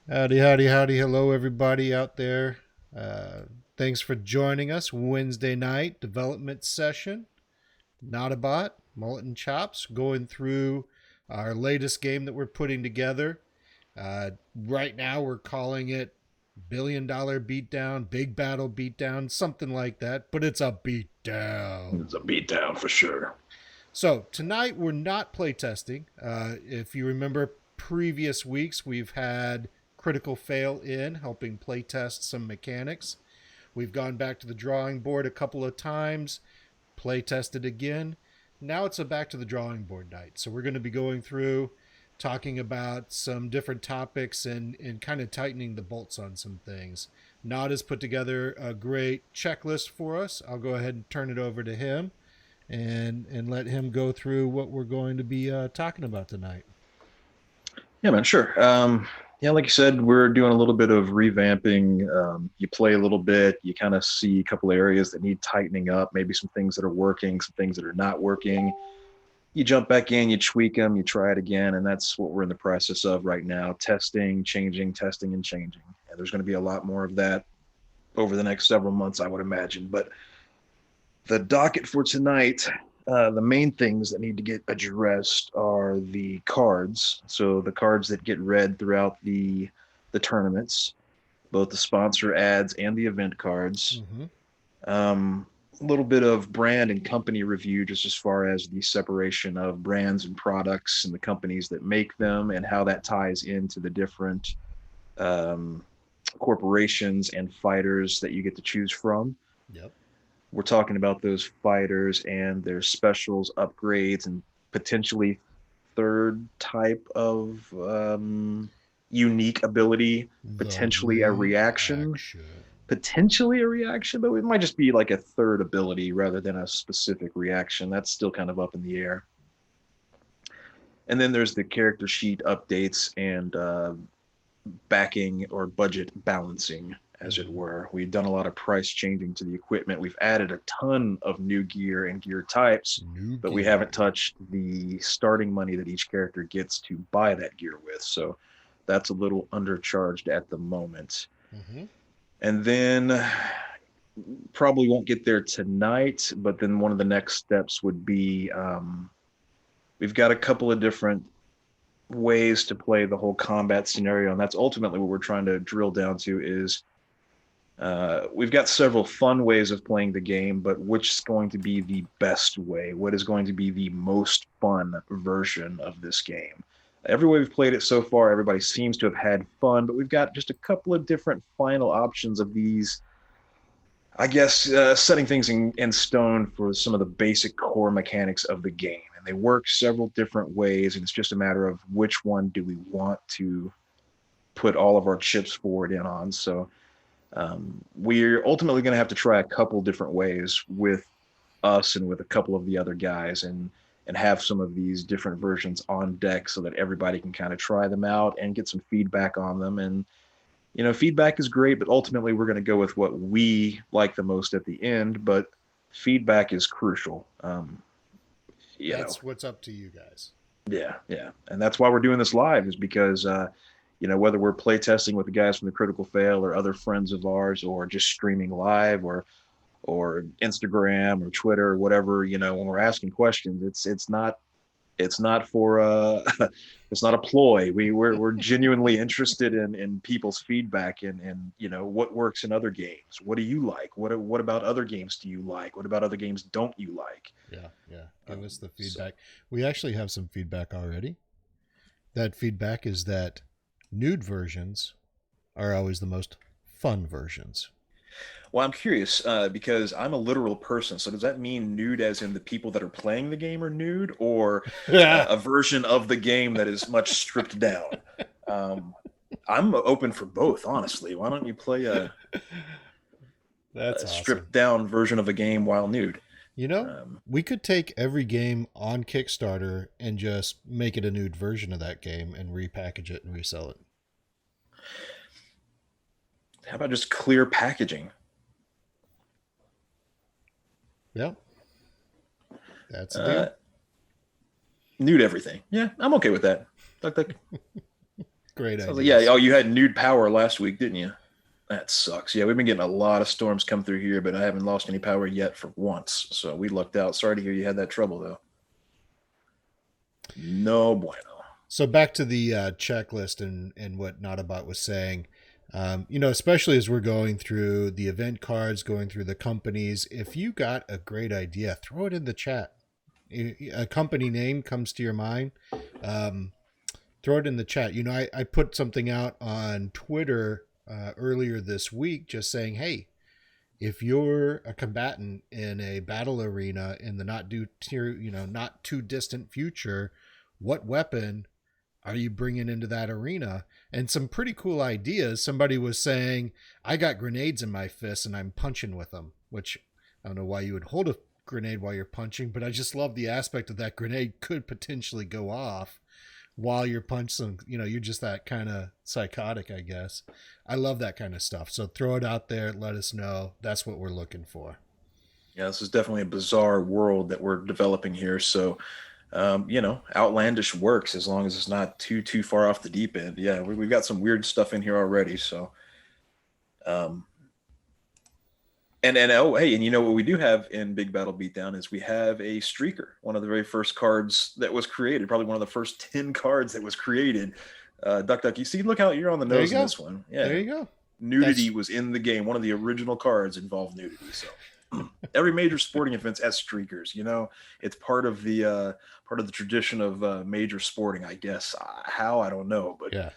Howdy, howdy, howdy. Hello, everybody out there. Thanks for joining us. Wednesday night development session. Not a bot, Mullet and Chops, going through our latest game that we're putting together. Right now, we're calling it $1 billion Beatdown, Big Battle Beatdown, something like that, but it's a beatdown. It's a beatdown for sure. So tonight we're not playtesting. If you remember previous weeks, we've had Critical Fail in helping playtest some mechanics. We've gone back to the drawing board a couple of times, playtested again. Now it's a back to the drawing board night. So we're going to be going through talking about some different topics and kind of tightening the bolts on some things. Nod has put together a great checklist for us. I'll go ahead and turn it over to him and let him go through what we're going to be talking about tonight. Yeah, man, sure. Yeah, like you said, we're doing a little bit of revamping. You play a little bit, you kind of see a couple of areas that need tightening up, maybe some things that are working, some things that are not working. You jump back in, you tweak them, you try it again, and that's what we're in the process of right now: testing, changing, testing, and changing. And there's going to be a lot more of that over the next several months, I would imagine. But the docket for tonight, the main things that need to get addressed are the cards. So the cards that get read throughout the tournaments, both the sponsor ads and the event cards. Mm-hmm. Um, a little bit of brand and company review, just as far as the separation of brands and products and the companies that make them, and how that ties into the different um, corporations and fighters that you get to choose from. Yep. We're talking about those fighters and their specials, upgrades, and potentially third type of unique ability, The reaction. potentially a reaction, but it might just be like a third ability rather than a specific reaction. That's still kind of up in the air. And then there's the character sheet updates and backing or budget balancing, as it Mm-hmm. were. We've done a lot of price changing to the equipment. We've added a ton of new gear and gear types, New but we haven't gear. touched the starting money that each character gets to buy that gear with. So that's a little undercharged at the moment. Mm-hmm. And then probably won't get there tonight, but then one of the next steps would be we've got a couple of different ways to play the whole combat scenario, and that's ultimately what we're trying to drill down to is we've got several fun ways of playing the game, but which is going to be the best way? What is going to be the most fun version of this game? Every way we've played it so far, everybody seems to have had fun, but we've got just a couple of different final options of these. I guess setting things in stone for some of the basic core mechanics of the game. And they work several different ways, and it's just a matter of which one do we want to put all of our chips forward in on. So we're ultimately going to have to try a couple different ways with us and with a couple of the other guys, and have some of these different versions on deck so that everybody can kind of try them out and get some feedback on them. And feedback is great, but ultimately we're going to go with what we like the most at the end. But feedback is crucial. You know, That's what's up to you guys. yeah, yeah, and that's why we're doing this live, is because whether we're playtesting with the guys from the Critical Fail or other friends of ours, or just streaming live, or Instagram or Twitter or whatever, when we're asking questions, it's not for it's not a ploy. We're genuinely interested in people's feedback, and what works in other games. What do you like? What about other games do you like? What about other games don't you like? Yeah, yeah. Give Um, us the so feedback. We actually have some feedback already. That feedback is that nude versions are always the most fun versions. well, I'm curious because I'm a literal person. So does that mean nude as in the people that are playing the game are nude, or Yeah. a version of the game that is much stripped down? Um, I'm open for both, honestly. Why don't you play That's a awesome. stripped down version of a game while nude? You know, Um, we could take every game on Kickstarter and just make it a nude version of that game and repackage it and resell it. how about just clear packaging? Yeah, that's a Uh, deal. Nude everything. Yeah, I'm okay with that. Duck, duck. Great So I was idea. like, yeah. Oh, you had nude power last week, didn't you? That sucks. Yeah, we've been getting a lot of storms come through here, but I haven't lost any power yet for once. So we lucked out. Sorry to hear you had that trouble, though. No bueno. So back to the checklist and what Notabot was saying. Especially as we're going through the event cards, going through the companies, if you got a great idea, throw it in the chat. A company name comes to your mind, throw it in the chat. I put something out on Twitter earlier this week just saying, hey, if you're a combatant in a battle arena in the not too distant future, what weapon are you bringing into that arena? And some pretty cool ideas. Somebody was saying, I got grenades in my fists and I'm punching with them, which I don't know why you would hold a grenade while you're punching, but I just love the aspect of that grenade could potentially go off while you're punching. You're just that kind of psychotic, I guess. I love that kind of stuff. So throw it out there. Let us know. That's what we're looking for. Yeah, this is definitely a bizarre world that we're developing here. So, outlandish works as long as it's not too far off the deep end. Yeah, we've got some weird stuff in here already. So, and oh hey, and what we do have in Big Battle Beatdown is we have a streaker, one of the very first cards that was created, probably one of the first 10 cards that was created. Duck, you see, look how you're on the nose in this one. Yeah, there you go. Nudity was in the game. One of the original cards involved nudity. So every major sporting event has streakers. It's part of the tradition of major sporting, I guess. How, I don't know, but yeah.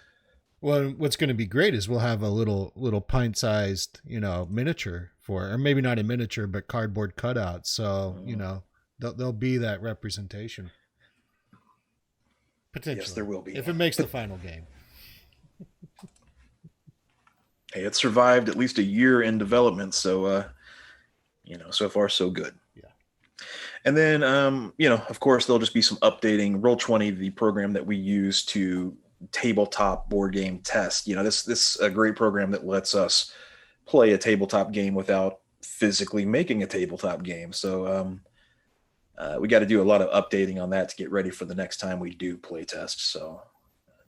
Well, what's going to be great is we'll have a little pint-sized, miniature or maybe not a miniature, but cardboard cutout. So there'll be that representation. Potentially, yes, there will be if it makes the final game. Hey, it survived at least a year in development, so so far so good. Yeah. And then of course there'll just be some updating. Roll20, the program that we use to tabletop board game test. This is a great program that lets us play a tabletop game without physically making a tabletop game. So we got to do a lot of updating on that to get ready for the next time we do play test. So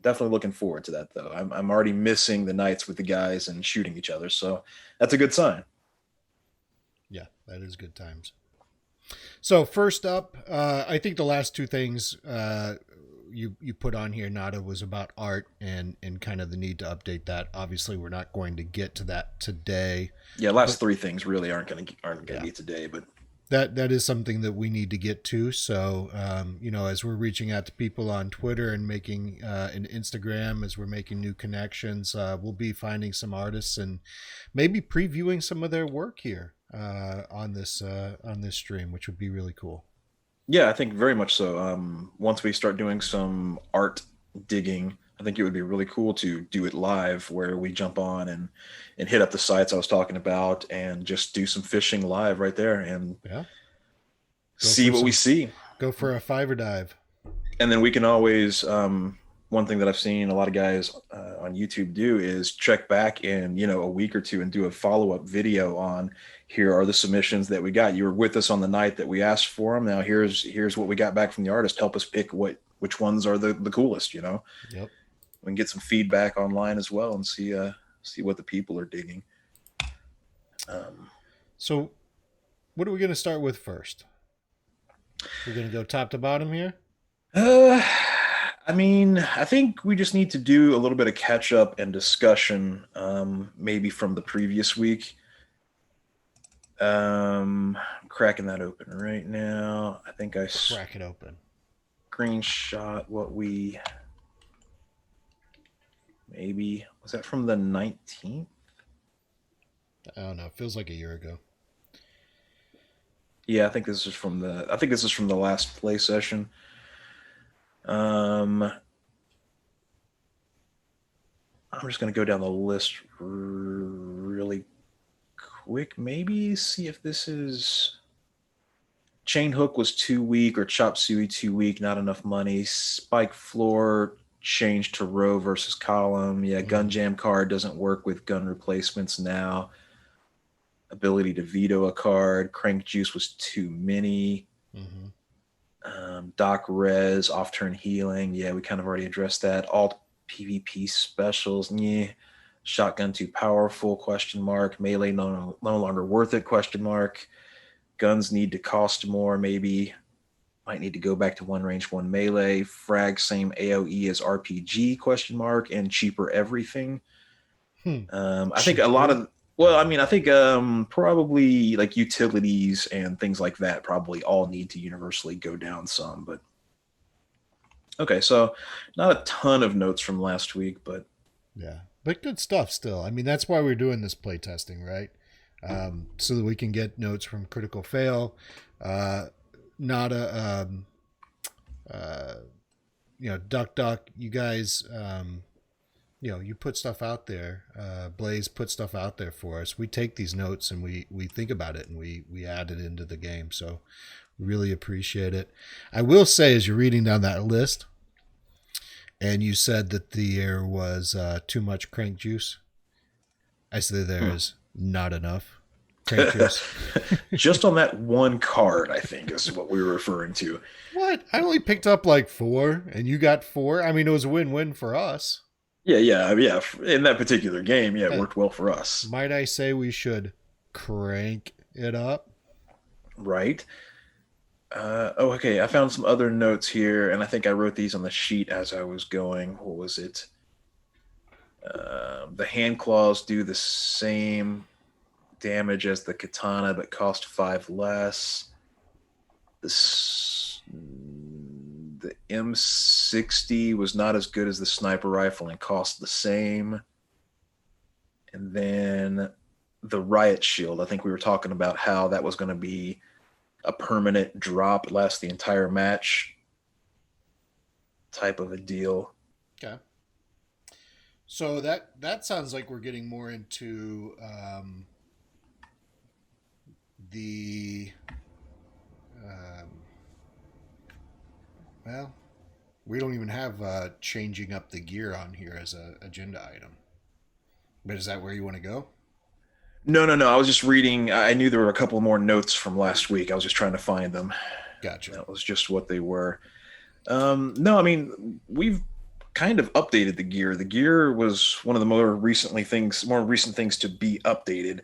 definitely looking forward to that, though. I'm already missing the nights with the guys and shooting each other, so that's a good sign. Yeah, that is good times. So first up, I think the last two things you put on here, Nada, was about art and kind of the need to update that. Obviously, we're not going to get to that today. Yeah, three things really aren't going to be today, but that is something that we need to get to. So, as we're reaching out to people on Twitter and making an Instagram, as we're making new connections, we'll be finding some artists and maybe previewing some of their work here on this stream, which would be really cool. Yeah, I think very much so. Once we start doing some art digging, I think it would be really cool to do it live, where we jump on and hit up the sites I was talking about and just do some fishing live right there and see what we see. Go for a Fiverr dive. And then we can always, one thing that I've seen a lot of guys on YouTube do is check back in, a week or two and do a follow-up video on, here are the submissions that we got. You were with us on the night that we asked for them. Now here's what we got back from the artist. Help us pick which ones are the coolest, Yep. We can get some feedback online as well and see what the people are digging. So what are we going to start with first? We're going to go top to bottom here? I think we just need to do a little bit of catch up and discussion, maybe from the previous week. I'm cracking that open right now. I think I crack it open. Screenshot what we maybe was that from the 19th? I don't know. It feels like a year ago. Yeah, I think this is from the last play session. I'm just going to go down the list really quick. Maybe see if this is Chain Hook was too weak, or Chop Suey too weak, not enough money. Spike Floor changed to row versus column. Yeah, Gun Jam card doesn't work with gun replacements now. Ability to veto a card. Crank Juice was too many. Doc Res, off turn healing. Yeah, we kind of already addressed that. Alt PvP specials. Yeah. Shotgun too powerful? Question mark. Melee no longer worth it? Question mark. Guns need to cost more. Maybe might need to go back to one range, one melee. Frag same AOE as RPG? Question mark. And cheaper everything. Hmm. I think a lot of I think probably like utilities and things like that probably all need to universally go down some. But okay, so not a ton of notes from last week, but Yeah, but good stuff still. I mean, that's why we're doing this playtesting, right? So that we can get notes from Critical Fail. Not a, uh, Duck Duck, you guys, you put stuff out there. Blaze put stuff out there for us. We take these notes and we think about it and we add it into the game. So really appreciate it. I will say, as you're reading down that list, and you said that there was too much crank juice, I say there is not enough crank juice. just on that one card, I think is what we were referring to. What? I only picked up like 4, and you got 4. I mean, it was a win-win for us. Yeah. In that particular game, yeah, it Hey, worked well for us. might I say we should crank it up? Right. Okay. I found some other notes here, and I think I wrote these on the sheet as I was going. What was it? The hand claws do the same damage as the katana, but cost 5 less. The M60 was not as good as the sniper rifle and cost the same. And then the riot shield, I think we were talking about how that was going to be a permanent drop, last the entire match type of a deal. Okay. So that sounds like we're getting more into the um, well, we don't even have changing up the gear on here as a agenda item. But is that where you want to go? No. I was just reading. I knew there were a couple more notes from last week. I was just trying to find them. Gotcha. That was just what they were. No, I mean, we've kind of updated the gear. The gear was one of the more recent things to be updated.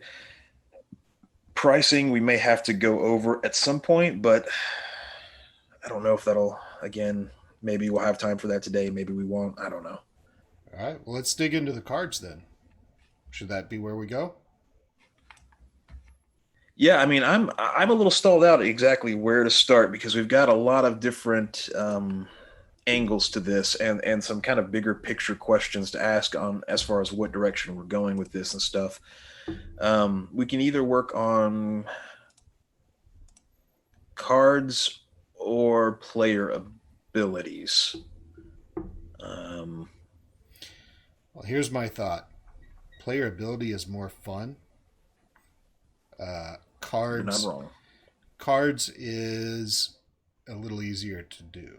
Pricing we may have to go over at some point, but I don't know if that'll, again, maybe we'll have time for that today. Maybe we won't. I don't know. All right. Well, let's dig into the cards then. Should that be where we go? Yeah, I mean, I'm a little stalled out exactly where to start because we've got a lot of different angles to this and some kind of bigger picture questions to ask on as far as what direction we're going with this and stuff. We can either work on cards or player abilities. Well, here's my thought. Player ability is more fun. You're Cards not wrong. cards is a little easier to do.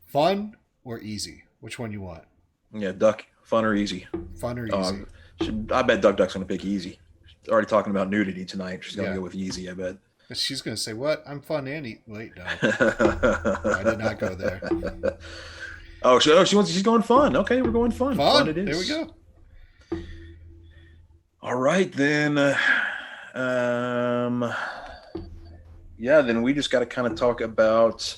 Fun or easy? Which one you want? Yeah, Duck, fun or easy? Fun or easy? I bet Duck's going to pick easy. Already talking about nudity tonight. She's going to Yeah. go with easy, I bet. She's gonna say, "What? I'm fun and eat." Wait, no, I did not go there. She's going fun. Okay, we're going fun. Fun. It is. There we go. All right, then. Then we just got to kind of talk about.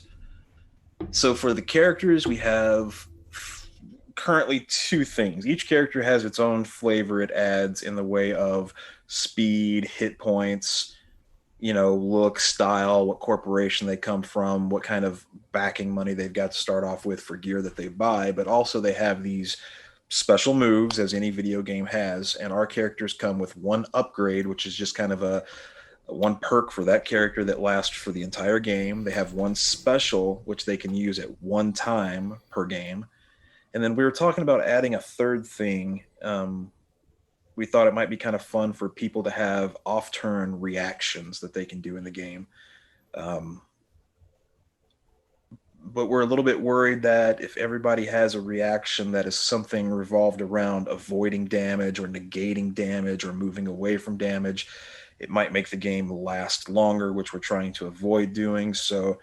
So for the characters, we have currently 2 things. Each character has its own flavor it adds in the way of speed, hit points, look, style, what corporation they come from, what kind of backing money they've got to start off with for gear that they buy. But also they have these special moves, as any video game has, and our characters come with one upgrade, which is just kind of a one perk for that character that lasts for the entire game. They have one special which they can use at one time per game, and then we were talking about adding a third thing. We thought it might be kind of fun for people to have off-turn reactions that they can do in the game. But we're a little bit worried that if everybody has a reaction that is something revolved around avoiding damage or negating damage or moving away from damage, it might make the game last longer, which we're trying to avoid doing. So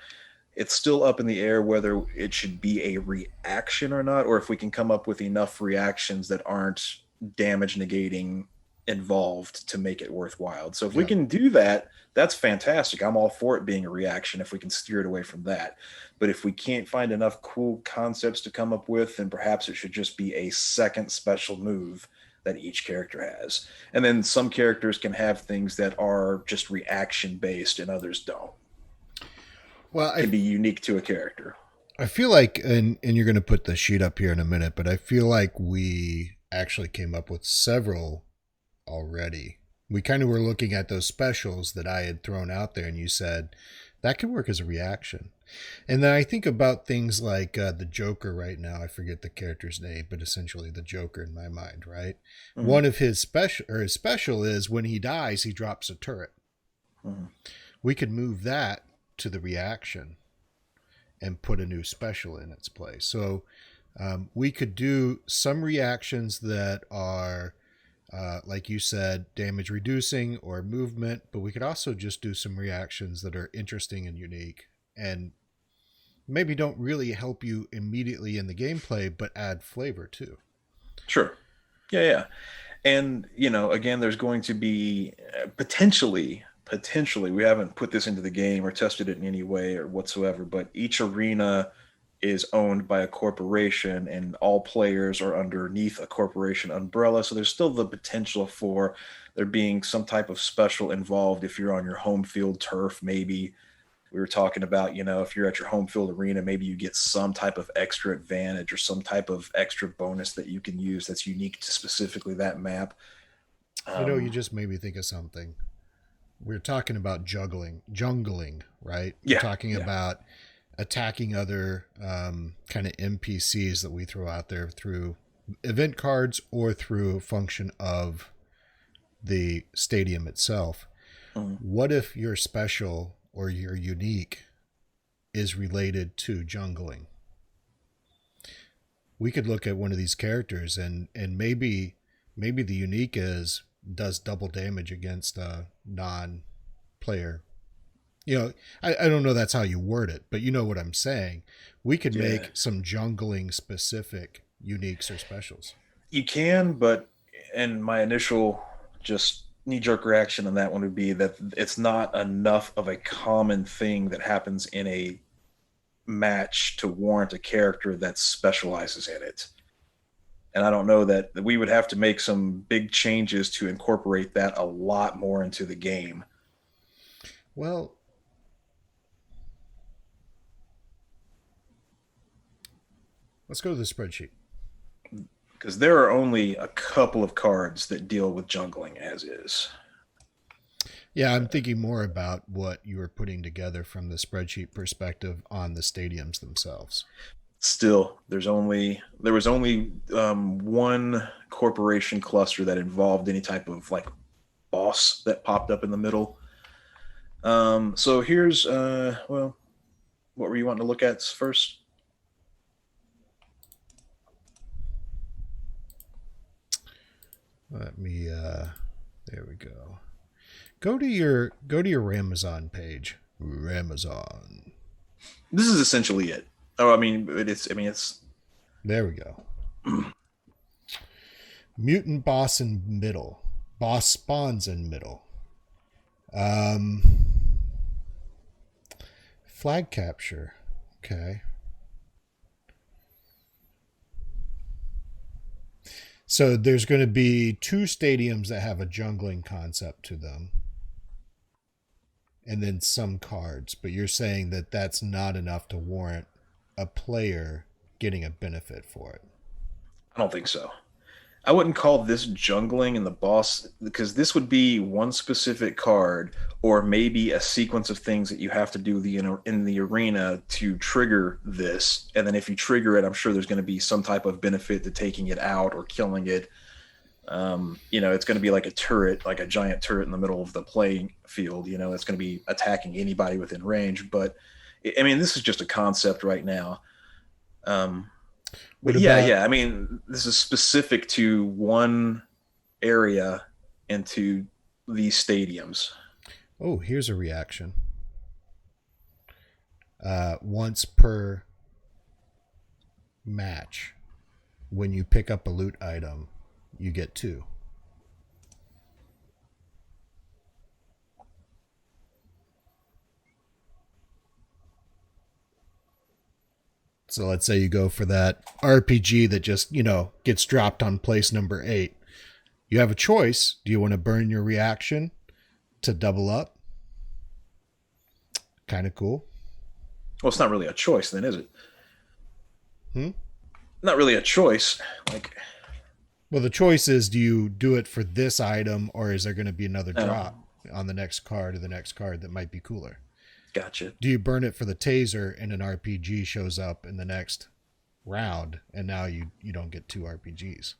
it's still up in the air whether it should be a reaction or not, or if we can come up with enough reactions that aren't damage negating involved to make it worthwhile. So if we Yeah. can do that, that's fantastic. I'm all for it being a reaction if we can steer it away from that. But if we can't find enough cool concepts to come up with, then perhaps it should just be a second special move that each character has. And then some characters can have things that are just reaction based and others don't. Well, Can be unique to a character. I feel like, and you're going to put the sheet up here in a minute, but I feel like we actually came up with several already. We kind of were looking at those specials that I had thrown out there, and you said that could work as a reaction. And then I think about things like the Joker right now. I forget the character's name, but essentially the Joker in my mind, right? Mm-hmm. One of his special is when he dies, he drops a turret. Mm-hmm. We could move that to the reaction and put a new special in its place. So we could do some reactions that are, like you said, damage reducing or movement, but we could also just do some reactions that are interesting and unique and maybe don't really help you immediately in the gameplay, but add flavor too. Sure. Yeah. And, again, there's going to be potentially, we haven't put this into the game or tested it in any way or whatsoever, but each arena is owned by a corporation and all players are underneath a corporation umbrella. So there's still the potential for there being some type of special involved if you're on your home field turf. Maybe we were talking about, if you're at your home field arena, maybe you get some type of extra advantage or some type of extra bonus that you can use that's unique to specifically that map. You just made me think of something. We're talking about jungling, right? Yeah. We're talking about attacking other kind of NPCs that we throw out there through event cards or through a function of the stadium itself. Mm-hmm. What if your special or your unique is related to jungling? We could look at one of these characters and maybe the unique does double damage against a non-player. I don't know that's how you word it, but you know what I'm saying. We could make some jungling specific uniques or specials. You can, and my initial just knee-jerk reaction on that one would be that it's not enough of a common thing that happens in a match to warrant a character that specializes in it. And I don't know that we would have to make some big changes to incorporate that a lot more into the game. Well, let's go to the spreadsheet. Because there are only a couple of cards that deal with jungling as is. Yeah, I'm thinking more about what you were putting together from the spreadsheet perspective on the stadiums themselves. Still, there was only one corporation cluster that involved any type of boss that popped up in the middle. So here's what were you wanting to look at first? Let me there we go. Go to your Ramazan page. Ramazan. This is essentially it. Oh, it's there we go. Mutant boss in middle. Boss spawns in middle. Flag capture. Okay. So there's going to be 2 stadiums that have a jungling concept to them. And then some cards. But you're saying that that's not enough to warrant a player getting a benefit for it. I don't think so. I wouldn't call this jungling in the boss, because this would be one specific card or maybe a sequence of things that you have to do in the arena to trigger this. And then if you trigger it, I'm sure there's going to be some type of benefit to taking it out or killing it. It's going to be like a turret, like a giant turret in the middle of the playing field. It's going to be attacking anybody within range. But this is just a concept right now. But this is specific to one area and to these stadiums. Oh, here's a reaction. once per match. When you pick up a loot item, you get 2. So let's say you go for that RPG that just, gets dropped on place number 8. You have a choice. Do you want to burn your reaction to double up? Kind of cool. Well, it's not really a choice then, is it? Hmm? Not really a choice. Like, Well, the choice is, do you do it for this item, or is there going to be another oh, drop on the next card or the next card that might be cooler? gotcha. Do you burn it for the taser and an RPG shows up in the next round and now you don't get 2 RPGs?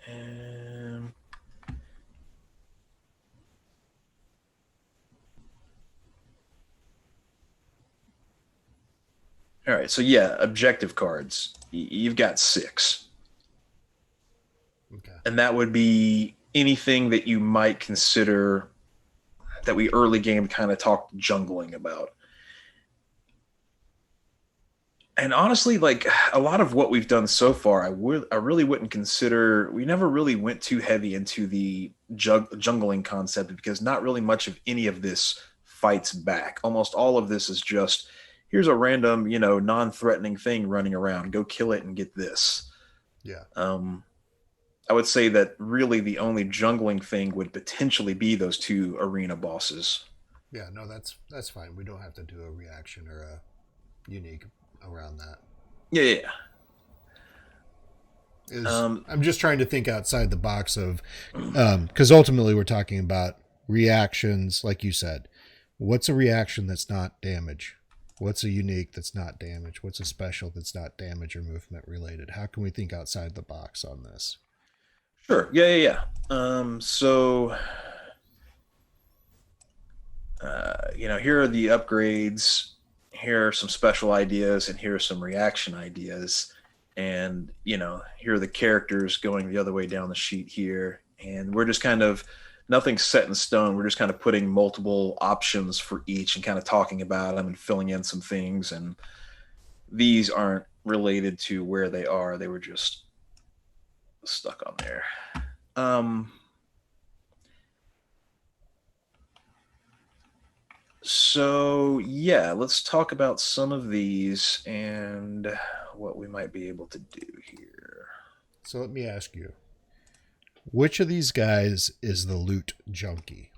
Um, all right. So yeah, objective cards. You've got 6, Okay. and that would be anything that you might consider that we early game kind of talked jungling about. And honestly, like a lot of what we've done so far, I really wouldn't consider. We never really went too heavy into the jungling concept because not really much of any of this fights back. Almost all of this is just here's a random, non-threatening thing running around. Go kill it and get this. Yeah. I would say that really the only jungling thing would potentially be those 2 arena bosses. Yeah, no, that's fine. We don't have to do a reaction or a unique around that. Yeah, yeah. I'm just trying to think outside the box of, because ultimately we're talking about reactions, like you said. What's a reaction that's not damage? What's a unique that's not damage? What's a special that's not damage or movement related? How can we think outside the box on this? Sure. Yeah, yeah, yeah. Here are the upgrades. Here are some special ideas, and here are some reaction ideas. And, here are the characters going the other way down the sheet here. And we're just kind of, nothing's set in stone. We're just kind of putting multiple options for each and kind of talking about them and filling in some things. And these aren't related to where they are, they were just stuck on there. So yeah, let's talk about some of these and what we might be able to do here. So let me ask you, which of these guys is the loot junkie?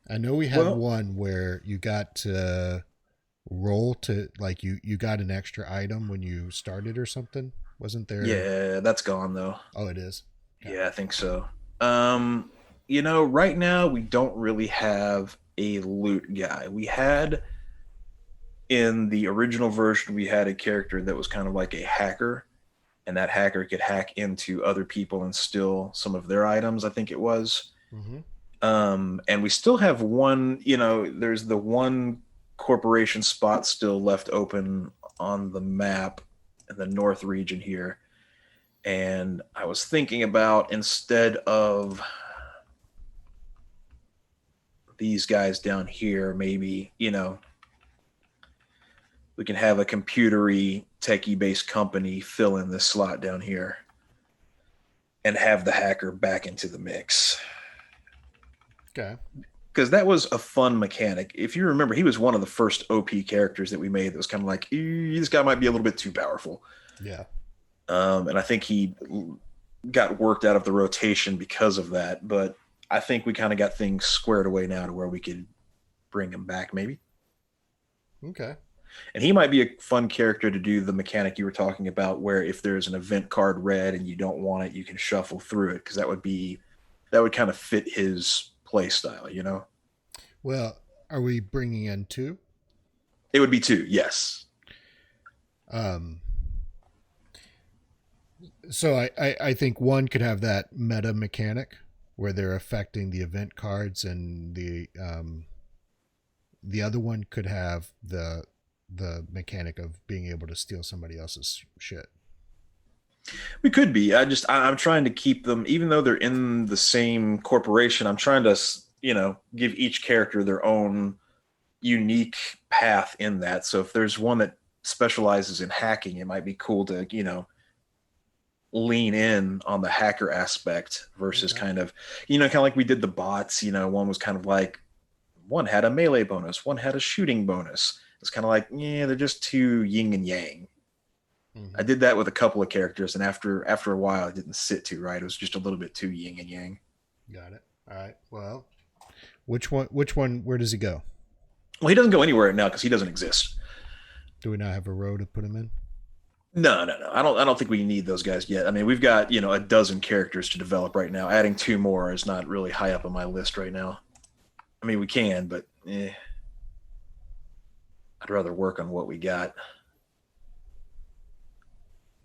I know we had one where you got to roll to, like, you got an extra item when you started or something. Wasn't there? Yeah, that's gone though. Oh, it is. Yeah, I think so. Right now we don't really have a loot guy. We had in the original version, we had a character that was kind of like a hacker, and that hacker could hack into other people and steal some of their items, I think it was. Mm-hmm. And we still have one, there's the one corporation spot still left open on the map in the north region here. And I was thinking about, instead of these guys down here, maybe, we can have a computery techie based company fill in this slot down here and have the hacker back into the mix. Okay. Because that was a fun mechanic. If you remember, he was one of the first OP characters that we made that was kind of like, this guy might be a little bit too powerful. Yeah. And I think he got worked out of the rotation because of that. But I think we kind of got things squared away now to where we could bring him back, maybe. Okay. And he might be a fun character to do the mechanic you were talking about, where if there's an event card red and you don't want it, you can shuffle through it, because that would kind of fit his play style, Well, are we bringing in 2? It would be 2, yes. So I think one could have that meta mechanic where they're affecting the event cards, and the other one could have the mechanic of being able to steal somebody else's shit. We could be. I'm trying to keep them, even though they're in the same corporation. I'm trying to, give each character their own unique path in that. So if there's one that specializes in hacking, it might be cool to, lean in on the hacker aspect versus Okay. kind of like we did the bots. One was kind of like one had a melee bonus, one had a shooting bonus. It's kind of like, yeah, they're just too yin and yang. I Hmm. did that with a couple of characters, and after a while, it didn't sit too right. It was just a little bit too yin and yang. Got it. All right. Well, which one? Which one? Where does he go? Well, he doesn't go anywhere right now because he doesn't exist. Do we not have a row to put him in? No, no, no. I don't think we need those guys yet. I mean, we've got a dozen characters to develop right now. Adding two more is not really high up on my list right now. I mean, we can, but I'd rather work on what we got.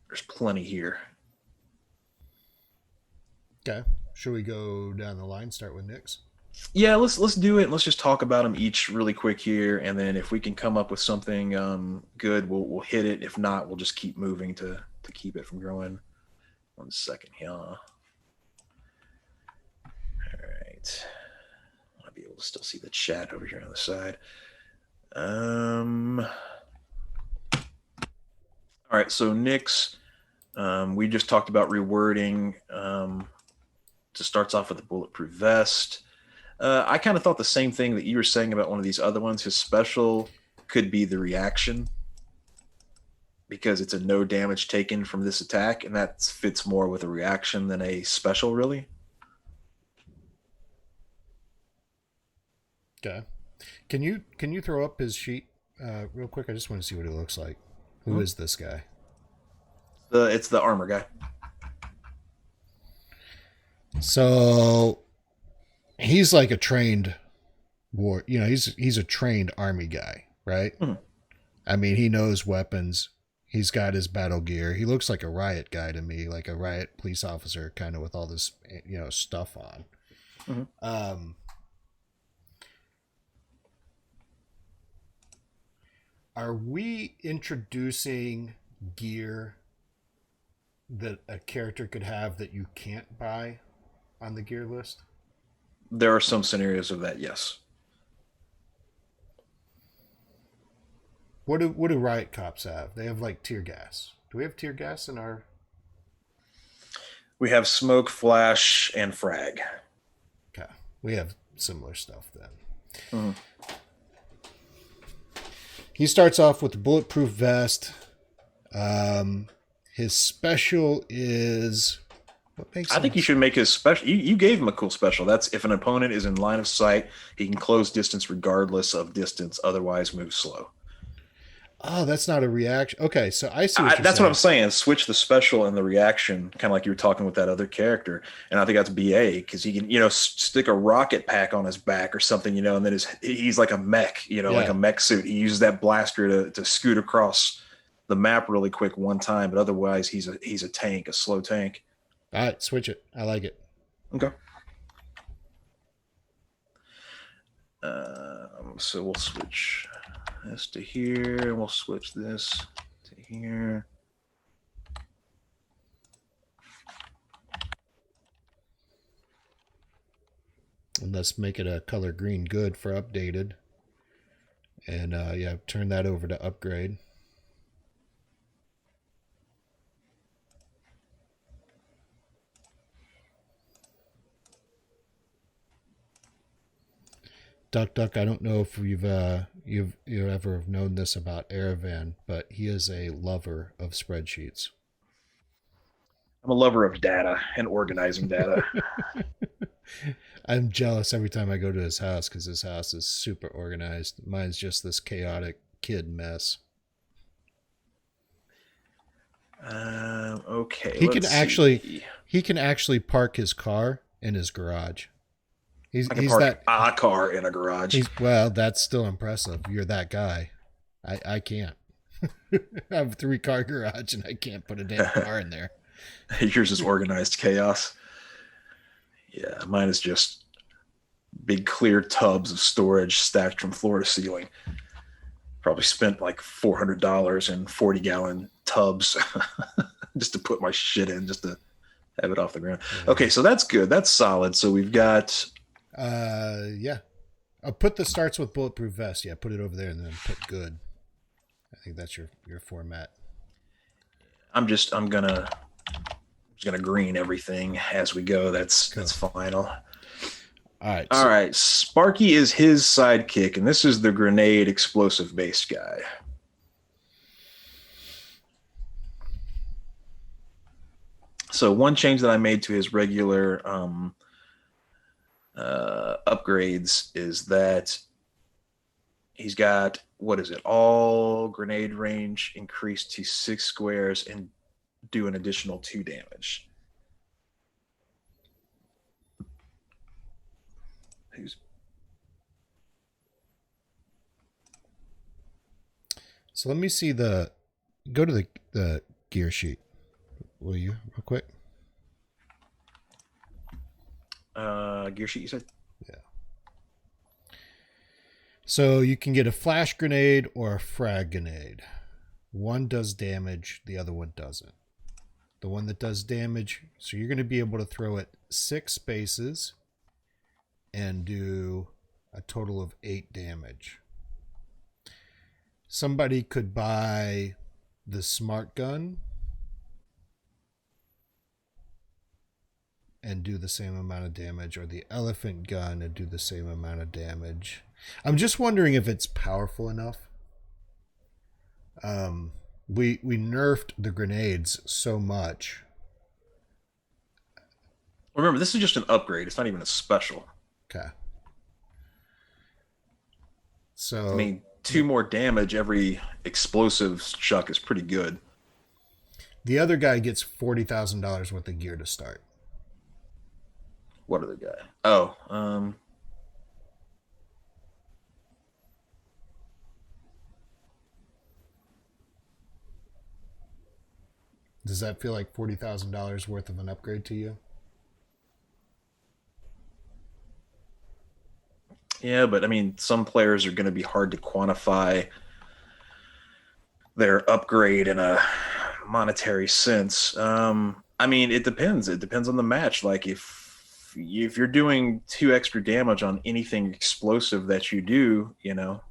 There's plenty here. Okay. Should we go down the line? Start with Nyx. Yeah, let's do it. Let's just talk about them each really quick here, and then if we can come up with something good, we'll hit it. If not, we'll just keep moving to keep it from growing. 1 second here. All right. I want to be able to still see the chat over here on the side. All right, so Nyx, we just talked about rewording. Just starts off with a bulletproof vest. I kind of thought the same thing that you were saying about one of these other ones. His special could be the reaction because it's a no damage taken from this attack, and that fits more with a reaction than a special, really. Okay. Can you throw up his sheet real quick? I just want to see what he looks like. Who is this guy? It's the armor guy. So he's like a trained war. He's a trained army guy, right? Mhm. I mean, he knows weapons. He's got his battle gear. He looks like a riot guy to me, like a riot police officer, kind of with all this, stuff on. Mhm. Are we introducing gear that a character could have that you can't buy on the gear list? There are some scenarios of that, yes. What do riot cops have? They have like tear gas. Do we have tear gas in our? We have smoke, flash, and frag. Okay, we have similar stuff then. Mhm. He starts off with the bulletproof vest. His special is what makes. I think you should make his special. You gave him a cool special. That's if an opponent is in line of sight, he can close distance regardless of distance, otherwise move slow. Oh, that's not a reaction. Okay, so I see what you're That's saying. what I'm saying. Switch the special and the reaction, kind of like you were talking with that other character. And I think that's BA because he can, stick a rocket pack on his back or something, and then he's like a mech, like Yeah. a mech suit. He uses that blaster to scoot across the map really quick one time, but otherwise he's a tank, a slow tank. All right, switch it. I like it. Okay. So we'll switch this to here, and we'll switch this to here. And let's make it a color green good for updated. And yeah, turn that over to upgrade. Duck Duck, I don't know if you've ever known this about Aravan, but he is a lover of spreadsheets. I'm a lover of data and organizing data. I'm jealous every time I go to his house because his house is super organized. Mine's just this chaotic kid mess. Okay. He can let's actually see. he can actually park his car in his garage. I can He's park that a car in a garage. well, that's still impressive. You're that guy. I can't. I have a 3-car garage and I can't put a damn car in there. Yours is organized chaos. Yeah, mine is just big clear tubs of storage stacked from floor to ceiling. Probably spent like $400 in 40-gallon tubs just to put my shit in, just to have it off the ground. Yeah. Okay, so that's good. That's solid. So we've got. Yeah. I'll put the starts with bulletproof vest. Yeah, put it over there and then put good. I think that's your format. I'm gonna green everything as we go. That's final. All right. Sparky is his sidekick, and this is the grenade explosive based guy. So one change that I made to his regular upgrades is that he's got, what is it? All grenade range increased to 6 squares and do an additional 2 damage. So let me see go to the gear sheet. Will you, real quick? Gear sheet, you said? Yeah. So you can get a flash grenade or a frag grenade. One does damage, the other one doesn't. The one that does damage, so you're going to be able to throw it 6 spaces and do a total of 8 damage. Somebody could buy the smart gun and do the same amount of damage, or the elephant gun and do the same amount of damage. I'm just wondering if it's powerful enough. We nerfed the grenades so much. Remember, this is just an upgrade. It's not even a special. Okay. So I mean, 2 more damage every explosive chuck is pretty good. The other guy gets $40,000 worth of gear to start. What other guy? Oh, Does that feel like $40,000 worth of an upgrade to you? yeah, but I mean, some players are going to be hard to quantify their upgrade in a monetary sense. I mean, it depends. It depends on the match. Like if you're doing 2 extra damage on anything explosive that you do, you know.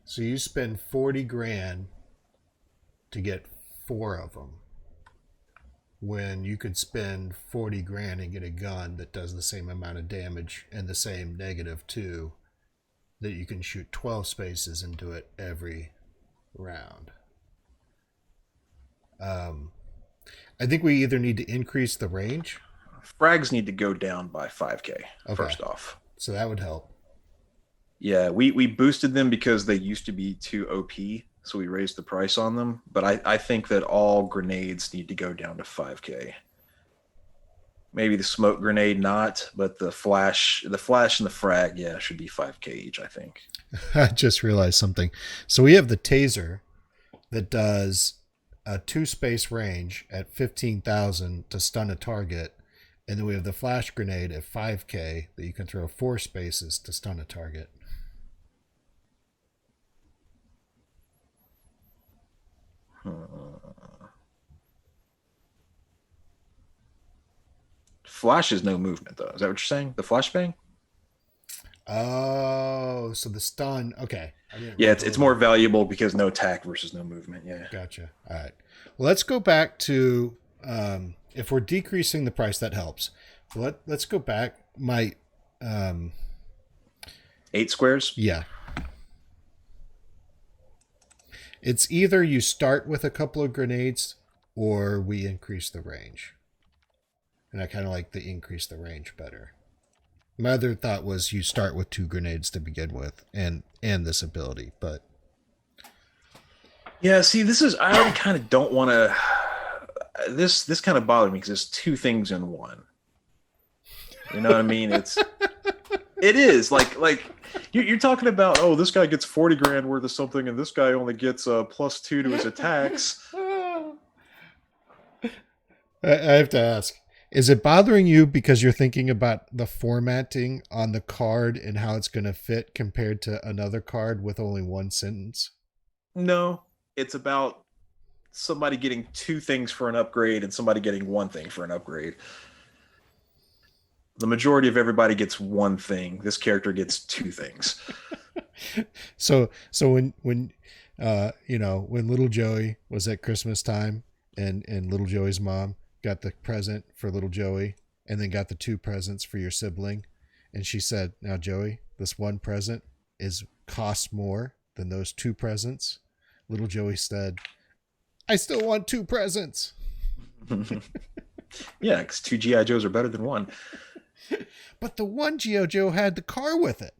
So you spend 40 grand to get 4 of them, when you could spend 40 grand and get a gun that does the same amount of damage and the same -2, that you can shoot 12 spaces and do it every round. I think we either need to increase the range. Frags need to go down by 5K, Okay. first off. So that would help. Yeah, we boosted them because they used to be too OP, so we raised the price on them. But I think that all grenades need to go down to 5K. Maybe the smoke grenade not, but the flash and the frag, yeah, should be 5K each, I think. I just realized something. So we have the taser that does a 2-space range at 15,000 to stun a target. And then we have the flash grenade at 5K that you can throw 4 spaces to stun a target. Flash is no movement, though. Is that what you're saying? The flashbang? Oh, so the stun. Okay. Yeah, it's more valuable because no attack versus no movement. Yeah. Gotcha. All right. Well, let's go back to if we're decreasing the price, that helps. Let's go back. My 8 squares? Yeah. It's either you start with a couple of grenades or we increase the range. And I kind of like the increase the range better. My other thought was you start with 2 grenades to begin with and this ability, but yeah, see, I already kind of don't want to. This kind of bothered me because it's 2 things in one. You know what I mean? It is like you're talking about, oh, this guy gets 40 grand worth of something, and this guy only gets +2 to his attacks. I have to ask, Is it bothering you because you're thinking about the formatting on the card and how it's going to fit compared to another card with only one sentence? No, it's about somebody getting two things for an upgrade and somebody getting one thing for an upgrade. The majority of everybody gets one thing. This character gets two things. So when little Joey was at Christmas time and little Joey's mom got the present for little Joey and then got the two presents for your sibling, and she said, "Now Joey, this one present is costs more than those two presents." Little Joey said, "I still want two presents." Yeah, because two GI Joes are better than one. But the one GI Joe had the car with it.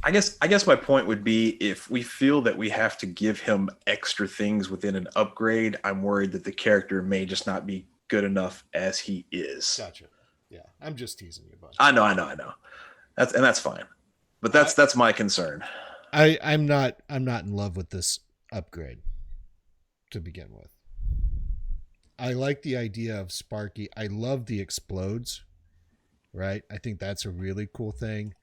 I guess my point would be, if we feel that we have to give him extra things within an upgrade, I'm worried that the character may just not be good enough as he is. Gotcha. Yeah, I'm just teasing you, bud. I know. That's fine. But that's my concern. I'm not in love with this upgrade to begin with. I like the idea of Sparky. I love the explodes. Right? I think that's a really cool thing.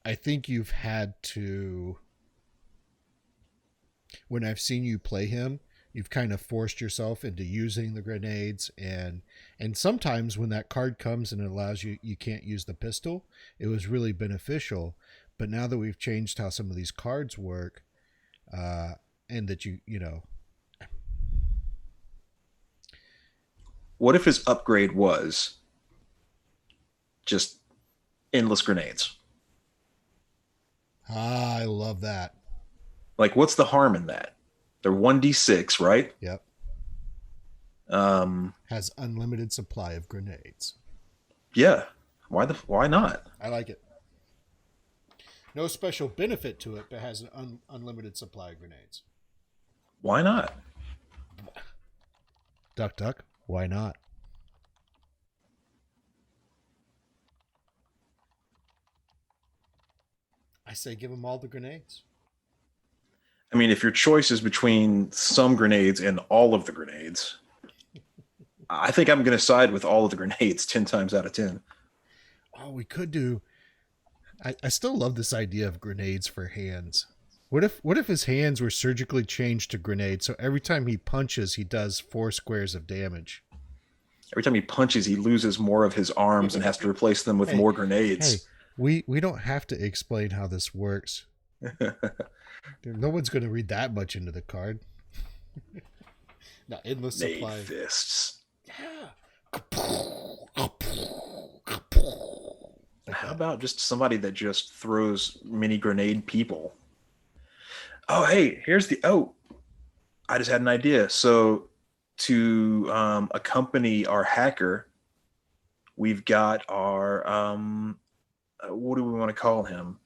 I think you've had to, when I've seen you play him, you've kind of forced yourself into using the grenades, and sometimes when that card comes and it allows you can't use the pistol, it was really beneficial. But now that we've changed how some of these cards work, and that you know. What if his upgrade was just endless grenades? I love that. Like, what's the harm in that? They're 1d6, right? Yep. Um, Has unlimited supply of grenades. Yeah. Why not? I like it. No special benefit to it, but has an unlimited supply of grenades. Why not? Duck, duck. Why not? I say give them all the grenades. I mean, if your choice is between some grenades and all of the grenades, I think I'm going to side with all of the grenades 10 times out of 10. Oh, we could do. I still love this idea of grenades for hands. What if his hands were surgically changed to grenades, so every time he punches, he does 4 squares of damage? Every time he punches, he loses more of his arms and has to replace them with more grenades. Hey, we don't have to explain how this works. No one's going to read that much into the card. Not endless supply. Fists. Yeah. How about just somebody that just throws mini grenade people? Oh, hey, I just had an idea. So to accompany our hacker, we've got our what do we want to call him?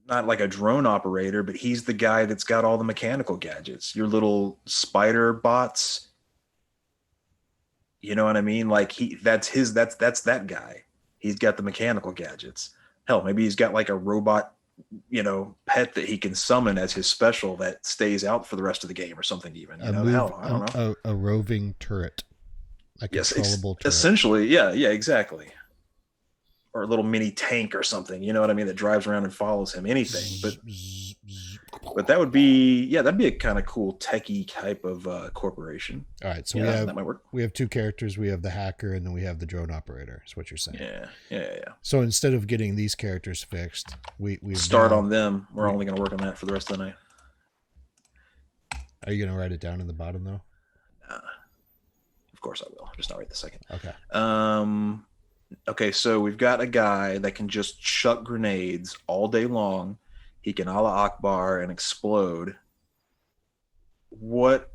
Not like a drone operator, but he's the guy that's got all the mechanical gadgets. Your little spider bots. You know what I mean? Like that's that guy. He's got the mechanical gadgets. Hell, maybe he's got like a robot, pet that he can summon as his special that stays out for the rest of the game or something. Even I don't know. A roving turret, a controllable turret. Essentially, yeah, exactly. Or a little mini tank or something. You know what I mean? That drives around and follows him. Anything, but that'd be a kind of cool techie type of corporation. All right, so that might work. We have 2 characters. We have the hacker, and then we have the drone operator. Is what you're saying? Yeah. So instead of getting these characters fixed, we start on them. We're only going to work on that for the rest of the night. Are you going to write it down in the bottom though? Of course I will. Just not right this second. Okay. Okay, so we've got a guy that can just chuck grenades all day long. He can Allah Akbar and explode. What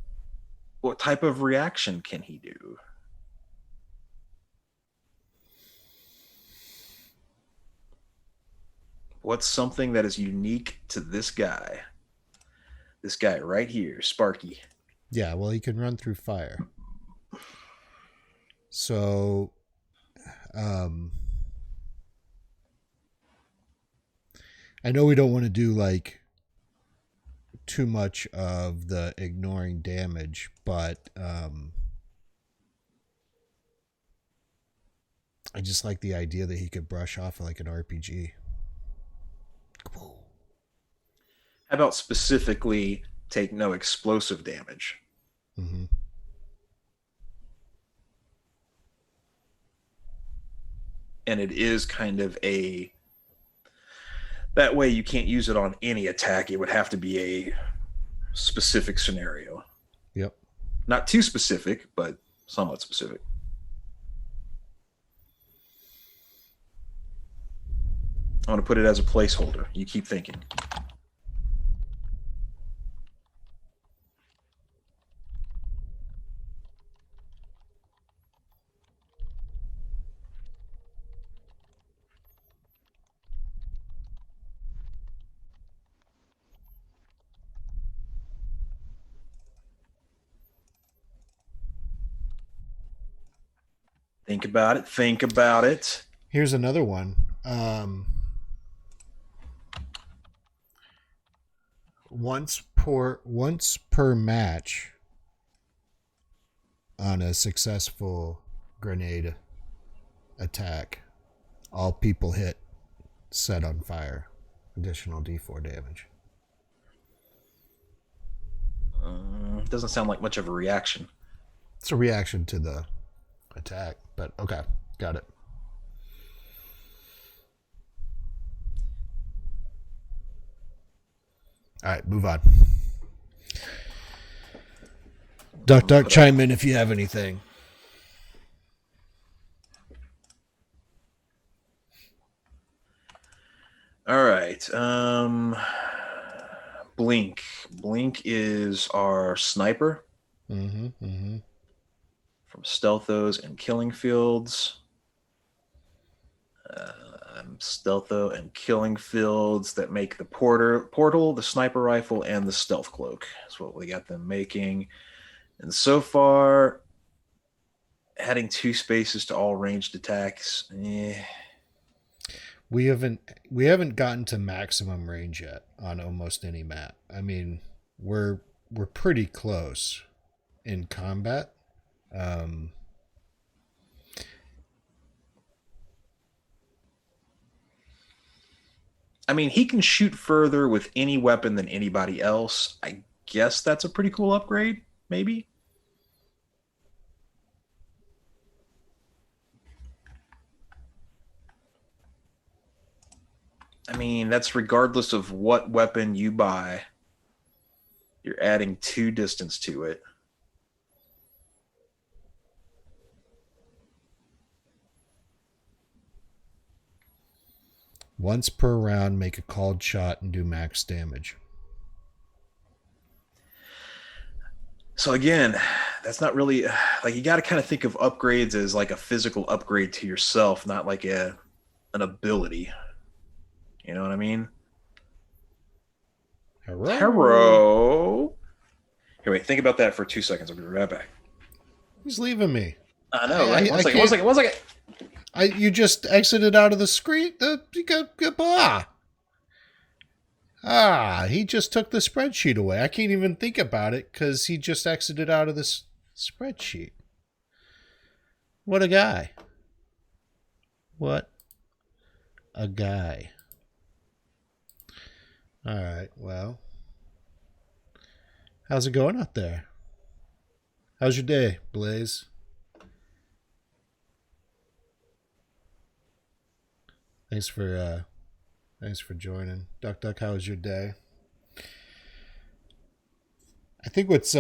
type of reaction can he do? What's something that is unique to this guy? This guy right here, Sparky. Yeah, well, he can run through fire. So, I know we don't want to do like too much of the ignoring damage, but I just like the idea that he could brush off like an RPG. How about specifically take no explosive damage? Mm-hmm. And it is kind of a, that way you can't use it on any attack. It would have to be a specific scenario. Yep. Not too specific, but somewhat specific. I want to put it as a placeholder. You keep thinking. Think about it. Think about it. Here's another one. Once per match on a successful grenade attack, all people hit set on fire. Additional D4 damage. Doesn't sound like much of a reaction. It's a reaction to the attack, but okay, got it. All right, move on. Duck, chime in if you have anything. All right. Blink. Blink is our sniper. From Stealthos and Killing Fields. Stealtho and Killing Fields that make the portal, the sniper rifle, and the stealth cloak. That's what we got them making. And so far, adding 2 spaces to all ranged attacks. We haven't gotten to maximum range yet on almost any map. I mean, we're pretty close in combat. I mean, he can shoot further with any weapon than anybody else. I guess that's a pretty cool upgrade, maybe. I mean, that's regardless of what weapon you buy. You're adding 2 distance to it. Once per round, make a called shot and do max damage. So again, that's not really like, you got to kind of think of upgrades as like a physical upgrade to yourself, not like an ability. You know what I mean? Hero. Here, wait. Think about that for 2 seconds. I'll be right back. He's leaving me. I know, right? One second. You just exited out of the screen. He just took the spreadsheet away. I can't even think about it because he just exited out of this spreadsheet. What a guy. What a guy. All right, well. How's it going out there? How's your day, Blaze? Thanks for joining. Duck, how was your day? I think what's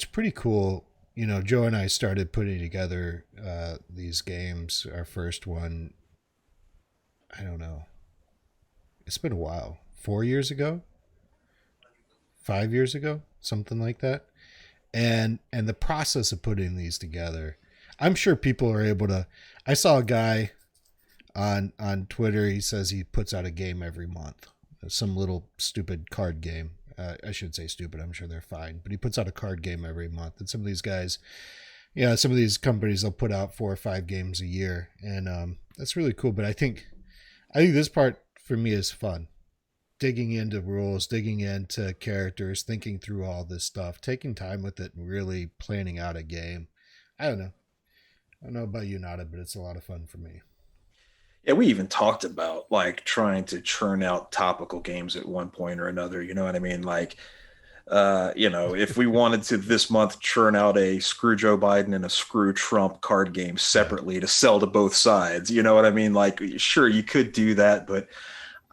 pretty cool, you know, Joe and I started putting together these games. Our first one, I don't know. It's been a while. 4 years ago? 5 years ago? Something like that. And the process of putting these together, I'm sure people are able to. I saw a guy on Twitter. He says he puts out a game every month, some little stupid card game. I should say stupid. I'm sure they're fine, but he puts out a card game every month. And some of these guys, some of these companies, they'll put out 4 or 5 games a year, and that's really cool. But I think this part for me is fun. Digging into rules, digging into characters, thinking through all this stuff, taking time with it, and really planning out a game. I don't know. I don't know about you, Nada, but it's a lot of fun for me. Yeah, we even talked about like trying to churn out topical games at one point or another. You know what I mean? Like, if we wanted to this month churn out a Screw Joe Biden and a Screw Trump card game separately to sell to both sides, you know what I mean? Like, sure, you could do that, but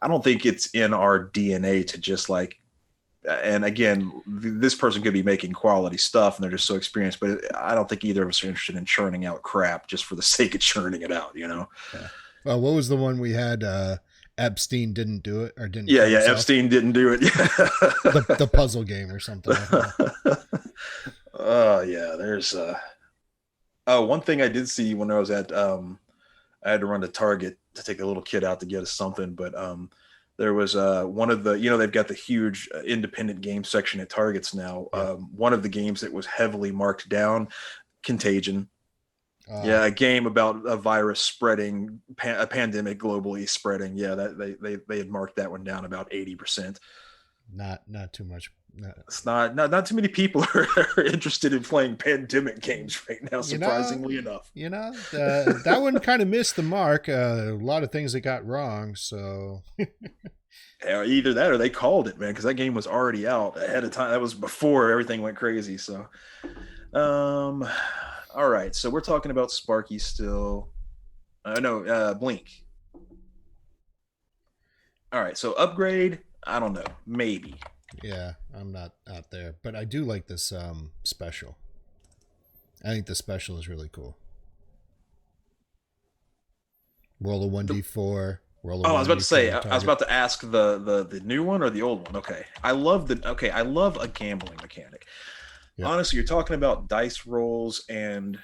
I don't think it's in our DNA to just like, and again, this person could be making quality stuff and they're just so experienced, but I don't think either of us are interested in churning out crap just for the sake of churning it out, you know? Yeah. Well, what was the one we had? Epstein didn't do it or didn't. Yeah, Epstein didn't do it. the puzzle game or something. Oh yeah, there's one thing I did see when I was at I had to run to Target to take a little kid out to get us something, but there was one of the, they've got the huge independent game section at Targets now. Yeah. One of the games that was heavily marked down, Contagion. Yeah, a game about a virus spreading, a pandemic globally spreading. Yeah, that they had marked that one down about 80%. Not too much. It's not too many people are interested in playing pandemic games right now. Surprisingly enough, that one kind of missed the mark. A lot of things that got wrong. So either that or they called it, man, because that game was already out ahead of time. That was before everything went crazy. So, all right. So we're talking about Sparky still. Blink. All right. So upgrade. I don't know. Maybe. Yeah, I'm not out there, but I do like this special. I think the special is really cool. Roll a 1d4. Roll a I was about to say. I was about to ask the new one or the old one. Okay, I love a gambling mechanic. Yeah. Honestly, you're talking about dice rolls, and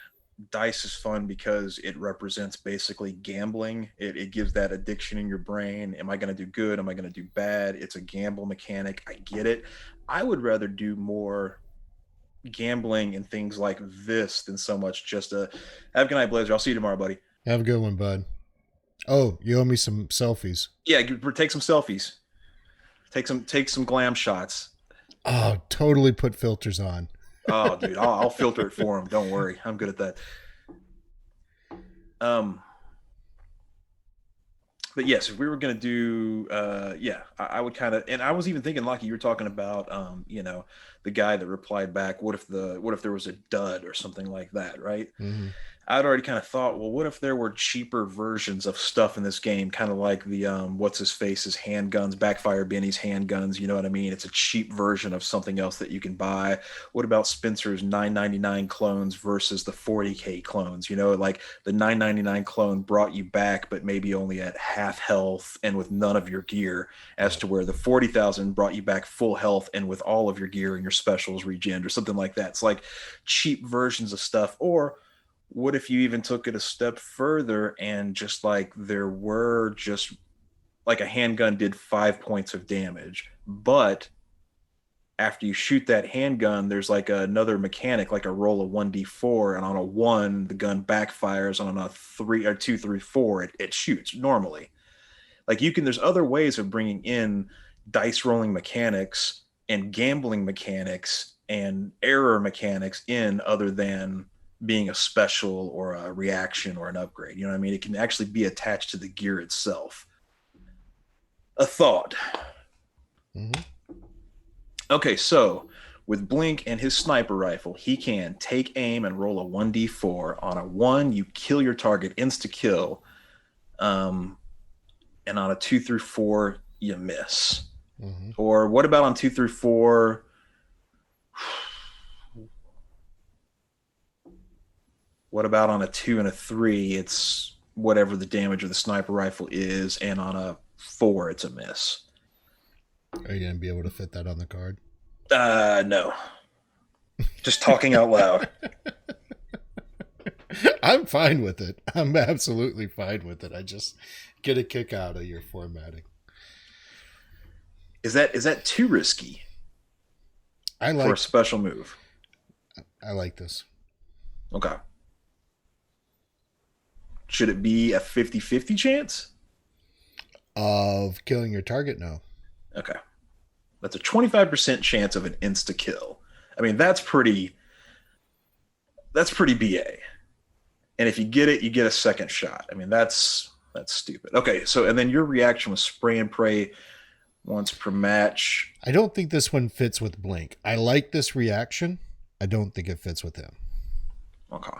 dice is fun because it represents basically gambling. It gives that addiction in your brain. Am I going to do good? Am I going to do bad? It's a gamble mechanic. I get it. I would rather do more gambling and things like this than so much just have a good night, Blazer. I'll see you tomorrow, buddy. Have a good one, bud. Oh, you owe me some selfies. Yeah, take some selfies. Take some glam shots. Oh, totally put filters on. Oh, dude, I'll filter it for him. Don't worry. I'm good at that. But yes, if we were going to do, I would kind of, and I was even thinking, Lucky, you were talking about, the guy that replied back, what if there was a dud or something like that, right? Mm-hmm. I'd already kind of thought, well, what if there were cheaper versions of stuff in this game, kind of like the what's his face's handguns, Backfire Benny's handguns, you know what I mean? It's a cheap version of something else that you can buy. What about Spencer's $9.99 clones versus the $40K clones? Like the $9.99 clone brought you back, but maybe only at half health and with none of your gear, as to where the 40,000 brought you back full health and with all of your gear and your specials regen or something like that. It's like cheap versions of stuff. Or what if you even took it a step further and just like there were just like a handgun did 5 points of damage, but after you shoot that handgun, there's like another mechanic, like a roll of 1d4, and on a 1, the gun backfires, on a 3 or 2, 3, 4, it shoots normally. Like there's other ways of bringing in dice rolling mechanics and gambling mechanics and error mechanics in other than being a special or a reaction or an upgrade. You know what I mean? It can actually be attached to the gear itself. A thought. Mm-hmm. Okay, so with Blink and his sniper rifle, he can take aim and roll a 1d4. On a 1, you kill your target, insta-kill. And on a 2 through 4, you miss. Mm-hmm. Or what about on 2 through 4? What about on a 2 and a 3? It's whatever the damage of the sniper rifle is, and on a 4, it's a miss. Are you going to be able to fit that on the card? No. Just talking out loud. I'm fine with it. I'm absolutely fine with it. I just get a kick out of your formatting. Is that too risky? For a special move. I like this. Okay. Should it be a 50-50 chance? Of killing your target? No. Okay. That's a 25% chance of an insta kill. I mean, that's pretty BA. And if you get it, you get a second shot. I mean, that's stupid. Okay, so and then your reaction was spray and pray once per match. I don't think this one fits with Blink. I like this reaction. I don't think it fits with him. Okay.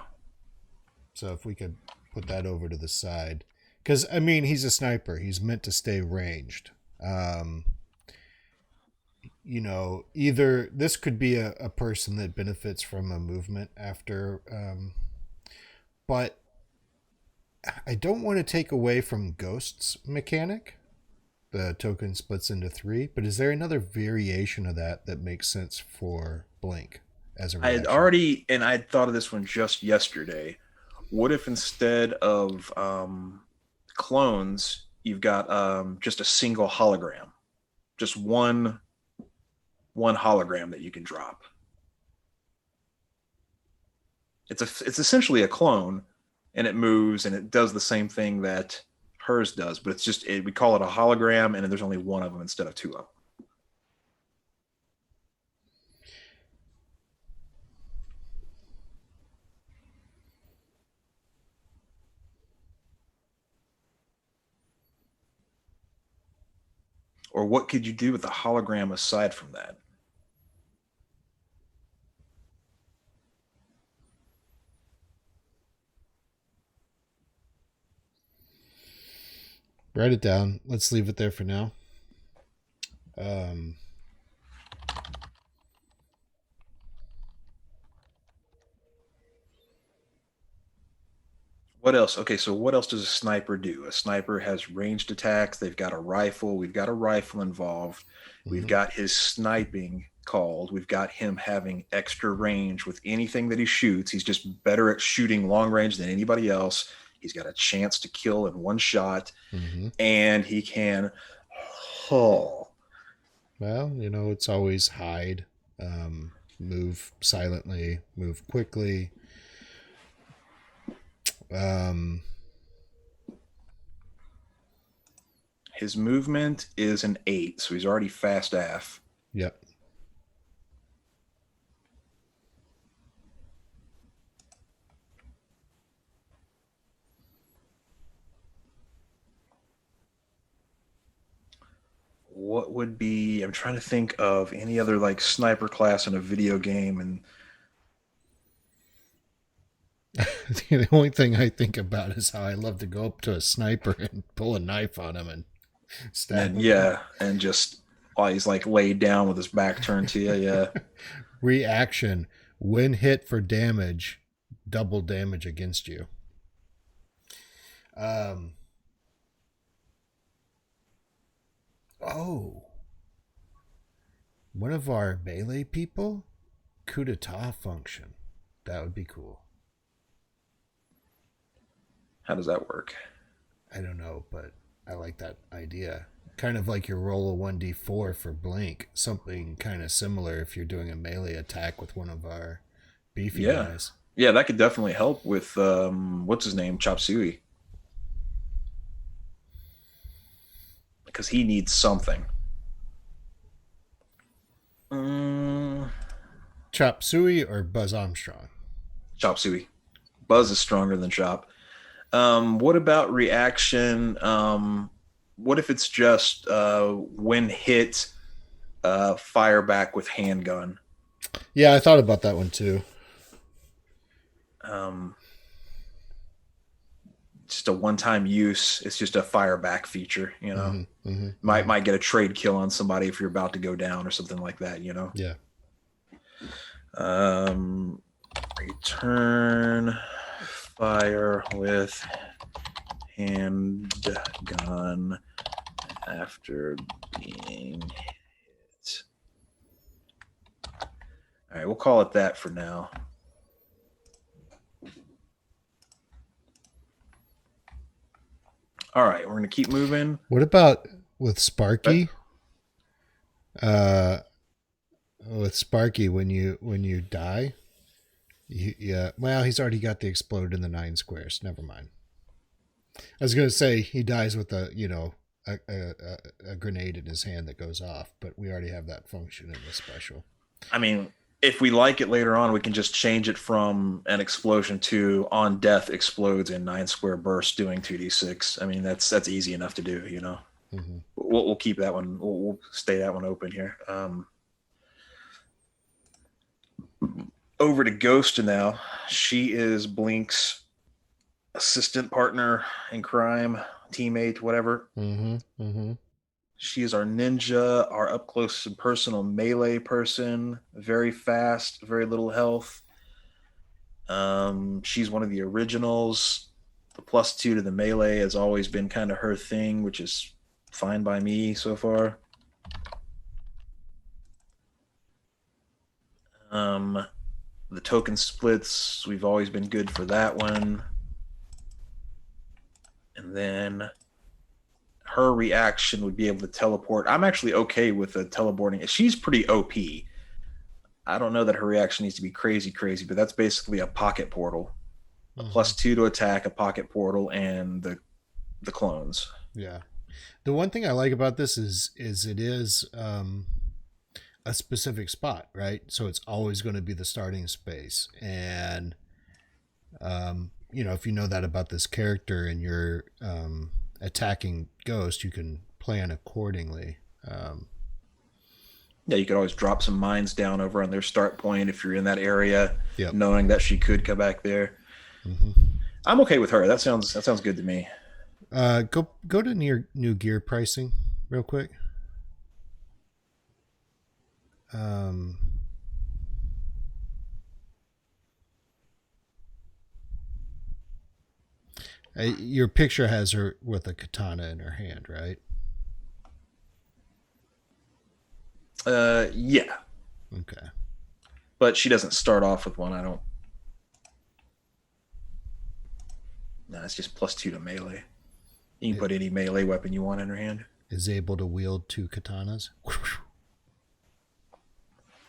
So if we could put that over to the side. Because, I mean, he's a sniper. He's meant to stay ranged. Either this could be a person that benefits from a movement after, but I don't want to take away from Ghost's mechanic. The token splits into 3, but is there another variation of that makes sense for Blink as a reaction? I had thought of this one just yesterday. What if instead of clones, you've got just a single hologram, just one hologram that you can drop? It's essentially a clone, and it moves and it does the same thing that hers does, but we call it a hologram, and there's only one of them instead of 2 of them. Or what could you do with the hologram aside from that? Write it down. Let's leave it there for now. What else? Okay, so what else does a sniper do? A sniper has ranged attacks. They've got a rifle. We've got a rifle involved. We've got his sniping called. We've got him having extra range with anything that he shoots. He's just better at shooting long range than anybody else. He's got a chance to kill in one shot, and he can haul. Well, it's always hide, move silently, move quickly. His movement is an 8, so he's already fast AF. Yep. What would be? I'm trying to think of any other like sniper class in a video game, and the only thing I think about is how I love to go up to a sniper and pull a knife on him and stab him. Yeah, and just while he's like laid down with his back turned to you, yeah. Reaction: when hit for damage, double damage against you. One of our melee people, coup d'etat function. That would be cool. How does that work? I don't know, but I like that idea. Kind of like your roll a 1d4 for Blink. Something kind of similar if you're doing a melee attack with one of our beefy guys. Yeah, that could definitely help with, what's his name? Chop Suey. Because he needs something. Chop Suey or Buzz Armstrong? Chop Suey. Buzz is stronger than Chop. What about reaction? What if it's just when hit, fire back with handgun? Yeah, I thought about that one too. Just a one-time use. It's just a fire back feature, Might get a trade kill on somebody if you're about to go down or something like that, Yeah. Return fire with handgun after being hit. All right, we'll call it that for now. All right, we're going to keep moving. What about with Sparky? With Sparky, when you die, well, he's already got the explode in the 9 squares. Never mind. I was going to say he dies with a a grenade in his hand that goes off, but we already have that function in the special. I mean, if we like it later on, we can just change it from an explosion to on death explodes in 9 square bursts doing 2d6. I mean, that's easy enough to do, you know. Mm-hmm. We'll keep that one. We'll stay that one open here. Over to Ghost now. She is Blink's assistant partner in crime, teammate, whatever. Mm-hmm. Mm-hmm. She is our ninja, our up close and personal melee person. Very fast, very little health. She's one of the originals. The +2 to the melee has always been kind of her thing, which is fine by me so far. The token splits, we've always been good for that one. And then her reaction would be able to teleport. I'm actually okay with the teleporting. She's pretty OP. I don't know that her reaction needs to be crazy, but that's basically a pocket portal. A +2 to attack, a pocket portal, and the clones. Yeah. The one thing I like about this is it is a specific spot, right? So it's always going to be the starting space. And if you know that about this character and you're attacking Ghost, you can plan accordingly. Yeah, you could always drop some mines down over on their start point if you're in that area, knowing that she could come back there. Mm-hmm. I'm okay with her. That sounds good to me. Go to new gear pricing real quick. Your picture has her with a katana in her hand, right? Yeah. Okay. But she doesn't start off with one. I don't. No, it's just +2 to melee. You can put any melee weapon you want in her hand. Is able to wield 2 katanas.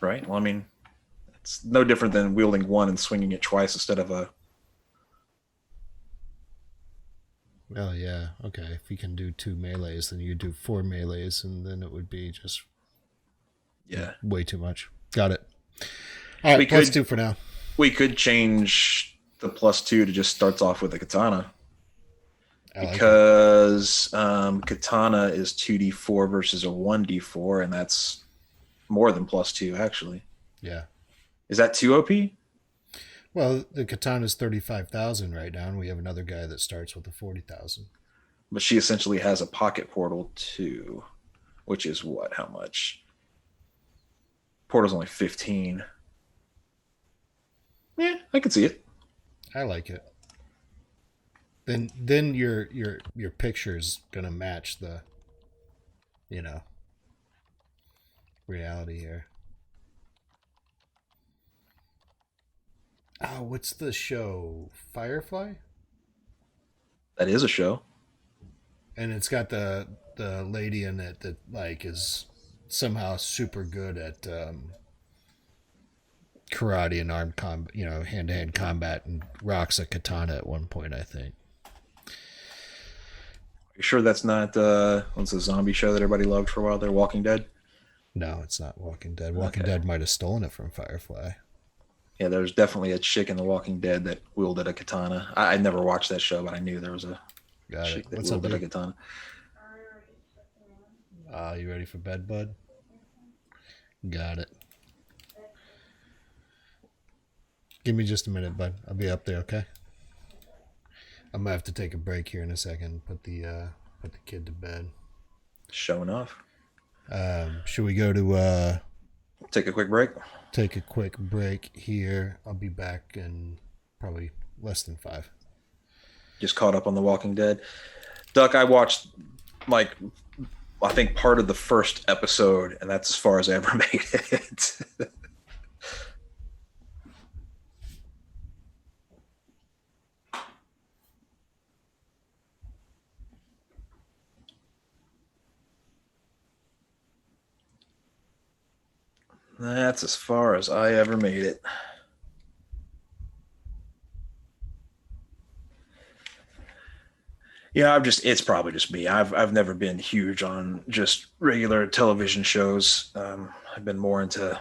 Right. Well, I mean, it's no different than wielding one and swinging it twice instead of a. Well, yeah. Okay. If you can do 2 melees, then you do 4 melees, and then it would be just way too much. Got it. All right, +2 for now. We could change the +2 to just starts off with a katana. Because katana is 2d4 versus a 1d4, and that's more than +2, actually. Yeah. Is that too OP? Well, the katana is 35,000 right now, and we have another guy that starts with a 40,000. But she essentially has a pocket portal too, which is what? How much? Portal's only 15. Yeah, I can see it. I like it. Then your picture's gonna match the, reality here. Oh, what's the show? Firefly? That is a show. And it's got the lady in it that is somehow super good at karate and armed combat, hand-to-hand combat, and rocks a katana at one point, I think. You sure that's not what's the zombie show that everybody loved for a while there, Walking Dead? No, it's not Walking Dead. Walking Dead might have stolen it from Firefly. Yeah, there's definitely a chick in The Walking Dead that wielded a katana. I never watched that show, but I knew there was a chick that wielded a katana. You ready for bed, bud? Got it. Give me just a minute, bud. I'll be up there, okay? I'm gonna have to take a break here in a second. Put the kid to bed. Showing off. Should we go to take a quick break? Take a quick break here. I'll be back in probably less than 5. Just caught up on The Walking Dead. Duck, I watched I think part of the first episode, and that's as far as I ever made it. That's as far as I ever made it. Yeah, it's probably just me. I've never been huge on just regular television shows. I've been more into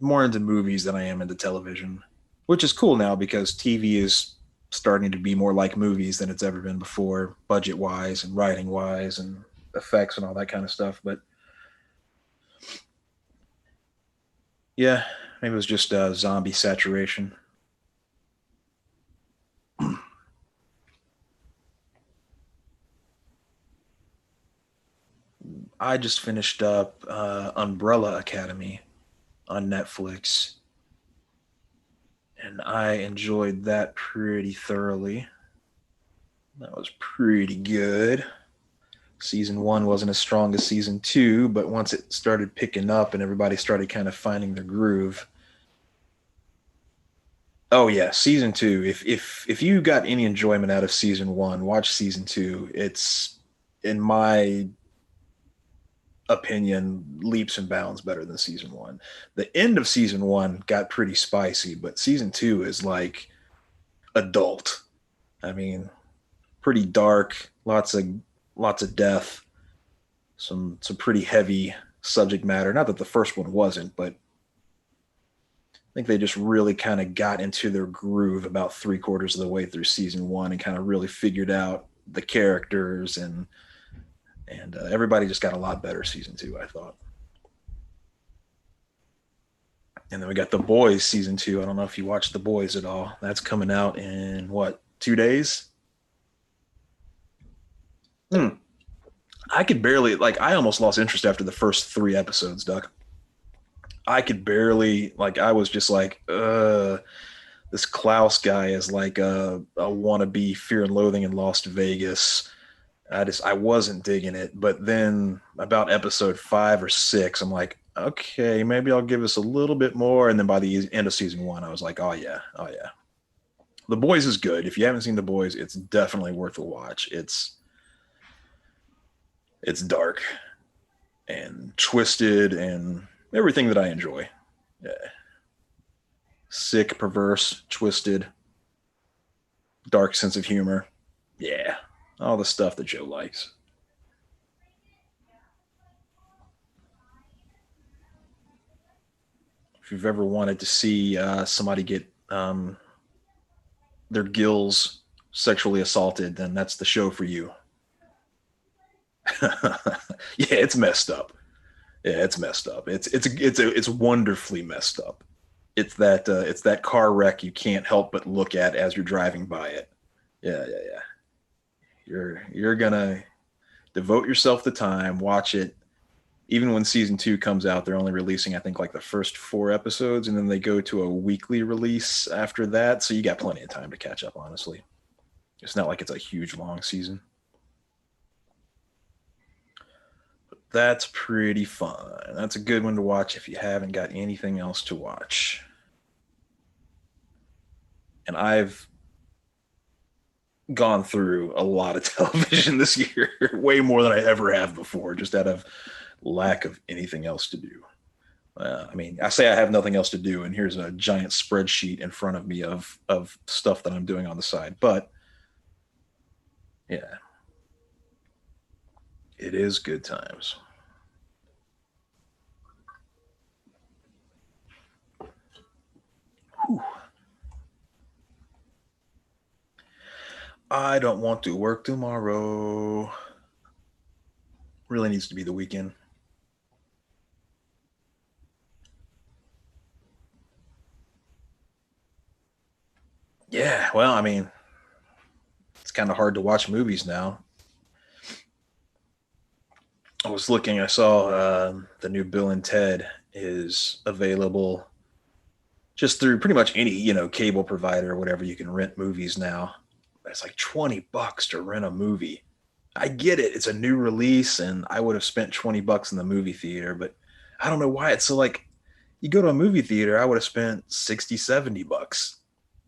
movies than I am into television, which is cool now because TV is starting to be more like movies than it's ever been before, budget wise and writing wise and effects and all that kind of stuff. But yeah, maybe it was just zombie saturation. I just finished up Umbrella Academy on Netflix, and I enjoyed that pretty thoroughly. That was pretty good. Season one wasn't as strong as season two, but once it started picking up and everybody started kind of finding their groove. Oh yeah, season two. If you got any enjoyment out of season one, watch season two. It's, in my opinion, leaps and bounds better than season one. The end of season one got pretty spicy, but season two is like adult. I mean, pretty dark, lots of death, some pretty heavy subject matter. Not that the first one wasn't, but I think they just really kind of got into their groove about three-quarters of the way through season one and kind of really figured out the characters, and everybody just got a lot better season two, I thought. And then we got The Boys season two. I don't know if you watched The Boys at all. That's coming out in what, 2 days? Hmm. I could barely, like, I almost lost interest after the first three episodes, Duck. I could barely, like, I was just like, this Klaus guy is like a wannabe Fear and Loathing in Las Vegas. I wasn't digging it, but then about episode five or six, I'm like, okay, maybe I'll give this a little bit more. And then by the end of season one, I was like, oh yeah, oh yeah. The Boys is good. If you haven't seen The Boys, it's definitely worth a watch. It's dark and twisted and everything that I enjoy. Yeah. Sick, perverse, twisted, dark sense of humor. Yeah, all the stuff that Joe likes. If you've ever wanted to see somebody get their gills sexually assaulted, then that's the show for you. Yeah, it's messed up. Yeah, it's messed up. It's wonderfully messed up. It's that car wreck you can't help but look at as you're driving by it. Yeah, yeah, yeah. You're gonna devote yourself the time, watch it. Even when season two comes out, they're only releasing, I think, like the first four episodes, and then they go to a weekly release after that. So you got plenty of time to catch up, honestly. It's not like it's a huge long season. That's pretty fun. That's a good one to watch if you haven't got anything else to watch. And I've gone through a lot of television this year, way more than I ever have before, just out of lack of anything else to do. I mean, I say I have nothing else to do, and here's a giant spreadsheet in front of me of stuff that I'm doing on the side. But yeah, it is good times. Whew. I don't want to work tomorrow. Really needs to be the weekend. Yeah, well, I mean, it's kind of hard to watch movies now. I was looking, I saw the new Bill and Ted is available just through pretty much any, cable provider or whatever. You can rent movies now. It's like $20 to rent a movie. I get it. It's a new release and I would have spent $20 in the movie theater, but I don't know why it's so, like, you go to a movie theater, I would have spent 60, $70.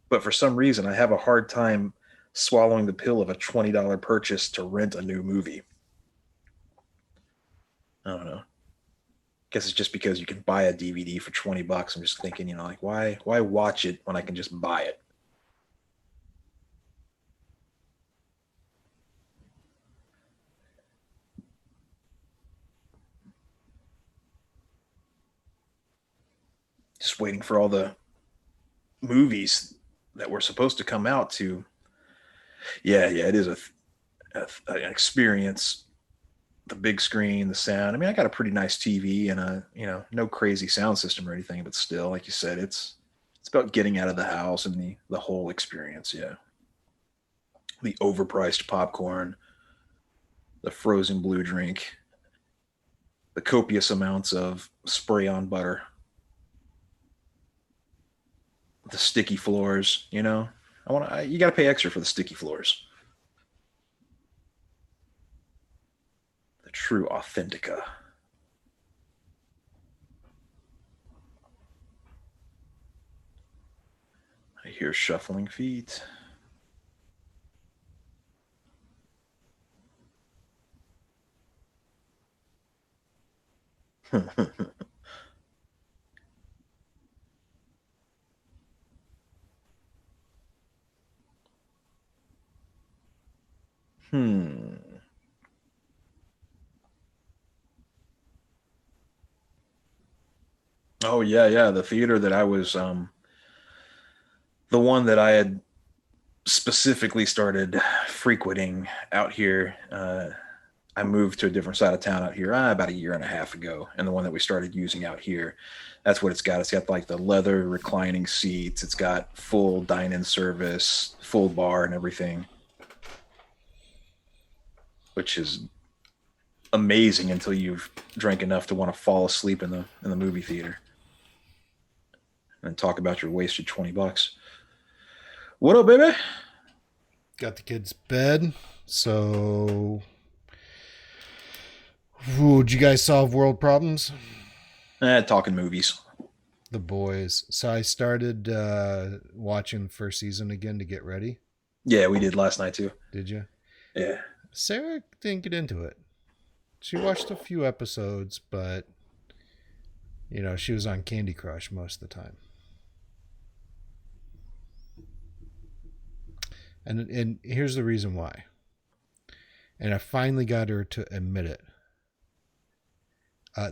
But for some reason I have a hard time swallowing the pill of a $20 purchase to rent a new movie. I don't know. Guess it's just because you can buy a DVD for $20. I'm just thinking, like, why watch it when I can just buy it? just waiting for all the movies that were supposed to come out to. Yeah, it is an experience. The big screen, the sound. I mean, I got a pretty nice TV and no crazy sound system or anything, but still, like you said, it's about getting out of the house and the whole experience. Yeah. The overpriced popcorn, the frozen blue drink, the copious amounts of spray on butter, the sticky floors, you got to pay extra for the sticky floors. The true Authentica. I hear shuffling feet. Oh yeah. The theater that I was the one that I had specifically started frequenting out here. I moved to a different side of town out here about a year and a half ago, and the one that we started using out here, that's what it's got. It's got like the leather reclining seats. It's got full dine-in service, full bar, and everything, which is amazing until you've drank enough to want to fall asleep in the movie theater and talk about your wasted $20. What up, baby? Got the kids' bed. So, did you guys solve world problems? Talking movies. The boys. So I started watching the first season again to get ready. Yeah, we did last night too. Did you? Yeah. Sarah didn't get into it. She watched a few episodes, but she was on Candy Crush most of the time. And here's the reason why. And I finally got her to admit it.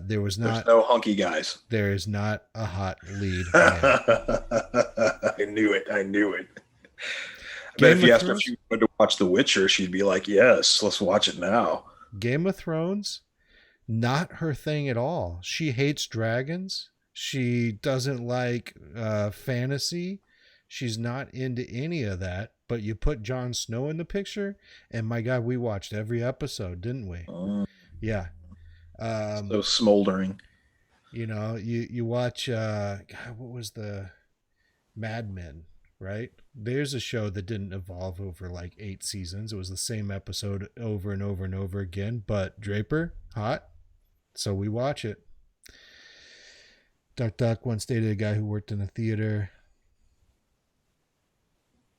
There's no hunky guys. There is not a hot lead. I knew it. I bet if you asked her if she wanted to watch The Witcher, she'd be like, yes, let's watch it now. Game of Thrones, not her thing at all. She hates dragons. She doesn't like fantasy. She's not into any of that. But you put Jon Snow in the picture, and my God, we watched every episode, didn't we? Yeah. So smoldering. You watch, God, what was the Mad Men, right? There's a show that didn't evolve over like 8 seasons. It was the same episode over and over and over again, but Draper, hot. So we watch it. Duck Duck once dated a guy who worked in a theater.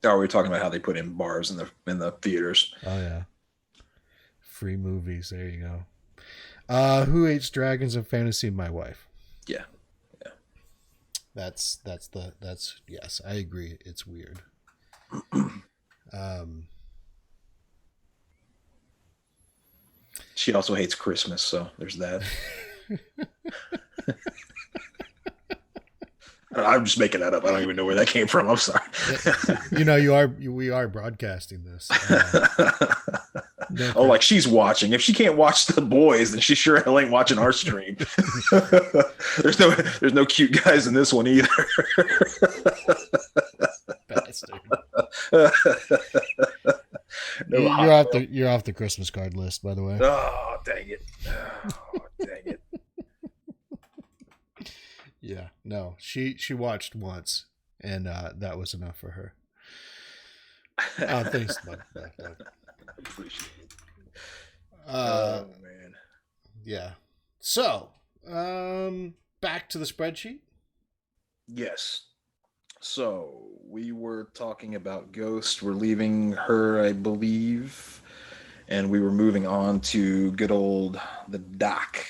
Oh, we were talking about how they put in bars in the theaters. Oh yeah. Free movies. There you go. Who hates dragons and fantasy? My wife. Yeah. That's yes, I agree. It's weird. She also hates Christmas, so there's that. I'm just making that up. I don't even know where that came from. I'm sorry. We are broadcasting this. Like she's watching. If she can't watch The Boys, then she sure hell ain't watching our stream. There's no cute guys in this one either. Bastard. No, you're off the Christmas card list, by the way. Oh, dang it. Yeah, no, she watched once, and that was enough for her. Thanks, bud. I appreciate it. Oh man. Yeah. So, back to the spreadsheet. Yes. So we were talking about Ghost. We're leaving her, I believe, and we were moving on to good old the Doc.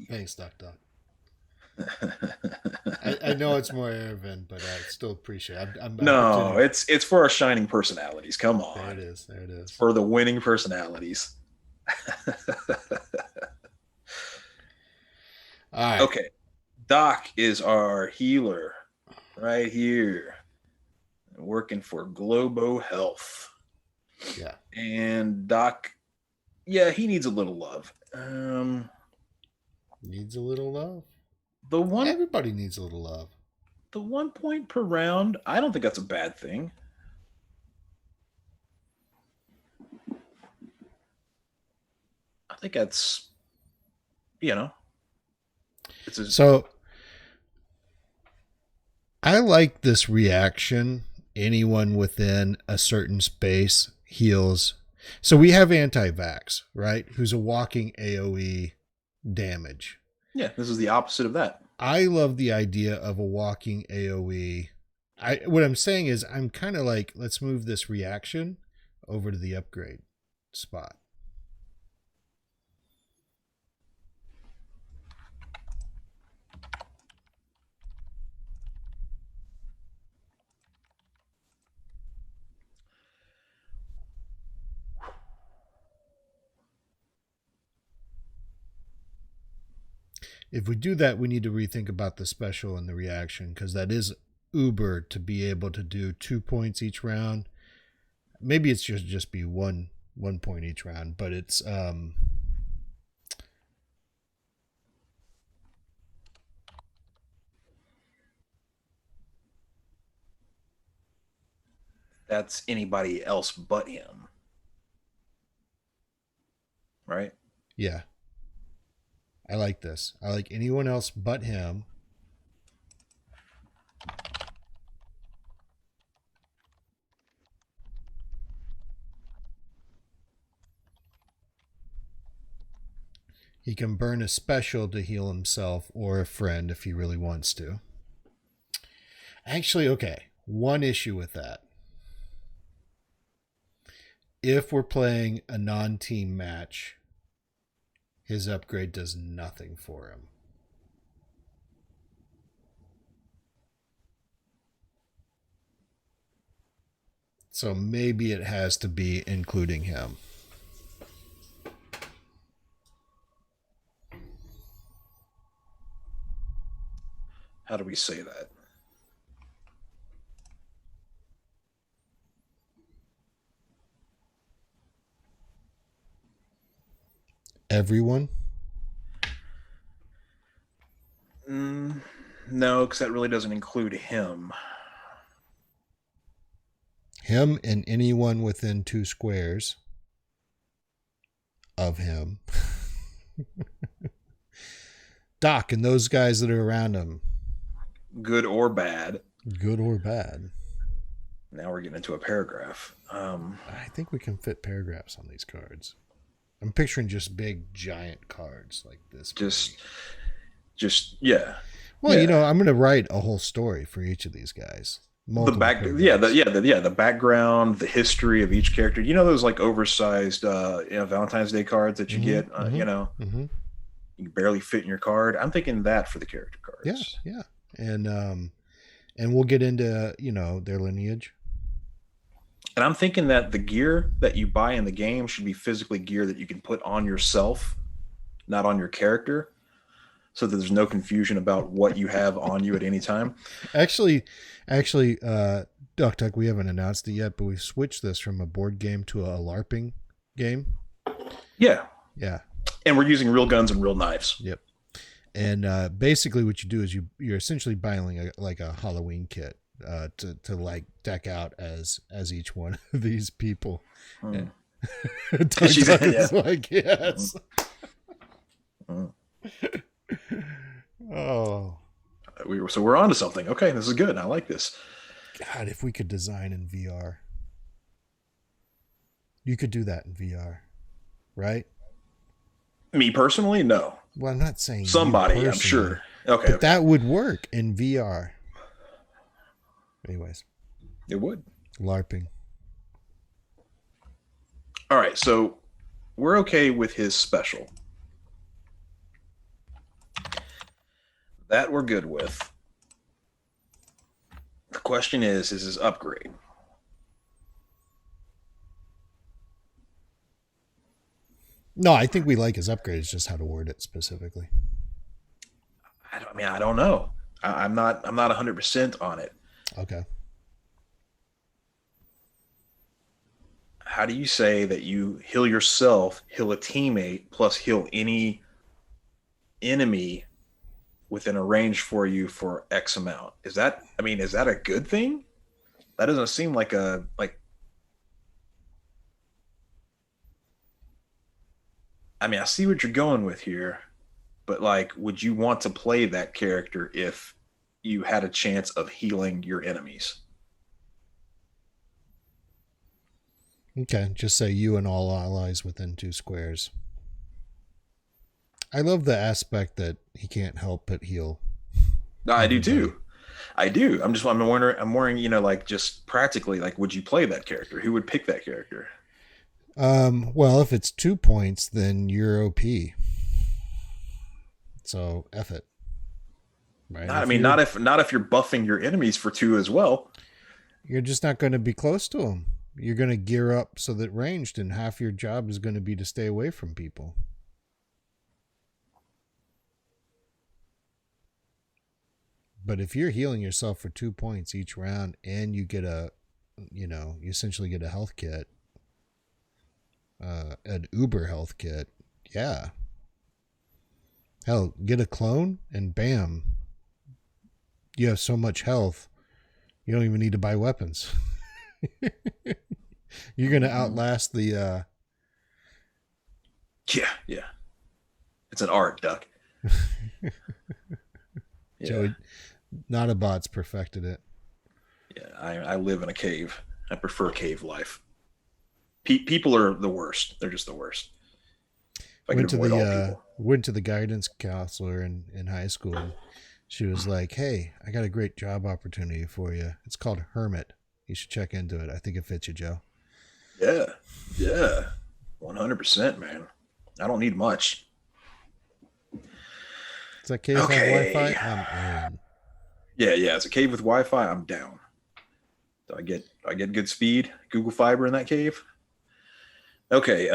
Thanks, Doc. I know it's more Ervin, but I still appreciate it. No, it's for our shining personalities. Come on. There it is. It's for the winning personalities. All right. Okay. Doc is our healer right here, working for Globo Health. Yeah. And Doc, yeah, he needs a little love. Needs a little love. The one Everybody needs a little love. the 1 point per round, I don't think that's a bad thing. I think that's, you know, it's a, So I like this reaction. Anyone within a certain space heals. So we have anti-vax, right? Who's a walking AoE damage. yeah, this is the opposite of that. I love the idea of a walking AoE. What I'm saying is I'm kind of like, let's move this reaction over to the upgrade spot. If we do that, we need to rethink about the special and the reaction, because that is uber to be able to do 2 points each round. Maybe it's just be 1 point each round, but it's That's anybody else but him. Right? yeah. I like this. I like anyone else but him. He can burn a special to heal himself or a friend if he really wants to. Actually, okay. One issue with that. If we're playing a non-team match, his upgrade does nothing for him. So maybe it has to be including him. How do we say that? Everyone? No, because that really doesn't include him. Him and anyone within 2 squares of him. Doc and those guys that are around him. Good or bad. Good or bad. Now we're getting into a paragraph. I think we can fit paragraphs on these cards. I'm picturing just big, giant cards like this. Yeah. Well, yeah. I'm going to write a whole story for each of these guys. The background, the history of each character. You know those like oversized, Valentine's Day cards that you get. Mm-hmm. You barely fit in your card. I'm thinking that for the character cards. Yeah, and we'll get into their lineage. And I'm thinking that the gear that you buy in the game should be physically gear that you can put on yourself, not on your character, so that there's no confusion about what you have on you at any time. Actually, Duck, we haven't announced it yet, but we've switched this from a board game to a LARPing game. Yeah. Yeah. And we're using real guns and real knives. Yep. And basically what you do is you're essentially buying like a Halloween kit to like deck out as each one of these people. Mm. She's like, yes. Oh. So we're on to something. Okay, this is good. I like this. God, if we could design in VR. You could do that in VR, right? Me personally, no. Well, I'm not saying somebody, I'm sure. Okay. But that would work in VR. Anyways. It would. LARPing. All right, so we're okay with his special. That we're good with. The question is his upgrade. No, I think we like his upgrade. It's just how to word it specifically. I mean, I don't know. I'm not 100% on it. Okay. How do you say that you heal yourself, heal a teammate, plus heal any enemy within a range for you for X amount? Is that, I mean, is that a good thing? That doesn't seem like a like. I mean, I see what you're going with here, but like, would you want to play that character if you had a chance of healing your enemies? Okay. Just say you and all allies within 2 squares. I love the aspect that he can't help but heal I do everybody. too. I do. I'm wondering, like just practically, like, would you play that character? Who would pick that character? Well, if it's 2 points, then you're OP. So F it, right? Not, I If mean, not if you're buffing your enemies for two as well. you're just not going to be close to them. You're going to gear up so that ranged, and half your job is going to be to stay away from people. But if you're healing yourself for 2 points each round, and you get you essentially get a health kit, an Uber health kit, yeah. Hell, get a clone, and bam, you have so much health, you don't even need to buy weapons. You're going to outlast the. Yeah, yeah. It's an art, Duck. Yeah, Joey, not a bot's perfected it. yeah. I live in a cave. I prefer cave life. People are the worst. They're just the worst. If I could avoid all people. Went to the guidance counselor in high school. And she was like, "Hey, I got a great job opportunity for you. It's called Hermit. You should check into it. I think it fits you, Joe." Yeah, yeah. 100%, man. I don't need much. Does that cave have Okay. Wi-Fi? I'm in. Yeah, yeah. It's a cave with Wi-Fi. I'm down. Do I get good speed? Google Fiber in that cave? Okay.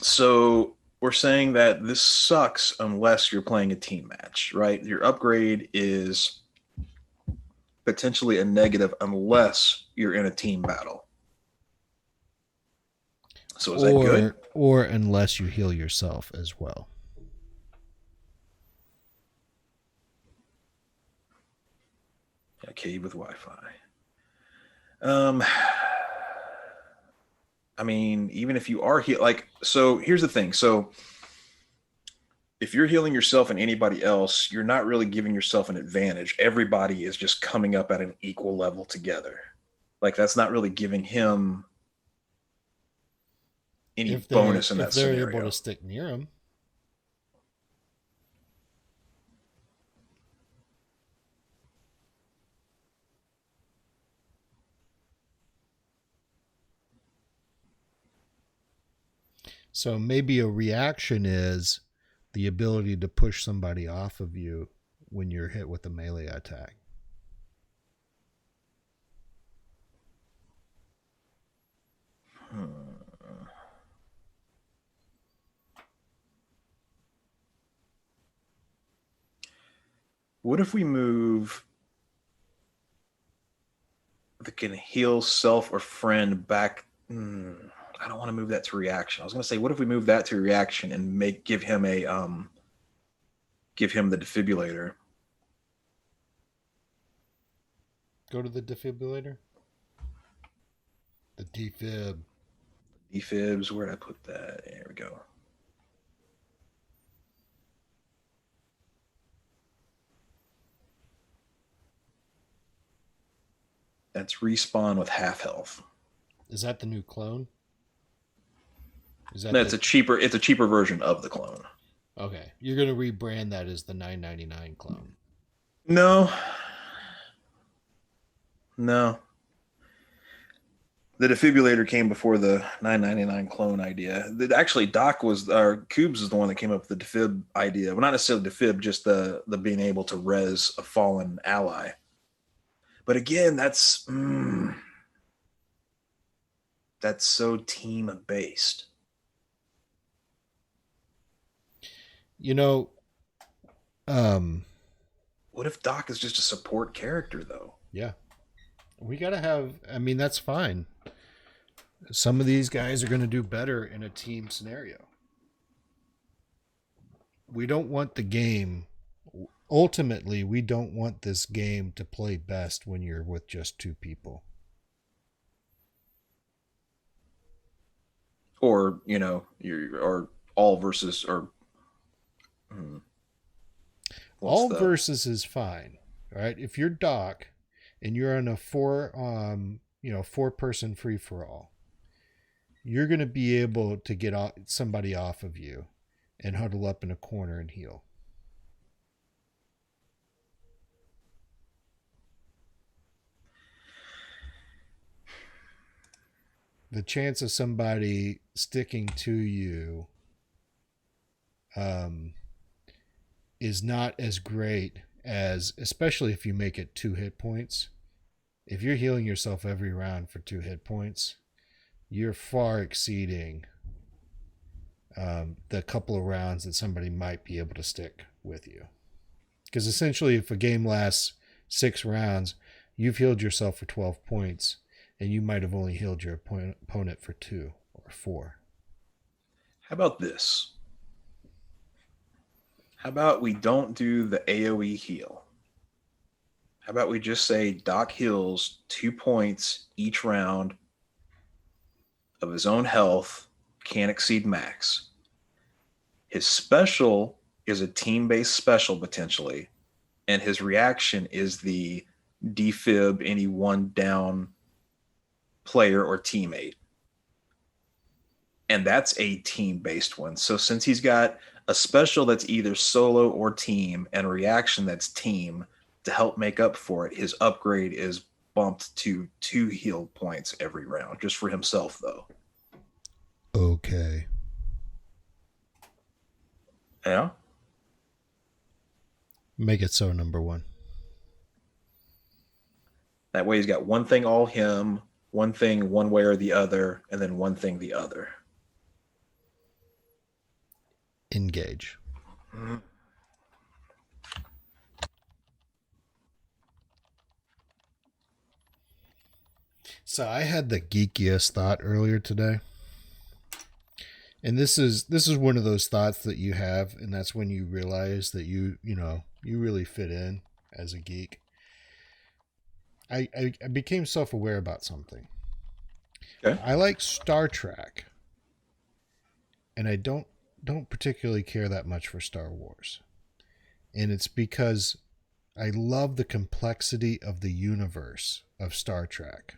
So we're saying that this sucks unless you're playing a team match, right? Your upgrade is potentially a negative unless you're in a team battle. So is that good? Or unless you heal yourself as well. Yeah, cave with Wi-Fi. Um, I mean, even if you are like, so here's the thing. So if you're healing yourself and anybody else, you're not really giving yourself an advantage. Everybody is just coming up at an equal level together. Like that's not really giving him any bonus in If that they're able to scenario. stick near him. So maybe a reaction is the ability to push somebody off of you when you're hit with a melee attack. What if we move the can heal self or friend back? I don't want to move that to reaction. I was going to say, what if we move that to reaction and give him the defibrillator? Go to the defibrillator. The defib. Defibs, where'd I put that? There we go. That's respawn with half health. Is that the new clone? Is that No, the it's a cheaper version of the clone. okay? You're gonna rebrand that as the 999 clone. No, no. The defibrillator came before the 999 clone idea. Actually, Doc was, or Cubes is the one that came up with the defib idea. Well, not necessarily defib, just the being able to res a fallen ally. But again, that's so team based. You know, Um, What if Doc is just a support character, though? yeah, we gotta have. I mean, that's fine. Some of these guys are going to do better in a team scenario. We don't want the game. Ultimately, we don't want this game to play best when you're with just two people. Or, or all versus, or All versus is fine, right? If you're Doc and you're on a four person free for all, you're going to be able to get somebody off of you and huddle up in a corner and heal. The chance of somebody sticking to you is not as great as, especially if you make it 2 hit points. If you're healing yourself every round for 2 hit points, you're far exceeding the couple of rounds that somebody might be able to stick with you. Because essentially, if a game lasts 6 rounds, you've healed yourself for 12 points, and you might have only healed your opponent for 2 or 4. How about this? How about we don't do the AoE heal? How about we just say Doc heals 2 points each round of his own health, can't exceed max. His special is a team-based special potentially, and his reaction is the defib any one down player or teammate. And that's a team-based one. So since he's got a special that's either solo or team and a reaction that's team, to help make up for it, his upgrade is bumped to 2 heal points every round, just for himself, though. Okay. Yeah? Make it so, number 1. That way he's got one thing all him, one thing one way or the other, and then one thing the other. Engage. Mm-hmm. So I had the geekiest thought earlier today. And this is one of those thoughts that you have, and that's when you realize that you really fit in as a geek. I became self-aware about something. Okay. I like Star Trek, and I don't particularly care that much for Star Wars. And it's because I love the complexity of the universe of Star Trek.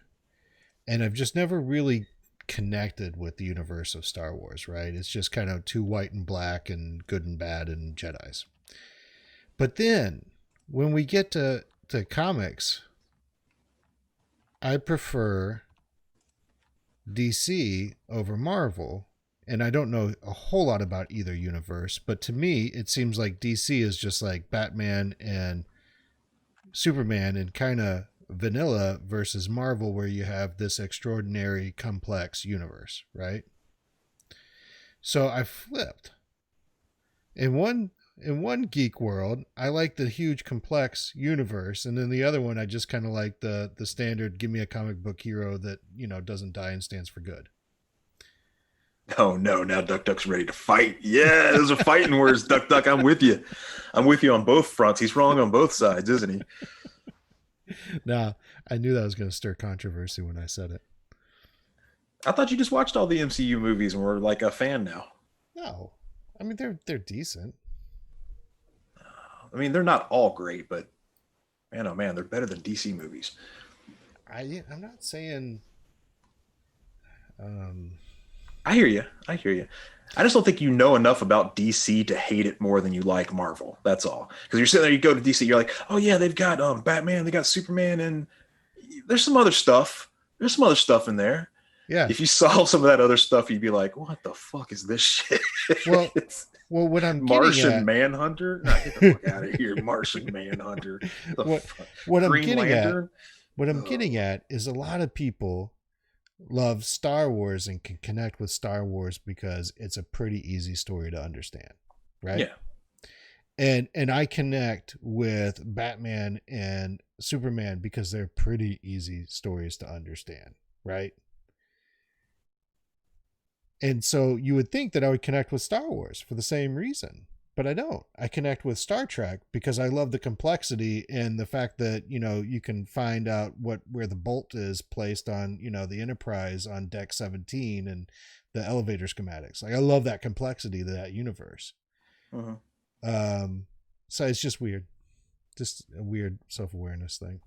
And I've just never really connected with the universe of Star Wars, right? It's just kind of too white and black and good and bad and Jedis. But then when we get to comics, I prefer DC over Marvel. And I don't know a whole lot about either universe, but to me, it seems like DC is just like Batman and Superman and kind of vanilla versus Marvel, where you have this extraordinary complex universe, right? So I flipped. In one geek world, I like the huge complex universe, and then the other one I just kind of like the standard give me a comic book hero that, doesn't die and stands for good. Oh no, now Duck Duck's ready to fight. Yeah, those are fighting words, Duck Duck. I'm with you. I'm with you on both fronts. He's wrong on both sides, isn't he? Nah, I knew that was going to stir controversy when I said it. I thought you just watched all the MCU movies and were like a fan now. No. I mean, they're decent. I mean, they're not all great, but man, oh man, they're better than DC movies. I'm not saying... I hear you. I just don't think you know enough about DC to hate it more than you like Marvel. That's all. Because you're sitting there, you go to DC, you're like, oh yeah, they've got Batman, they got Superman, and there's some other stuff. There's some other stuff in there. Yeah. If you saw some of that other stuff, you'd be like, what the fuck is this shit? Well, what I'm Martian Manhunter? No, get the fuck out of here, Martian Manhunter. What I'm getting at is a lot of people love Star Wars and can connect with Star Wars because it's a pretty easy story to understand, right? Yeah. and I connect with Batman and Superman because they're pretty easy stories to understand, right? And so you would think that I would connect with Star Wars for the same reason, but I don't. I connect with Star Trek because I love the complexity and the fact that, you can find out where the bolt is placed on, the Enterprise on deck 17 and the elevator schematics. Like, I love that complexity of that universe. Mhm. So it's just weird. Just a weird self-awareness thing.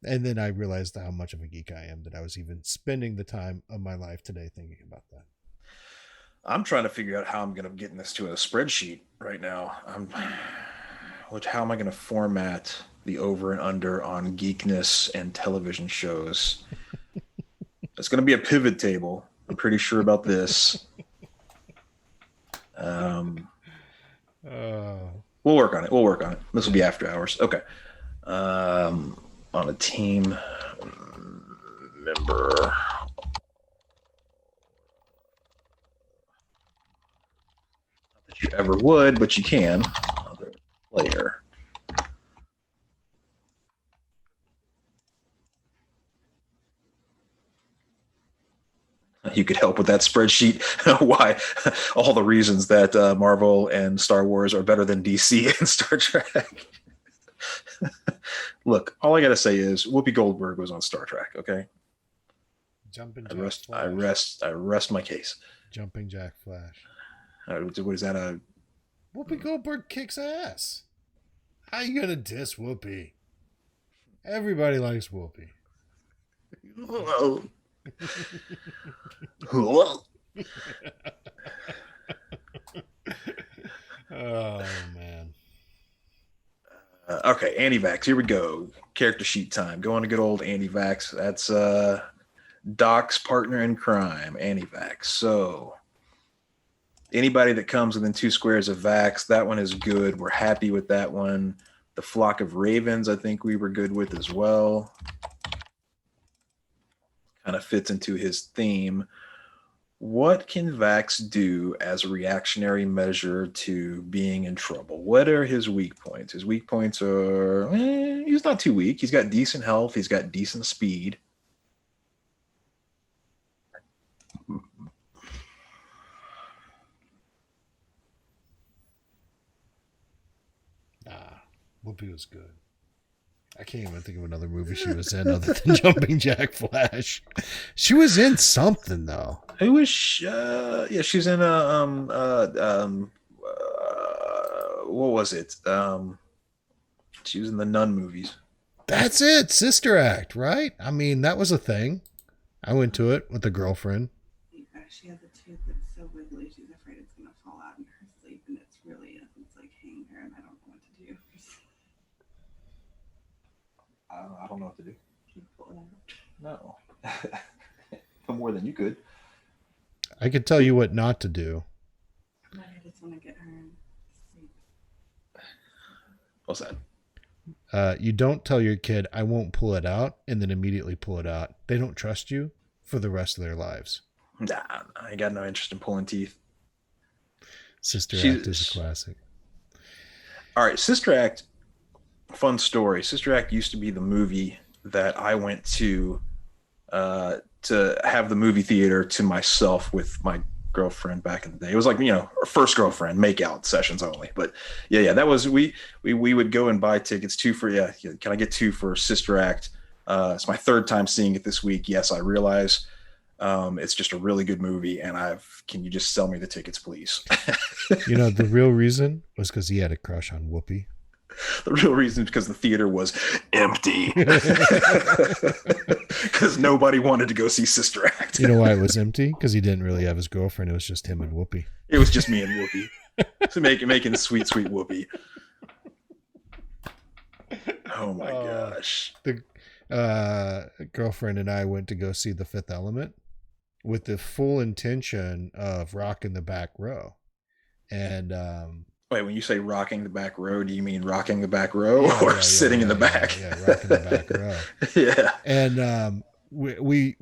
And then I realized how much of a geek I am that I was even spending the time of my life today thinking about that. I'm trying to figure out how I'm going to get this to a spreadsheet right now. How am I going to format the over and under on geekness and television shows? It's going to be a pivot table. I'm pretty sure about this. We'll work on it. This will be after hours. Okay. On a team member. Not that you ever would, but you can. Other player. You could help with that spreadsheet. Why? All the reasons that Marvel and Star Wars are better than DC and Star Trek. Look, all I gotta say is Whoopi Goldberg was on Star Trek. Okay. Jumping I Jack rest. I rest my case. Jumping Jack Flash. What is that? Whoopi Goldberg kicks ass. How you gonna diss Whoopi? Everybody likes Whoopi. Oh man. Okay, Anti-Vax. Here we go. Character sheet time. Going to good old Anti-Vax. That's Doc's partner in crime, Anti-Vax. So anybody that comes within 2 squares of Vax, that one is good. We're happy with that one. The Flock of Ravens, I think we were good with as well. Kind of fits into his theme. What can Vax do as a reactionary measure to being in trouble? What are his weak points? His weak points are, he's not too weak. He's got decent health. He's got decent speed. Whoopi was good. I can't even think of another movie she was in other than Jumping Jack Flash. She was in something though. Who was? She's in what was it? She was in the Nun movies. That's it, Sister Act, right? I mean, that was a thing. I went to it with a girlfriend. She has a tooth that's so wiggly, she's afraid it's gonna fall out in her sleep, and it's like hanging her, and I don't know what to do. I don't know what to do. Can you pull it out? No. No more than you could. I could tell you what not to do. I just want to get her to sleep. What's that? You don't tell your kid, I won't pull it out, and then immediately pull it out. They don't trust you for the rest of their lives. Nah, I ain't got no interest in pulling teeth. Sister Act is a classic. All right, Sister Act, fun story. Sister Act used to be the movie that I went to have the movie theater to myself with my girlfriend back in the day. It was like, our first girlfriend, make out sessions only. But yeah, that was, we would go and buy tickets, 2 for, can I get 2 for Sister Act? It's my 3rd time seeing it this week. Yes, I realize it's just a really good movie, and can you just sell me the tickets, please? The real reason was because he had a crush on Whoopi. The real reason is because the theater was empty. Because nobody wanted to go see Sister Act. You know why it was empty? Because he didn't really have his girlfriend. It was just him and Whoopi. It was just me and Whoopi. So making sweet, sweet Whoopi. Oh my gosh. The girlfriend and I went to go see The Fifth Element with the full intention of rocking the back row. And wait, when you say rocking the back row, do you mean rocking the back row or sitting in the back? Yeah, rocking the back row. Yeah. And we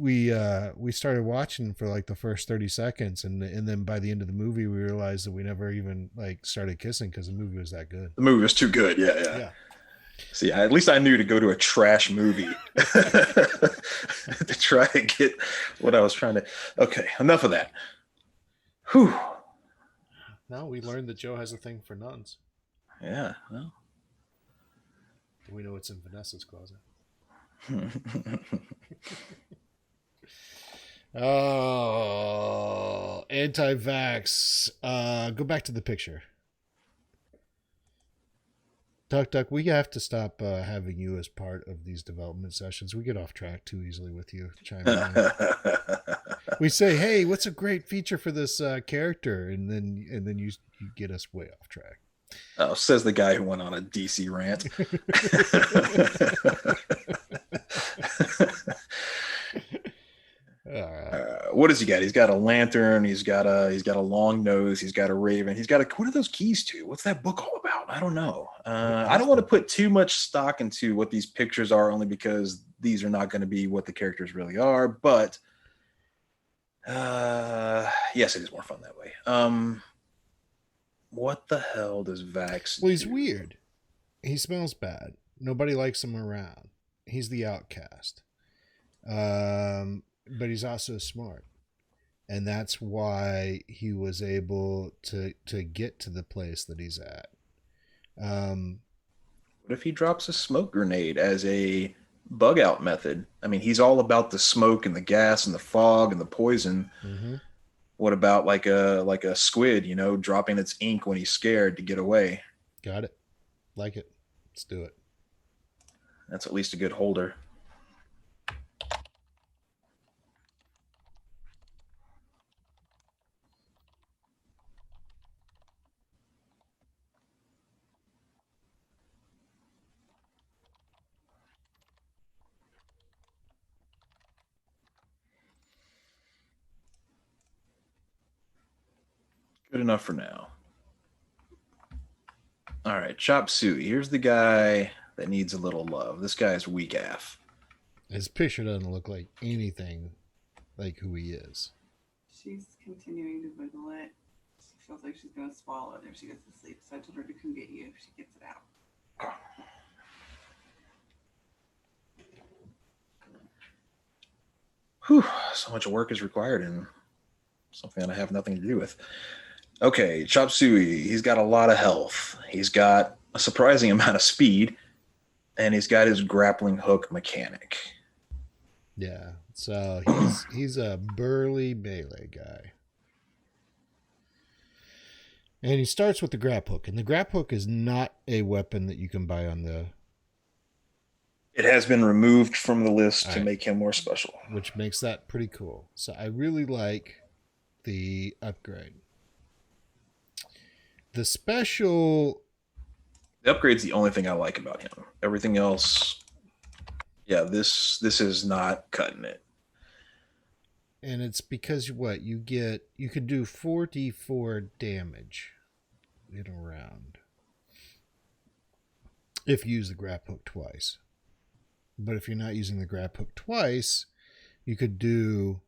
started watching for like the first 30 seconds, and then by the end of the movie we realized that we never even like started kissing because the movie was that good. The movie was too good. Yeah, yeah. Yeah. See, at least I knew to go to a trash movie to try to get what I was trying to. Okay, enough of that. Whew. Now we learned that Joe has a thing for nuns. Yeah. Well. We know what's in Vanessa's closet. Oh, anti-vax. Go back to the picture. Duck, we have to stop having you as part of these development sessions. We get off track too easily with you chiming in. We say, "Hey, what's a great feature for this character?" and then you get us way off track. Oh, says the guy who went on a DC rant. What does he got? He's got a lantern. He's got a long nose. He's got a raven. He's got a. What are those keys to? What's that book all about? I don't know. I don't want to put too much stock into what these pictures are, only because these are not going to be what the characters really are. But yes, it is more fun that way. What the hell does Vax Well, he's do? weird. He smells bad. Nobody likes him around. He's the outcast. But he's also smart. And that's why he was able to get to the place that he's at. What if he drops a smoke grenade as a bug out method? I mean, he's all about the smoke and the gas and the fog and the poison. Mm-hmm. What about like a squid, dropping its ink when he's scared to get away? Got it. Like it. Let's do it. That's at least a good holder. Good enough for now. All right, Chop Suey. Here's the guy that needs a little love. This guy is weak AF. His picture doesn't look like anything like who he is. She's continuing to wiggle it. She feels like she's going to swallow it if she goes to sleep. So I told her to come get you if she gets it out. Whew, so much work is required in something that I have nothing to do with. Okay, Chop Suey, he's got a lot of health. He's got a surprising amount of speed, and he's got his grappling hook mechanic. Yeah, so he's a burly melee guy. And he starts with the grap hook, and the grap hook is not a weapon that you can buy on the... It has been removed from the list to right. make him more special. Which makes that pretty cool. So I really like the upgrade. The special... The upgrade's the only thing I like about him. Everything else, yeah, this is not cutting it. And it's because what you get, you could do 4d4 damage in a round if you use the grap hook twice. But if you're not using the grap hook twice, you could do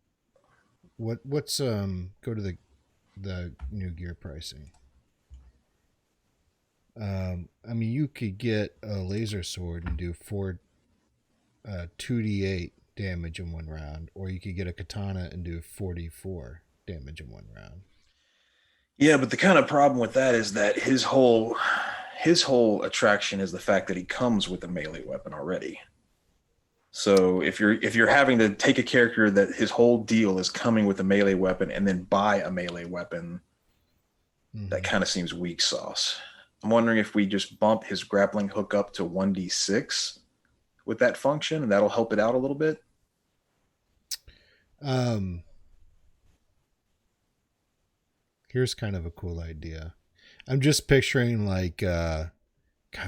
what's go to the new gear pricing. I mean, you could get a laser sword and do 2d8 damage in one round, or you could get a katana and do 44 damage in one round. Yeah, but the kind of problem with that is that his whole attraction is the fact that he comes with a melee weapon already. So if you're having to take a character that his whole deal is coming with a melee weapon and then buy a melee weapon, that kind of seems weak sauce. I'm wondering if we just bump his grappling hook up to 1d6 with that function, and that'll help it out a little bit. Here's kind of a cool idea. I'm just picturing like, God,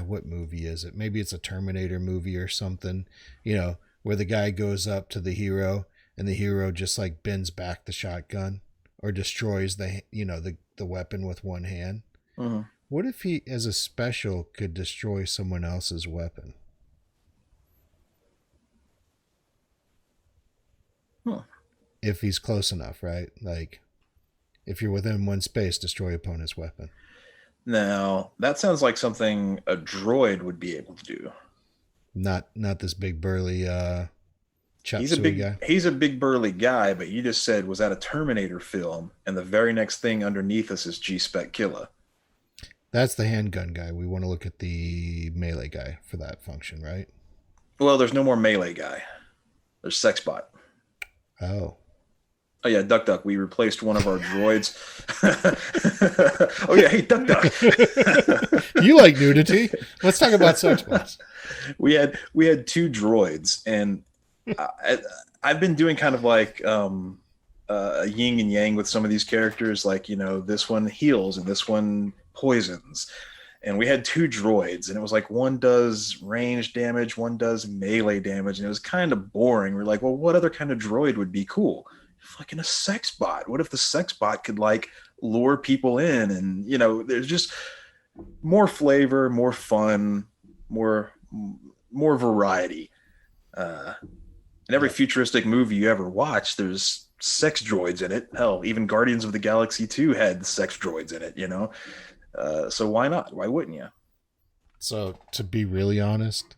what movie is it? Maybe it's a Terminator movie or something, where the guy goes up to the hero and the hero just like bends back the shotgun or destroys the weapon with one hand. Mm-hmm. What if he, as a special, could destroy someone else's weapon? if he's close enough, right? Like, if you're within one space, destroy opponent's weapon. Now, that sounds like something a droid would be able to do. Not this big burly chop suey guy. He's a big burly guy, but you just said was that a Terminator film, and the very next thing underneath us is G-Spec Killa. That's the handgun guy. We want to look at the melee guy for that function, right? Well, there's no more melee guy. There's Sexbot. Oh. Oh yeah, Duck Duck. We replaced one of our droids. Oh yeah, hey Duck Duck. You like nudity? Let's talk about sex bots. We had 2 droids, and I've been doing kind of like a yin and yang with some of these characters. Like, you know, this one heals and this one poisons. And we had 2 droids, and it was like one does range damage, one does melee damage, and it was kind of boring. We're like, well, what other kind of droid would be cool? Fucking a sex bot. What if the sex bot could like lure people in? And, you know, there's just more flavor, more fun, more variety. In every futuristic movie you ever watch, there's sex droids in it. Hell, even Guardians of the Galaxy 2 had sex droids in it, you know? So why not? Why wouldn't you? So, to be really honest,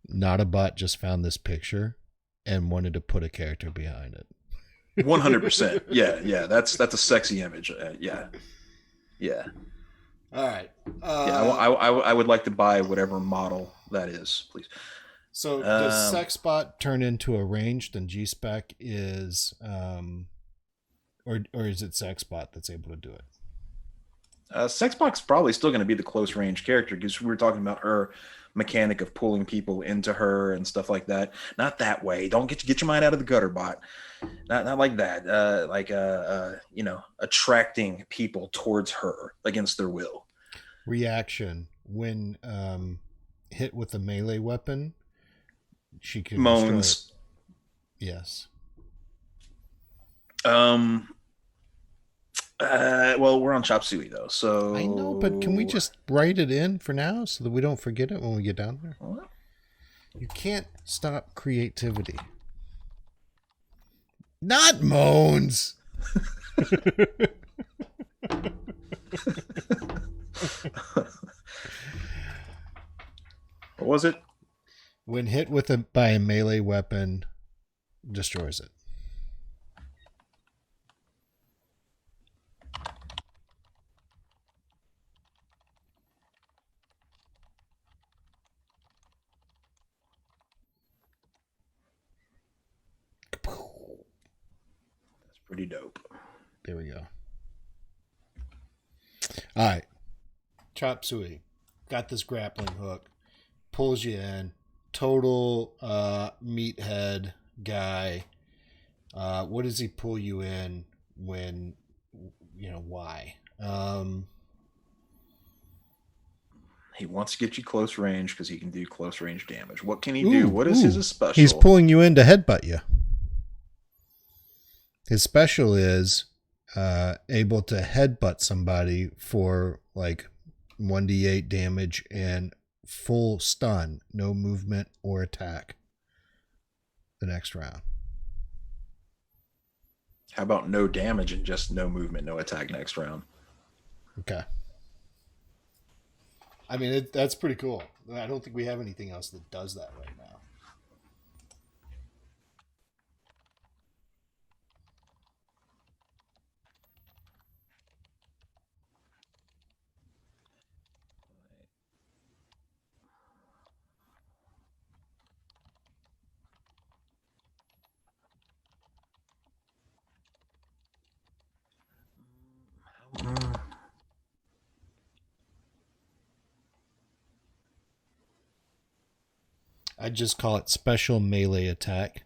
Not a Bot just found this picture and wanted to put a character behind it. 100%. Yeah. That's a sexy image. Yeah. All right. I would like to buy whatever model that is, please. So does Sexbot turn into a ranged, and G-Spec is, or is it Sexbot that's able to do it? Sexbot's probably still going to be the close range character, because we were talking about her mechanic of pulling people into her and stuff like that. Not that way. Don't get your mind out of the gutter, bot. Not like that. You know, attracting people towards her against their will. Reaction when hit with a melee weapon, she can moans. Yes. Well, we're on Chop Suey though, so I know, but can we just write it in for now so that we don't forget it when we get down there? What? You can't stop creativity. Not moans. What was it? When hit by a melee weapon, destroys it. That's pretty dope. There we go. All right. Chop Suey. Got this grappling hook. Pulls you in. Total meathead guy. What does he pull you in when, you know, why? He wants to get you close range because he can do close range damage. What can he do? What is his special? He's pulling you in to headbutt you. His special is able to headbutt somebody for like 1d8 damage and full stun, no movement or attack the next round. How about no damage and just no movement, no attack next round? Okay. I mean, that's pretty cool. I don't think we have anything else that does that right now. I'd just call it special melee attack.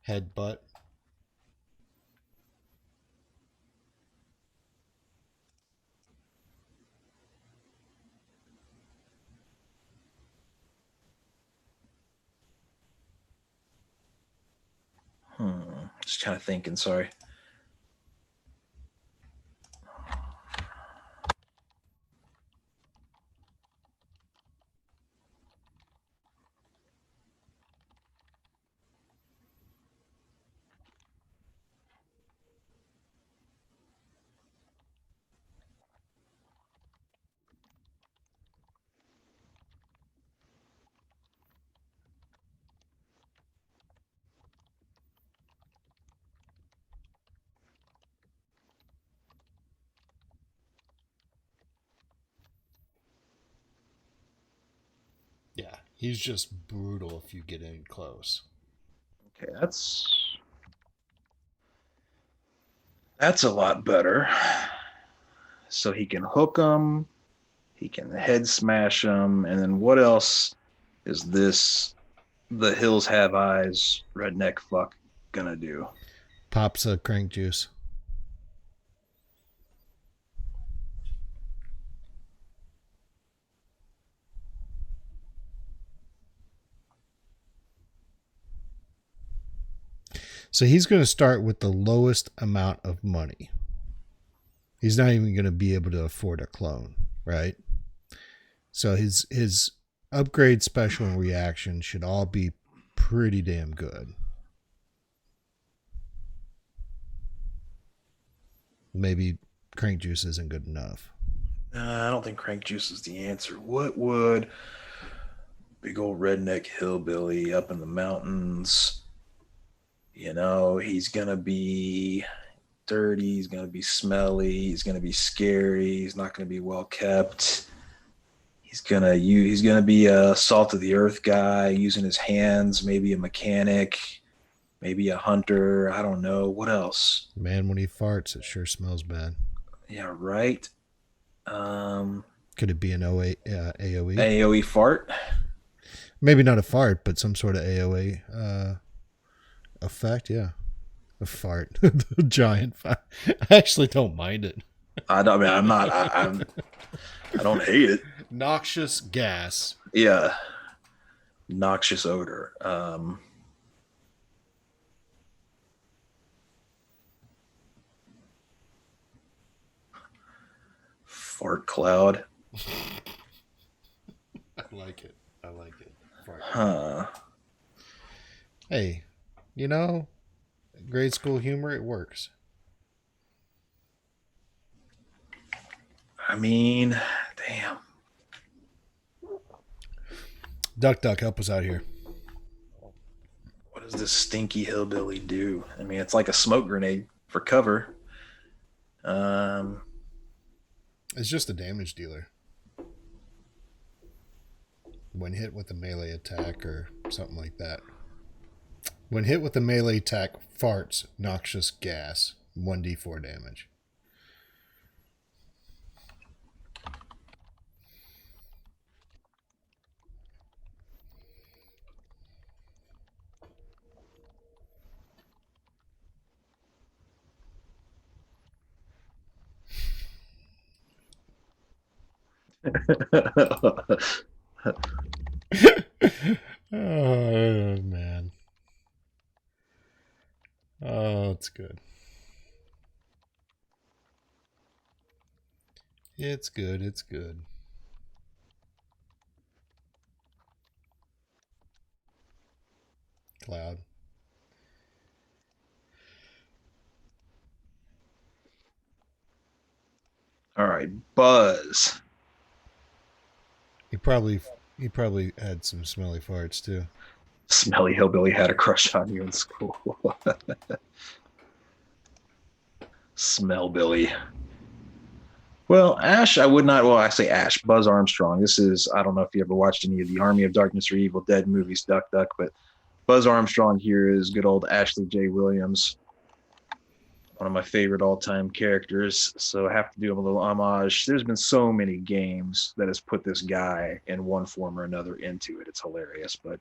Headbutt. Just kind of thinking, sorry. He's just brutal if you get in close. Okay, that's a lot better. So he can hook them, he can head smash them, and then what else is this the Hills Have Eyes redneck fuck gonna do? Pops a crank juice. So he's going to start with the lowest amount of money. He's not even going to be able to afford a clone, right? So his upgrade, special, and reaction should all be pretty damn good. Maybe crank juice isn't good enough. I don't think crank juice is the answer. What would big old redneck hillbilly up in the mountains? You know, he's gonna be dirty. He's gonna be smelly. He's gonna be scary. He's not gonna be well kept. He's gonna be a salt of the earth guy using his hands. Maybe a mechanic. Maybe a hunter. I don't know. What else? Man, when he farts, it sure smells bad. Yeah, right. Could it be an AOE? AOE fart? Maybe not a fart, but some sort of AOE effect. Yeah, a fart, the giant fart. I actually don't mind it. I don't hate it. Noxious gas. Yeah, noxious odor. Fart cloud. I like it. Fart. Huh. Hey, you know, grade school humor, it works. I mean, damn. Duck, help us out here. What does this stinky hillbilly do? I mean, it's like a smoke grenade for cover. It's just a damage dealer. When hit with a melee attack or something like that. When hit with a melee attack, farts noxious gas, 1d4 damage. Oh, man. Oh, it's good. It's good. Cloud. All right, Buzz. He probably had some smelly farts too. Smelly hillbilly had a crush on you in school. Smell Billy. Well, Ash, I would not. Well, I say Ash. Buzz Armstrong. This is. I don't know if you ever watched any of the Army of Darkness or Evil Dead movies, Duck, but Buzz Armstrong here is good old Ashley J. Williams, one of my favorite all-time characters. So I have to do him a little homage. There's been so many games that has put this guy in one form or another into it. It's hilarious, but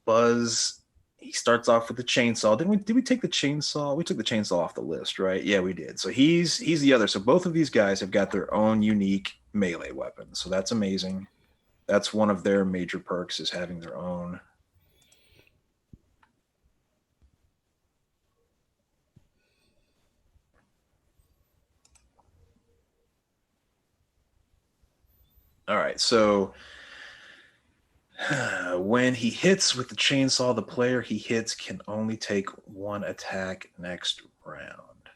Buzz, he starts off with the chainsaw. Did we take the chainsaw? We took the chainsaw off the list, right? Yeah, we did. So he's the other. So both of these guys have got their own unique melee weapons. So that's amazing. That's one of their major perks, is having their own. All right, so when he hits with the chainsaw, the player he hits can only take one attack next round.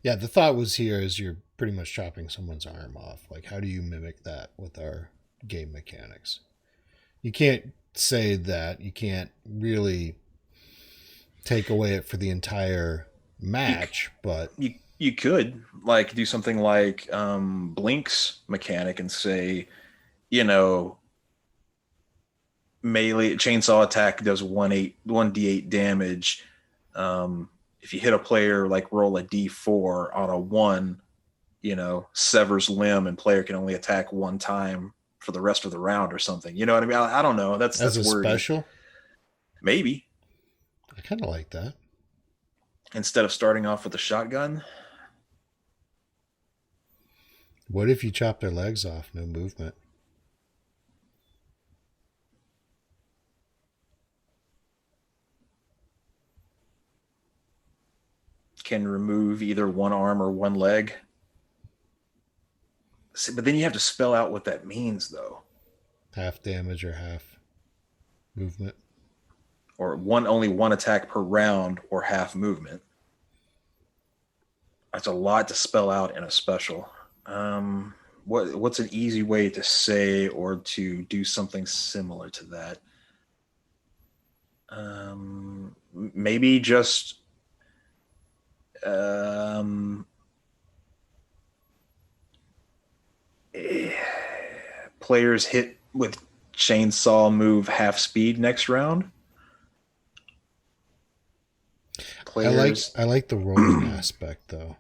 Yeah, the thought was here is you're pretty much chopping someone's arm off. Like, how do you mimic that with our game mechanics? You can't say that. You can't really take away it for the entire match, but You could like do something like Blink's mechanic and say, you know, melee chainsaw attack does 1d8 damage. If you hit a player, like roll a d4 on a 1, severs limb, and player can only attack one time for the rest of the round or something. You know what I mean? I don't know. As That's a wordy. special? Maybe I kind of like that. instead of starting off with a shotgun. What if you chop their legs off? No movement. Can remove either one arm or one leg. See, but then you have to spell out what that means, though. Half damage or half movement. Or only one attack per round or half movement. That's a lot to spell out in a special. What's an easy way to say or to do something similar to that? Maybe just players hit with chainsaw move half speed next round. Players, I like the rolling aspect though.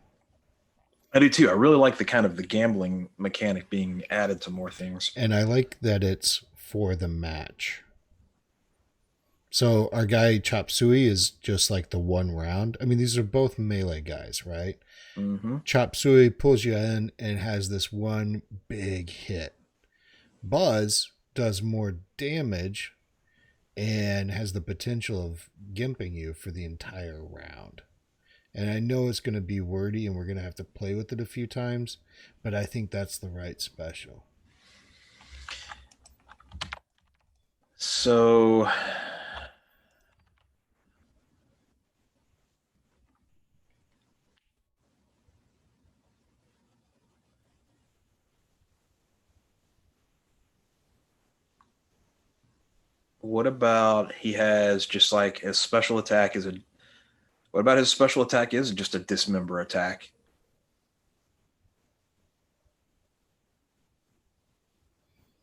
I do too. I really like the kind of the gambling mechanic being added to more things. And I like that it's for the match. So our guy Chop Suey is just like the one round. I mean, these are both melee guys, right? Mm-hmm. Chop Suey pulls you in and has this one big hit. Buzz does more damage and has the potential of gimping you for the entire round. And I know it's going to be wordy and we're going to have to play with it a few times, but I think that's the right special. So what about he has just like his special attack is a what about his special attack is just a dismember attack?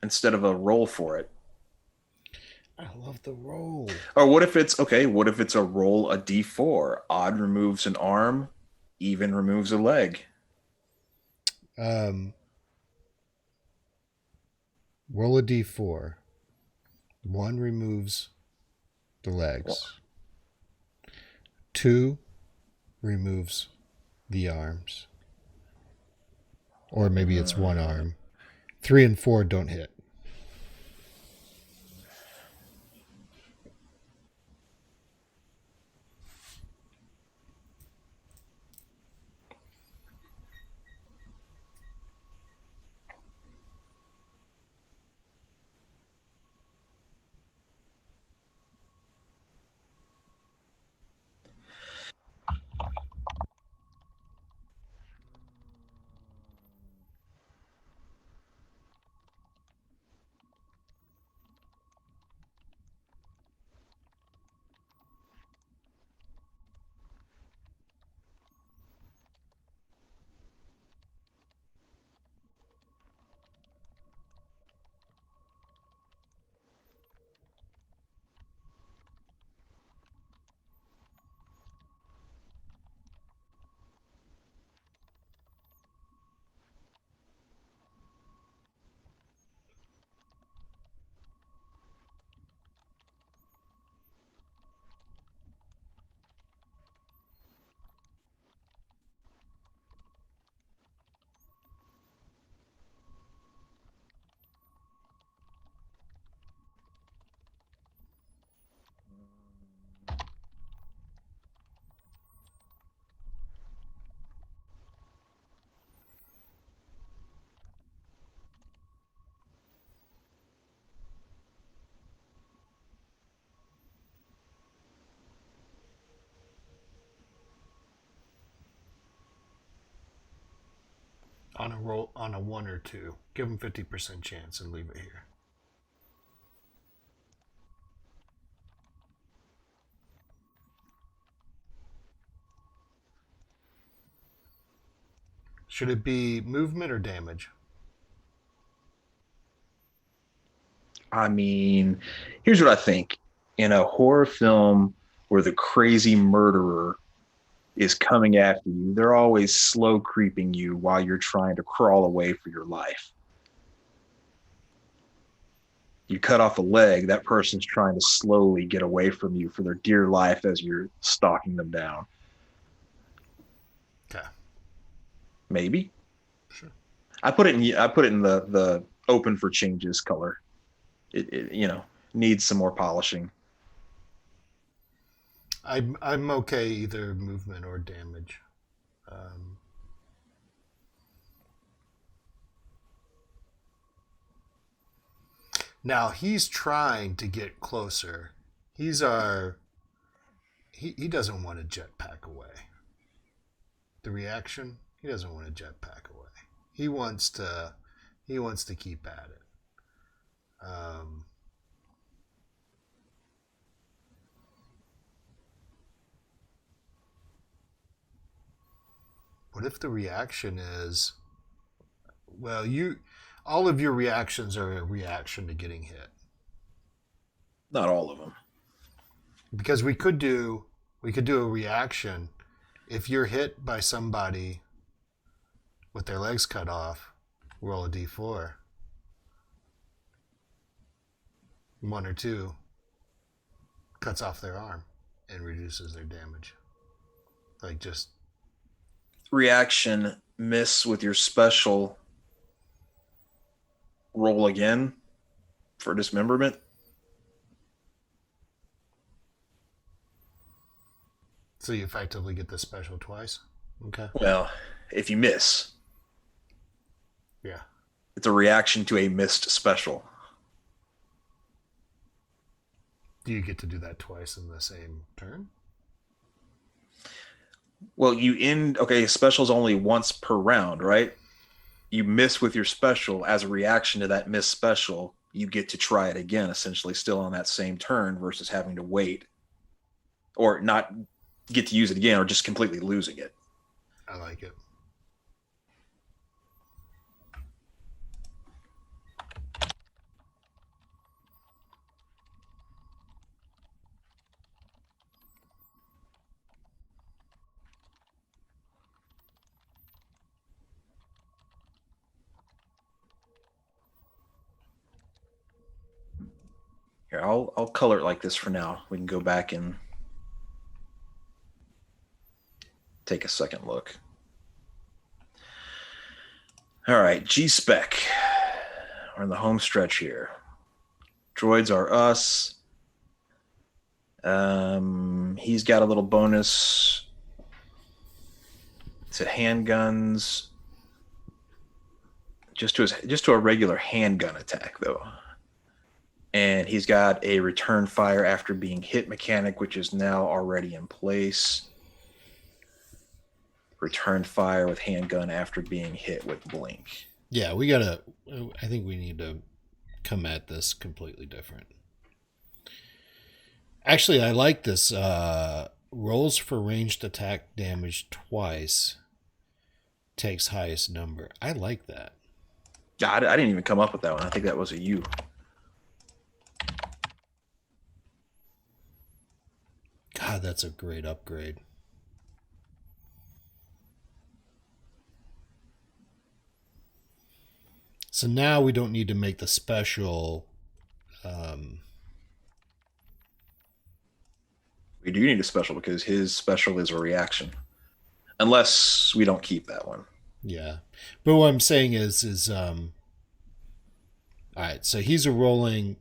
Instead of a roll for it. I love the roll. Or what if it's okay, what if it's a roll a d4? Odd removes an arm, even removes a leg. Roll a d4. One removes the legs. 2 removes the arms. Or maybe it's one arm. 3 and 4 don't hit. On a roll, on a 1 or 2. Give them 50% chance and leave it here. Should it be movement or damage? I mean, here's what I think. In a horror film where the crazy murderer is coming after you, they're always slow creeping you while you're trying to crawl away for your life. You cut off a leg, that person's trying to slowly get away from you for their dear life as you're stalking them down. Okay. Maybe. Sure. I put it in the open for changes color. It needs some more polishing. I'm okay either movement or damage. Now he's trying to get closer. He doesn't want to jetpack away. The reaction, he doesn't want to jetpack away. He wants to keep at it. What if the reaction is, well, all of your reactions are a reaction to getting hit? Not all of them. Because we could do a reaction if you're hit by somebody with their legs cut off, roll a d4. 1 or 2 cuts off their arm and reduces their damage. Like just reaction, miss with your special, roll again for dismemberment. So you effectively get the special twice? Okay. Well, if you miss. Yeah. It's a reaction to a missed special. Do you get to do that twice in the same turn? Well, special's only once per round, right? You miss with your special as a reaction to that missed special. You get to try it again, essentially still on that same turn versus having to wait or not get to use it again or just completely losing it. I like it. Here, I'll color it like this for now. We can go back and take a second look. All right, G-Spec. We're in the home stretch here. Droids are us. He's got a little bonus to handguns. Just to a regular handgun attack, though. And he's got a return fire after being hit mechanic, which is now already in place. Return fire with handgun after being hit with blink. Yeah, I think we need to come at this completely different. Actually, I like this. Rolls for ranged attack damage twice. Takes highest number. I like that. Yeah, I didn't even come up with that one. I think that was a U. God, that's a great upgrade. So now we don't need to make the special. We do need a special because his special is a reaction. Unless we don't keep that one. Yeah. But what I'm saying is all right, so he's going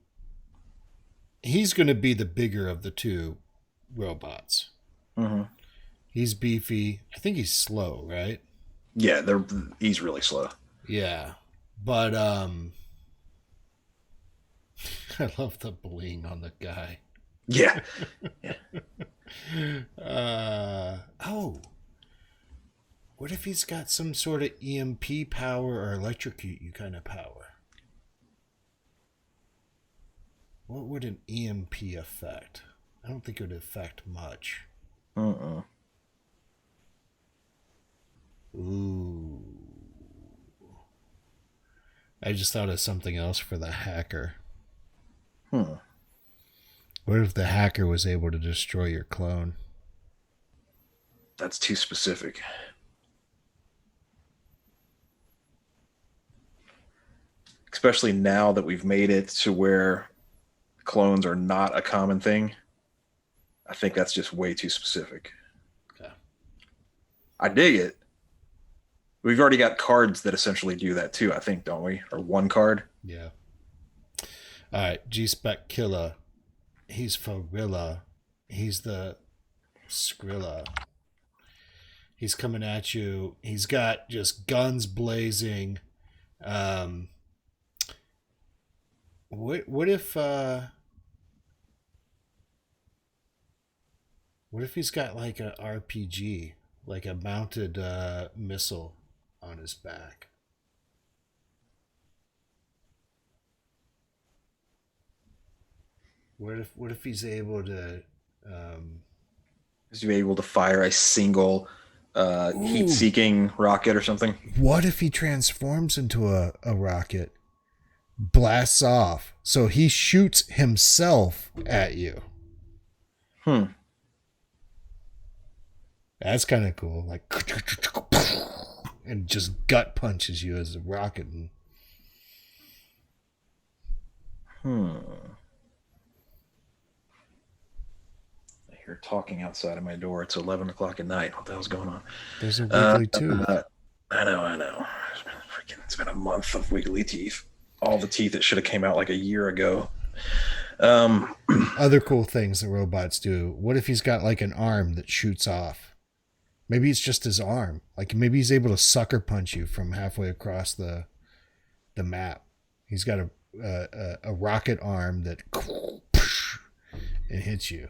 to be the bigger of the two robots. Mm-hmm. He's beefy. I think he's slow, right? Yeah, he's really slow. Yeah. But I love the bling on the guy. Yeah. What if he's got some sort of EMP power or electrocute you kind of power? What would an EMP affect? I don't think it would affect much. Ooh. I just thought of something else for the hacker. Hmm. What if the hacker was able to destroy your clone? That's too specific. Especially now that we've made it to where clones are not a common thing. I think that's just way too specific. Okay. I dig it. We've already got cards that essentially do that too, I think, don't we? Or one card. Yeah. All right, G-Spec Killer. He's Farilla. He's the Skrilla. He's coming at you. He's got just guns blazing. What if he's got like a RPG, like a mounted missile on his back? What if he's able to Is he able to fire a single heat-seeking rocket or something? what if he transforms into a rocket, blasts off, so he shoots himself at you? That's kind of cool. Like, and just gut punches you as a rocket. I hear talking outside of my door. It's 11 o'clock at night. What the hell's going on? There's a wiggly tooth. I know. It's been a month of wiggly teeth. All the teeth that should have came out like a year ago. Other cool things the robots do. What if he's got like an arm that shoots off? Maybe it's just his arm. Like maybe he's able to sucker punch you from halfway across the map. He's got a rocket arm that and hits you.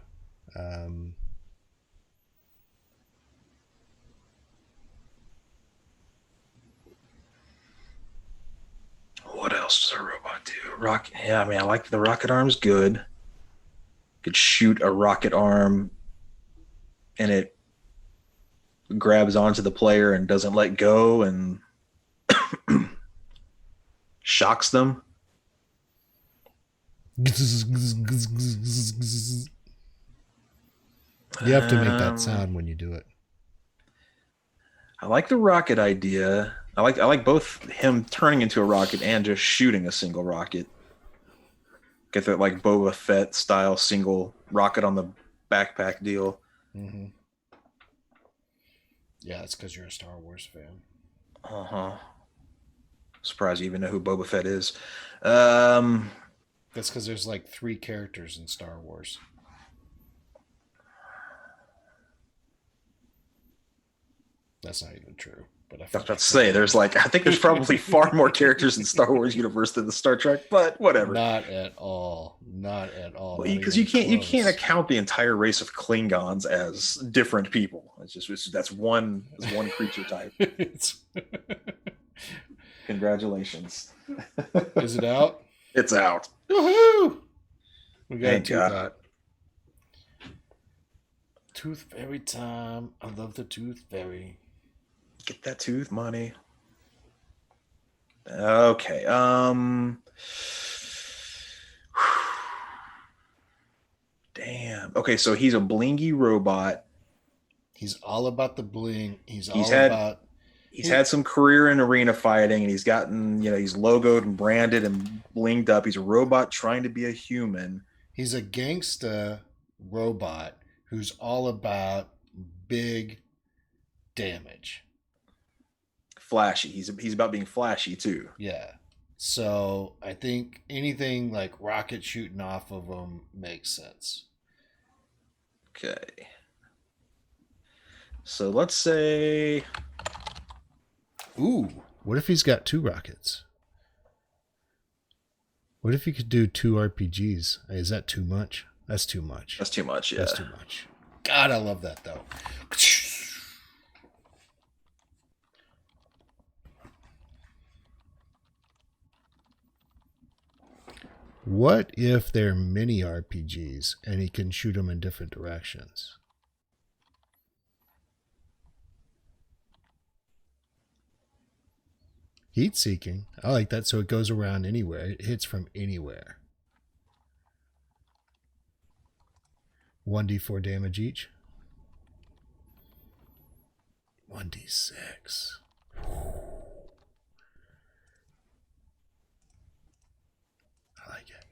What else does a robot do? Yeah, I mean, I like the rocket arm's good. Could shoot a rocket arm and it grabs onto the player and doesn't let go and shocks them. You have to make that sound when you do it. I like the rocket idea. I like both him turning into a rocket and just shooting a single rocket. Get that like Boba Fett style single rocket on the backpack deal. Mm-hmm. Yeah, it's because you're a Star Wars fan. Surprised you even know who Boba Fett is. That's because there's like 3 characters in Star Wars. That's not even true. But I was about to say, I think there's probably far more characters in the Star Wars universe than the Star Trek, but whatever. Not at all. Because you can't account the entire race of Klingons as different people. That's one creature type. Congratulations. Is it out? It's out. Woohoo! We got Thank a tooth God. out. Tooth fairy time. I love the tooth fairy. Get that tooth money. Okay. Damn. Okay, so he's a blingy robot. He's all about the bling. He's had some career in arena fighting, and he's gotten, he's logoed and branded and blinged up. He's a robot trying to be a human. He's a gangsta robot who's all about big damage. Flashy. He's about being flashy too. Yeah. So I think anything like rocket shooting off of him makes sense. Okay. So let's say... Ooh, what if he's got 2 rockets? What if he could do 2 RPGs? Is that too much? That's too much. That's too much, yeah. That's too much. God, I love that, though. What if they're mini RPGs and he can shoot them in different directions? Heat seeking. I like that. So it goes around anywhere. It hits from anywhere. 1d4 damage each. 1d6. I like it.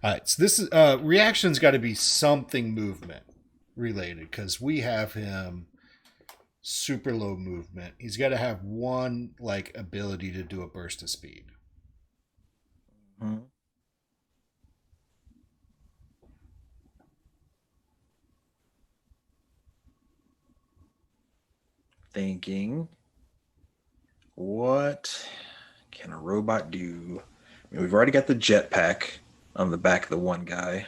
All right, so this is reaction's got to be something movement related because we have him super low movement. He's got to have one like ability to do a burst of speed. Mhm. Thinking, what can a robot do? I mean, we've already got the jetpack on the back of the one guy.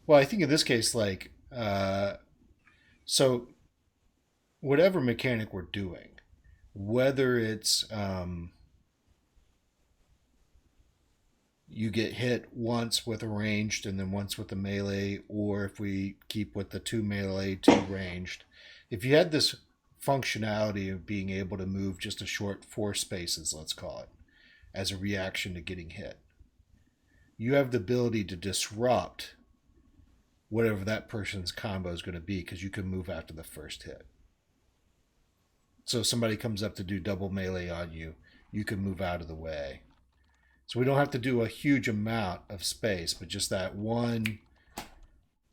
Well, I think in this case, like, so whatever mechanic we're doing, whether it's you get hit once with a ranged and then once with the melee, or if we keep with the 2 melee, 2 ranged, if you had this functionality of being able to move just a short 4 spaces, let's call it, as a reaction to getting hit, you have the ability to disrupt whatever that person's combo is going to be because you can move after the first hit. So if somebody comes up to do double melee on you, you can move out of the way. So we don't have to do a huge amount of space, but just that one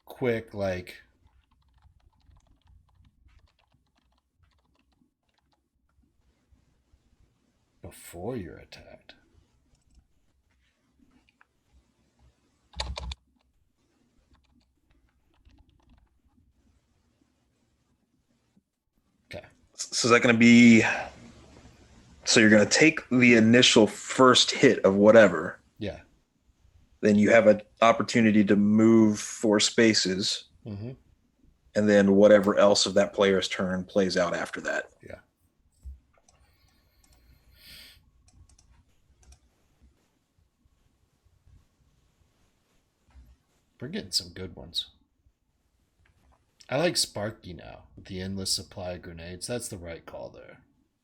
quick, like, before you're attacked. Okay. So is that going to be? So you're going to take the initial first hit of whatever. Yeah. Then you have an opportunity to move 4 spaces, Mm-hmm. and then whatever else of that player's turn plays out after that. Yeah. We're getting some good ones. I like Sparky now with the endless supply of grenades. That's the right call there.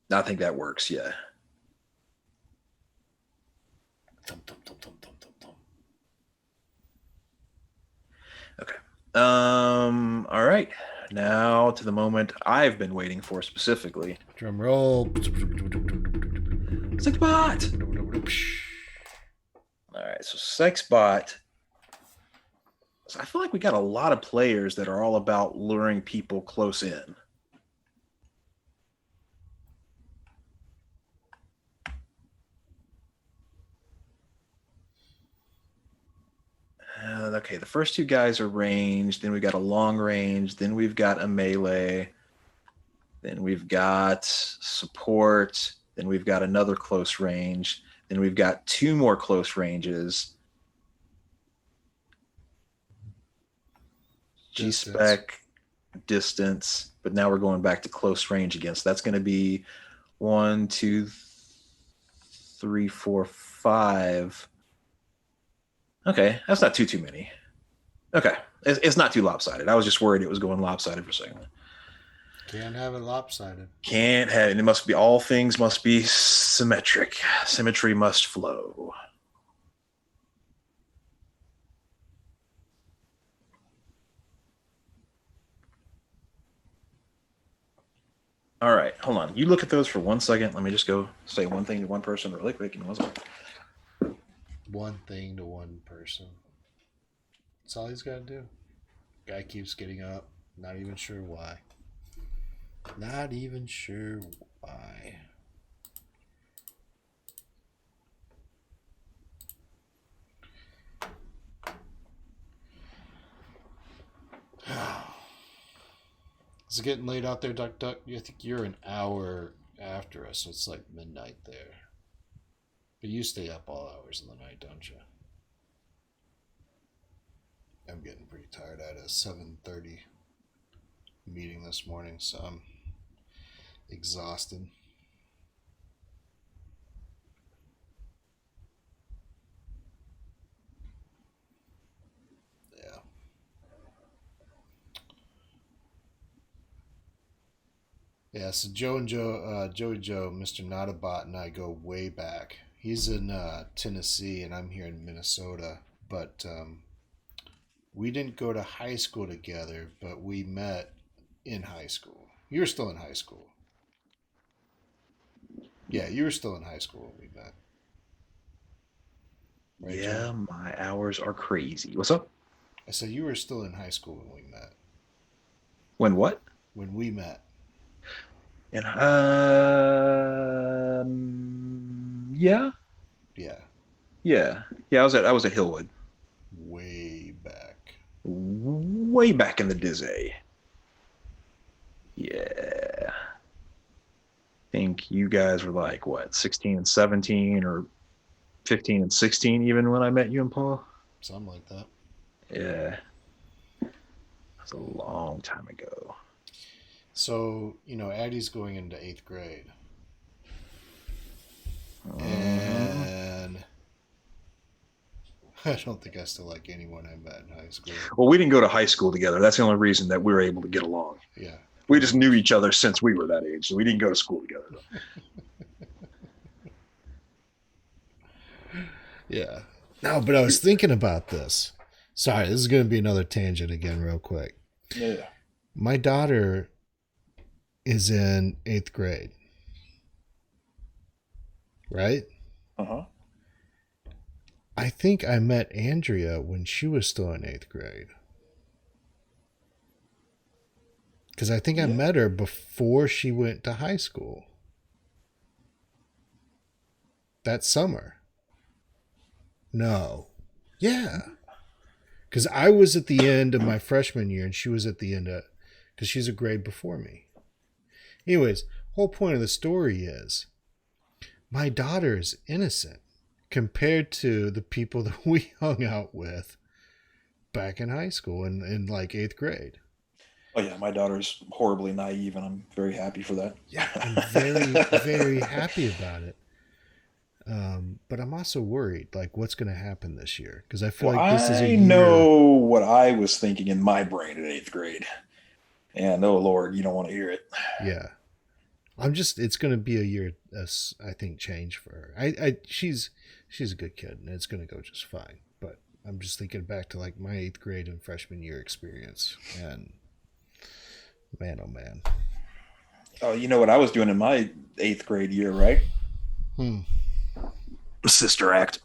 I think that works. Yeah. Thump, thump, thump, thump, thump, thump, thump. Okay. All right. Now to the moment I've been waiting for specifically. Drum roll. Sexbot. All right. So Sexbot. So I feel like we got a lot of players that are all about luring people close in. Okay, the first 2 guys are ranged. Then we've got a long range. Then we've got a melee. Then we've got support. Then we've got another close range. Then we've got 2 more close ranges. G-spec, distance, but now we're going back to close range again. So that's going to be 1, 2, 3, 4, 5. Okay, that's not too many. Okay, it's not too lopsided. I was just worried it was going lopsided for a second. Can't have it lopsided. Can't have it. It must be, all things must be symmetric. Symmetry must flow. All right, hold on. You look at those for 1 second. Let me just go say one thing to one person really quick. Give me 1 second. One thing to one person. That's all he's got to do. Guy keeps getting up. Not even sure why. Not even sure why. Is it getting late out there, Duck Duck? I think you're an hour after us, so it's like midnight there. But you stay up all hours of the night, don't you? I'm getting pretty tired. I had a 7:30 meeting this morning, so I'm exhausted. Yeah, so Joey Joe, Mr. Notabot, and I go way back. He's in Tennessee, and I'm here in Minnesota. But we didn't go to high school together, but we met in high school. You were still in high school. Yeah, you were still in high school when we met. Right, Yeah, Joe? my hours are crazy. What's up? I said you were still in high school when we met. When what? When we met. And yeah, Yeah, yeah. I was at Hillwood way back. way back in the Dizzy. Yeah, I think you guys were like what, 16 and 17, or 15 and 16, even when I met you and Paul. Something like that. Yeah, that's a long time ago. So, Addie's going into 8th grade. Uh-huh. And I don't think I still like anyone I met in high school. Well, we didn't go to high school together. That's the only reason that we were able to get along. Yeah. We just knew each other since we were that age, so we didn't go to school together. Yeah. No, but I was thinking about this. Sorry, this is going to be another tangent again, real quick. Yeah. My daughter is in 8th grade. Right? Uh-huh. I think I met Andrea when she was still in 8th grade. Because I think I met her before she went to high school. That summer. No. Yeah. Because I was at the end of my freshman year and she was at the end of... Because she's a grade before me. Anyways, whole point of the story is my daughter is innocent compared to the people that we hung out with back in high school in like 8th grade. Oh yeah, my daughter's horribly naive, and I'm very happy for that. Yeah, I'm very, very happy about it. But I'm also worried, like, what's going to happen this year? Because I feel like this is a I year. know what I was thinking in my brain in 8th grade, and oh Lord, you don't want to hear it. Yeah, it's going to be a year, I think, change for her. She's a good kid, and it's going to go just fine. But I'm just thinking back to like my 8th grade and freshman year experience, and man, oh man. Oh, you know what I was doing in my 8th grade year, right? Sister Act.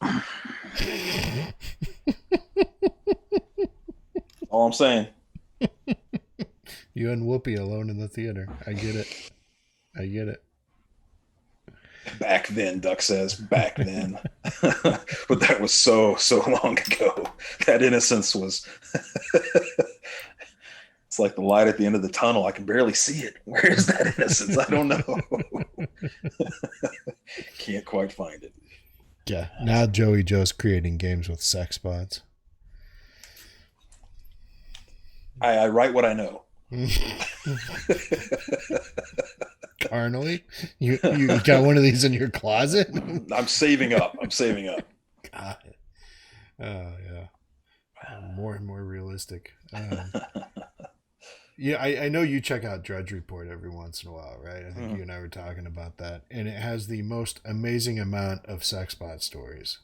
All I'm saying. You and Whoopi alone in the theater. I get it. Back then, Duck says, back then. But that was so long ago. That innocence was... It's like the light at the end of the tunnel. I can barely see it. Where is that innocence? I don't know. Can't quite find it. Yeah. Now Joey Joe's creating games with sex bots. I write what I know. Carnally? You got one of these in your closet? I'm saving up. God. Oh, yeah. More and more realistic. Yeah, I know you check out Drudge Report every once in a while, right? I think you and I were talking about that. And it has the most amazing amount of sex bot stories.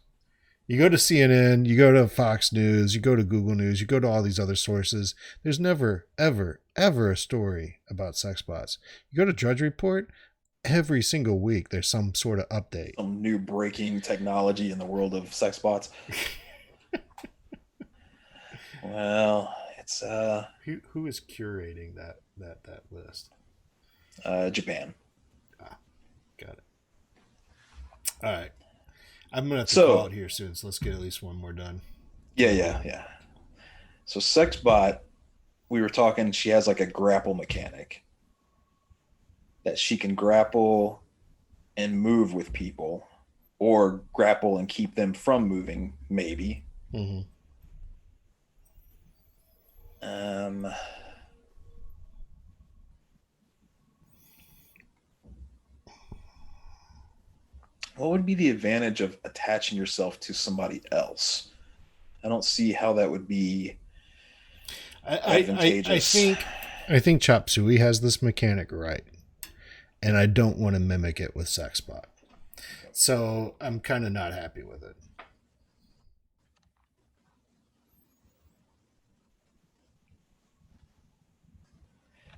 You go to CNN, you go to Fox News, you go to Google News, you go to all these other sources. There's never, ever, ever a story about sex bots. You go to Drudge Report, every single week there's some sort of update. Some new breaking technology in the world of sex bots. Well, it's Who is curating that list? Japan. Got it. All right. I'm gonna have to call it here soon, so let's get at least one more done. Yeah. So Sexbot, we were talking, she has like a grapple mechanic that she can grapple and move with people, or grapple and keep them from moving, maybe. Mm-hmm. What would be the advantage of attaching yourself to somebody else? I don't see how that would be advantageous. I think Chop Suey has this mechanic right. and I don't want to mimic it with Sexbot. So I'm kind of not happy with it.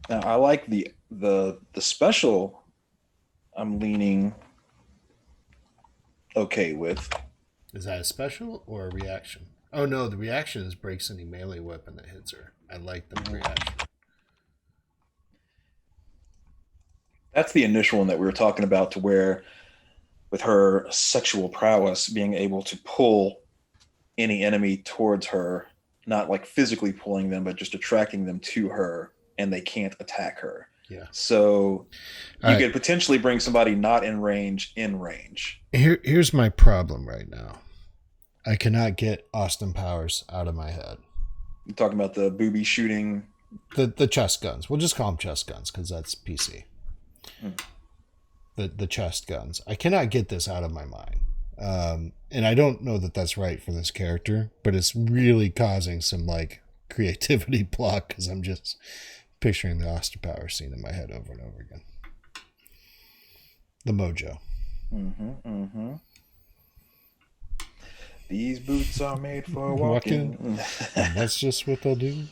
Now I like the special. I'm leaning okay with. Is that a special or a reaction? Oh no, the reaction is breaks any melee weapon that hits her. I like the reaction. That's the initial one that we were talking about, to where with her sexual prowess, being able to pull any enemy towards her, not like physically pulling them, but just attracting them to her, and they can't attack her. Yeah. So you All right. could potentially bring somebody not in range in range. Here's my problem right now. I cannot get Austin Powers out of my head. You're talking about the booby shooting. The chest guns. We'll just call them chest guns because that's PC. Hmm. The chest guns. I cannot get this out of my mind. And I don't know that that's right for this character, but it's really causing some like creativity block because I'm just picturing the Austin Powers scene in my head over and over again. The mojo. These boots are made for walking. And that's just what they'll do.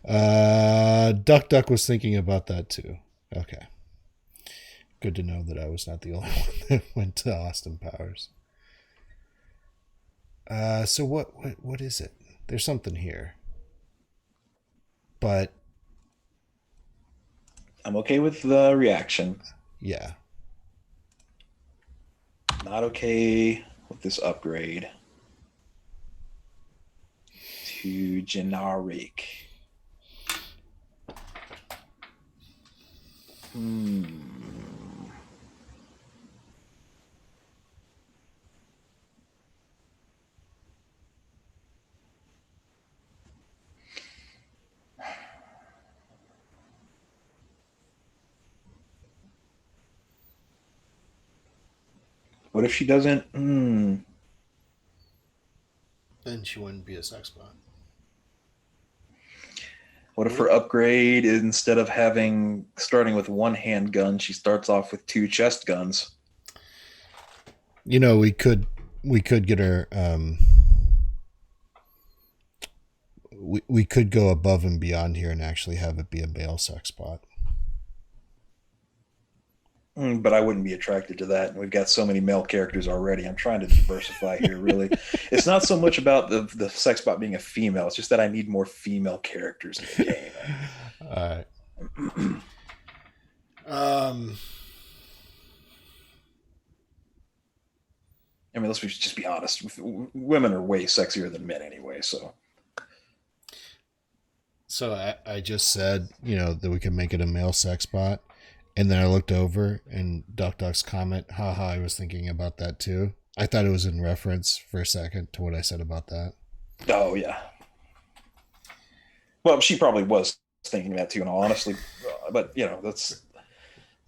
Duck was thinking about that too. Okay. Good to know that I was not the only one that went to Austin Powers. So what is it? There's something here. But I'm okay with the reaction. yeah. Not okay with this upgrade to generic. What if she doesn't? Then she wouldn't be a sex bot. What if her upgrade, instead of starting with one handgun, she starts off with two chest guns? You know, we could get her. We could go above and beyond here and actually have it be a male sex bot. But I wouldn't be attracted to that. We've got so many male characters already. I'm trying to diversify here, really. It's not so much about the sex bot being a female. It's just that I need more female characters in the game. All right. I mean, let's just be honest. Women are way sexier than men anyway, so. So I just said, you know, that we could make it a male sex bot. And then I looked over and Duck's comment, haha, I was thinking about that too. I thought it was in reference for a second to what I said about that. Oh, yeah. Well, she probably was thinking that too, in all honesty. But, you know, it's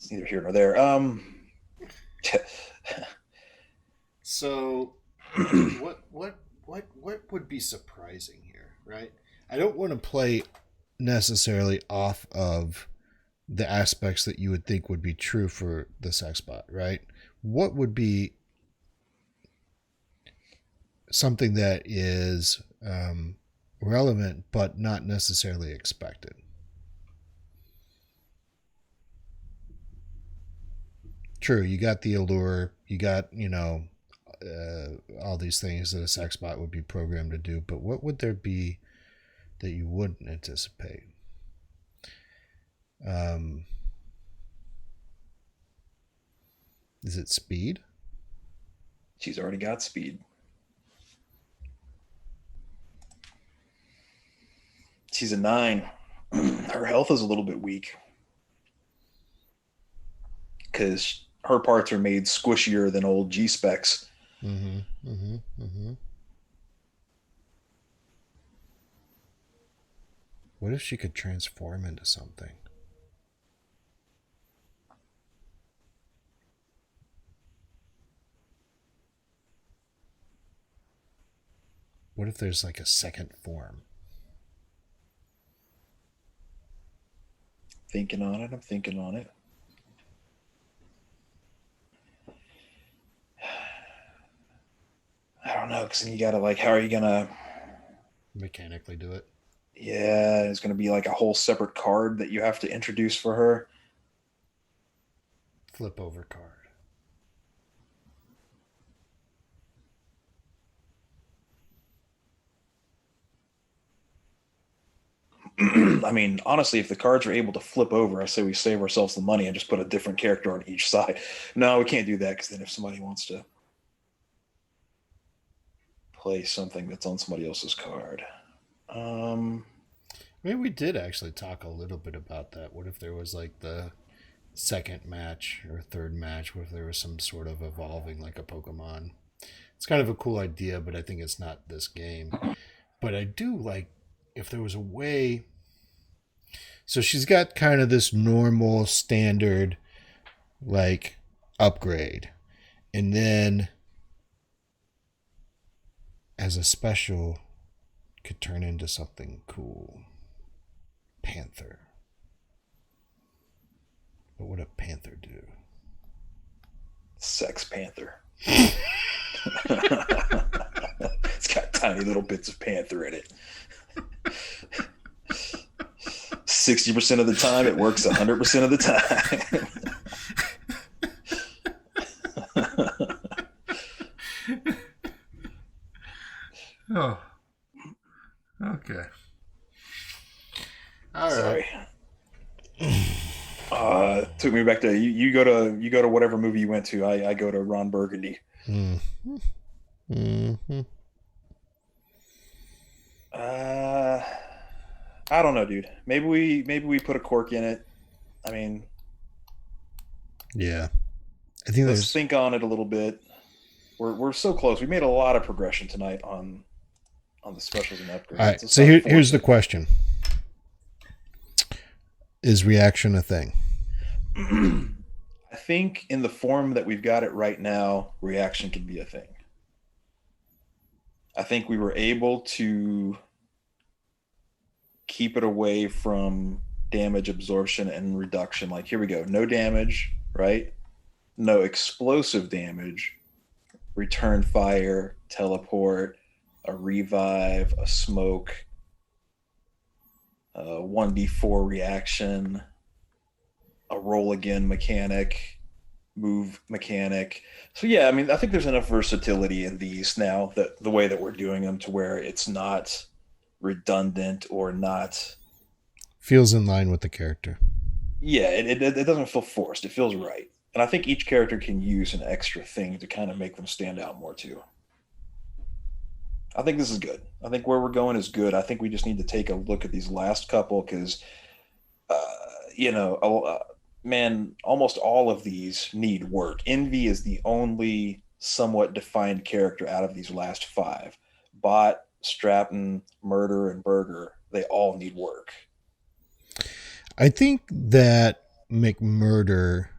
neither here nor there. So what would be surprising here, right? I don't want to play necessarily off of the aspects that you would think would be true for the sex bot, right? What would be something that is relevant but not necessarily expected? True, you got the allure, you got, you know, all these things that a sex bot would be programmed to do, but what would there be that you wouldn't anticipate? Is it speed? She's already got speed. She's a 9. Her health is a little bit weak because her parts are made squishier than old G-Specs. What if she could transform into something? What if there's like a second form? I'm thinking on it. don't know, because then you gotta like, how are you gonna? Mechanically do it. Yeah, it's gonna be like a whole separate card that you have to introduce for her. Flip over card. I mean, honestly, if the cards are able to flip over, I say we save ourselves the money and just put a different character on each side. No, we can't do that because then if somebody wants to play something that's on somebody else's card. Maybe we did actually talk a little bit about that. What if there was like the second match or third match? What if there was some sort of evolving like a Pokemon? It's kind of a cool idea, but I think it's not this game. But I do like if there was a way. So she's got kind of this normal standard like upgrade. And then as a special could turn into something cool. Panther. What would a panther do? Sex Panther. It's got tiny little bits of panther in it. 60% of the time, it works 100% of the time. Oh. Okay. All Sorry. right. Took me back to you go to whatever movie you went to. I go to Ron Burgundy. Mm-hmm. Mm-hmm. I don't know, dude. Maybe we put a cork in it. I mean, Yeah. I think let's there's think on it a little bit. We're so close. We made a lot of progression tonight on the specials and upgrades. all right. It's So not here's the fortunate. question: is reaction a thing? I think in the form that we've got it right now, reaction can be a thing. I think we were able to keep it away from damage absorption and reduction. Like, here we go. No damage, right? No explosive damage, return fire, teleport, a revive, a smoke, 1d4 reaction, a roll again mechanic, move mechanic. So yeah, I mean, I think there's enough versatility in these now, that the way that we're doing them, to where it's not redundant or not. Feels in line with the character. Yeah, it doesn't feel forced. It feels right. And I think each character can use an extra thing to kind of make them stand out more too. I think this is good. I think where we're going is good. I think we just need to take a look at these last couple because, man, almost all of these need work. Envy is the only somewhat defined character out of these last five. Bot, Stratton, Murder, and Burger, they all need work. I think that McMurder,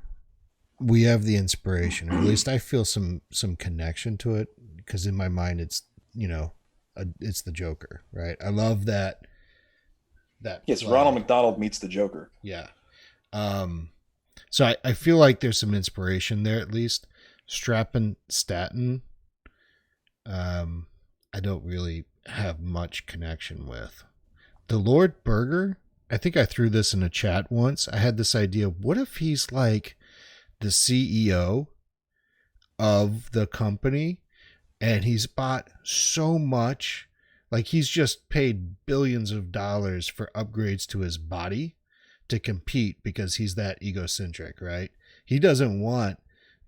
we have the inspiration, or at least I feel some connection to it, because in my mind it's it's the Joker, right? I love that. Yes, play. Ronald McDonald meets the Joker. Yeah. So I feel like there's some inspiration there, at least. Strappin Staten, I don't really have much connection with. The Lord Burger, I think I threw this in a chat once. I had this idea, what if he's like the CEO of the company and he's bought so much, like he's just paid billions of dollars for upgrades to his body to compete because he's that egocentric, right? He doesn't want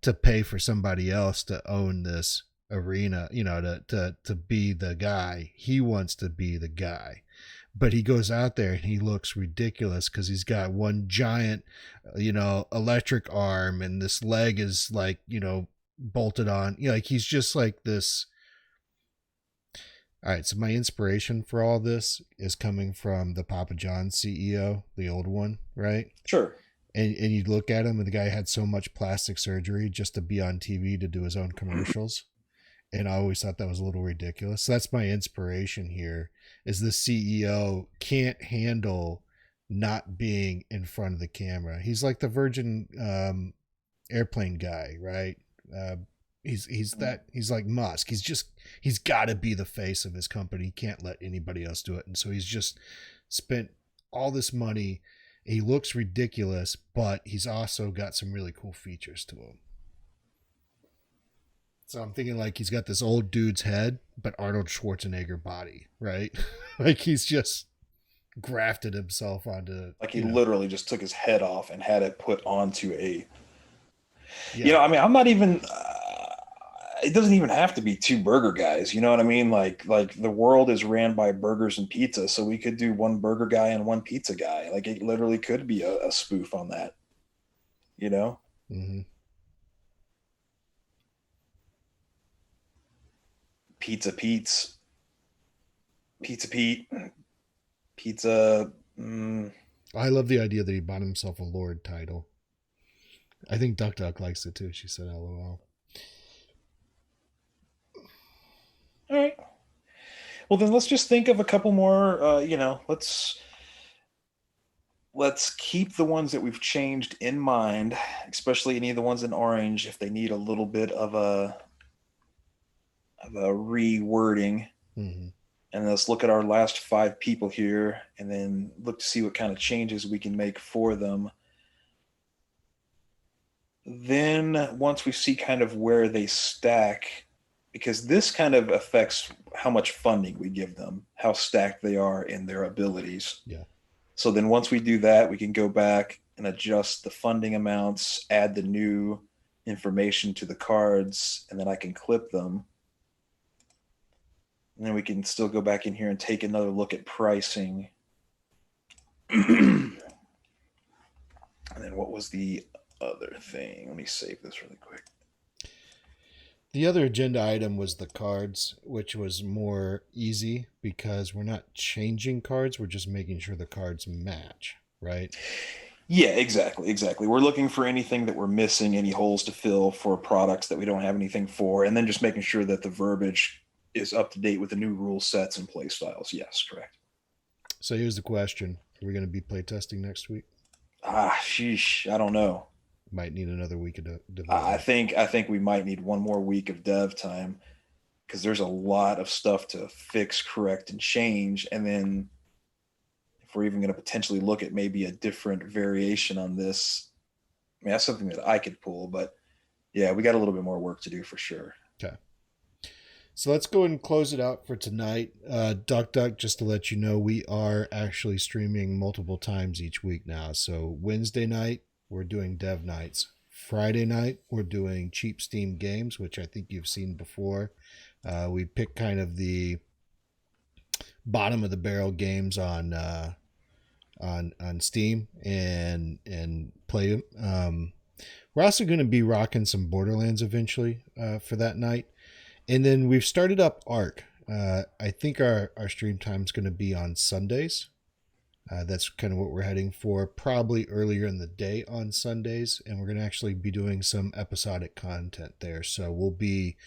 to pay for somebody else to own this arena, to be the guy. He wants to be the guy. But he goes out there and he looks ridiculous because he's got one giant, electric arm, and this leg is like, bolted on. Like he's just like this. All right, so my inspiration for all this is coming from the Papa John's CEO, the old one, right? Sure. And you look at him, and the guy had so much plastic surgery just to be on TV to do his own commercials. And I always thought that was a little ridiculous. So that's my inspiration here, is the CEO can't handle not being in front of the camera. He's like the Virgin airplane guy, right? He's like Musk. He's got to be the face of his company. He can't let anybody else do it. And so he's just spent all this money. He looks ridiculous, but he's also got some really cool features to him. So I'm thinking like he's got this old dude's head, but Arnold Schwarzenegger body, right? Like he's just grafted himself onto. Like he literally just took his head off and had it put onto a. Yeah. You know, I mean, I'm not even. It doesn't even have to be two burger guys. You know what I mean? Like the world is ran by burgers and pizza, so we could do one burger guy and one pizza guy. Like it literally could be a spoof on that. You know? Mm-hmm. Pizza Pete's, Pizza Pete, Pizza. I love the idea that he bought himself a Lord title. I think Duck Duck likes it too. She said LOL. All right. Well, then let's just think of a couple more. Let's keep the ones that we've changed in mind, especially any of the ones in orange, if they need a little bit of a rewording. Mm-hmm. And let's look at our last 5 people here, and then look to see what kind of changes we can make for them. Then once we see kind of where they stack, because this kind of affects how much funding we give them, how stacked they are in their abilities. Yeah. So then once we do that, we can go back and adjust the funding amounts, add the new information to the cards, and then I can clip them. And then we can still go back in here and take another look at pricing. And then what was the other thing? Let me save this really quick. The other agenda item was the cards, which was more easy because we're not changing cards. We're just making sure the cards match, right? Yeah, exactly. We're looking for anything that we're missing, any holes to fill for products that we don't have anything for, and then just making sure that the verbiage is up to date with the new rule sets and play styles. Yes, correct. So here's the question. Are we going to be playtesting next week? Sheesh. I don't know. Might need another week of development. I think we might need one more week of dev time because there's a lot of stuff to fix, correct, and change. And then if we're even going to potentially look at maybe a different variation on this, I mean, that's something that I could pull. But yeah, we got a little bit more work to do for sure. Okay. So let's go and close it out for tonight. Duck, just to let you know, we are actually streaming multiple times each week now. So Wednesday night, we're doing dev nights. Friday night, we're doing cheap Steam games, which I think you've seen before. We pick kind of the bottom of the barrel games on Steam and play them. We're also going to be rocking some Borderlands eventually for that night. And then we've started up Ark. I think our stream time is going to be on Sundays. That's kind of what we're heading for, probably earlier in the day on Sundays. And we're going to actually be doing some episodic content there. So we'll be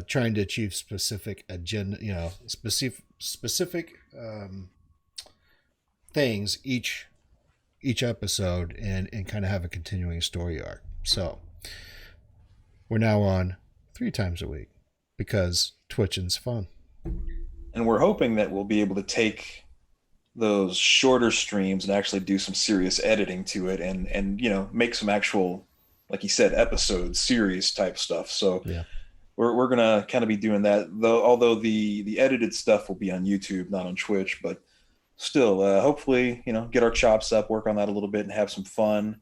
trying to achieve specific agenda, specific things each episode and kind of have a continuing story arc. So we're now on 3 times a week because twitching's fun. And we're hoping that we'll be able to take those shorter streams and actually do some serious editing to it and make some actual, like you said, episode series type stuff. So yeah. We're gonna kind of be doing that, though. Although the edited stuff will be on YouTube, not on Twitch, but still, hopefully, get our chops up, work on that a little bit, and have some fun.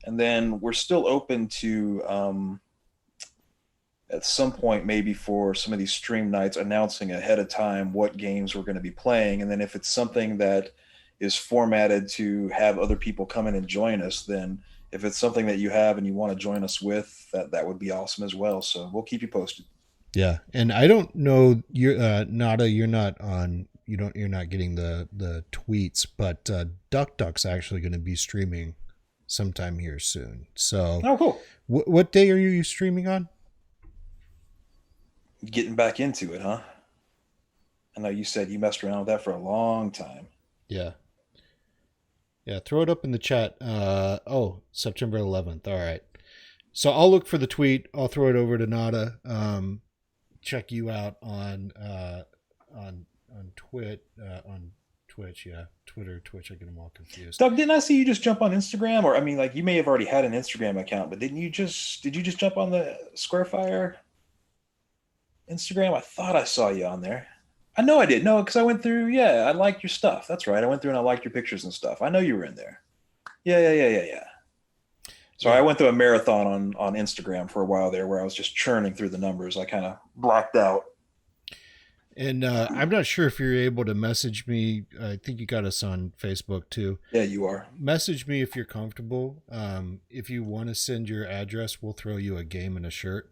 And then we're still open to, at some point, maybe for some of these stream nights, announcing ahead of time what games we're going to be playing. And then if it's something that is formatted to have other people come in and join us, then if it's something that you have and you want to join us with, that would be awesome as well. So we'll keep you posted. Yeah. And I don't know, Nada, you're not getting the tweets, but Duck's actually going to be streaming sometime here soon. So cool. What day are you streaming on? Getting back into it, huh? I know you said you messed around with that for a long time. Yeah. Yeah, throw it up in the chat. September 11th. All right. So I'll look for the tweet. I'll throw it over to Nada. Check you out on Twitch, yeah, Twitter, Twitch. I get them all confused. Doug, didn't I see you just jump on Instagram? Or I mean, like you may have already had an Instagram account, but did you just jump on the Squarefire Instagram? I thought I saw you on there. I know I did. No, because I went through. Yeah, I liked your stuff. That's right. I went through and I liked your pictures and stuff. I know you were in there. Yeah. So I went through a marathon on Instagram for a while there, where I was just churning through the numbers. I kind of blacked out. And I'm not sure if you're able to message me. I think you got us on Facebook too. Yeah, you are. Message me if you're comfortable. If you want to send your address, we'll throw you a game and a shirt.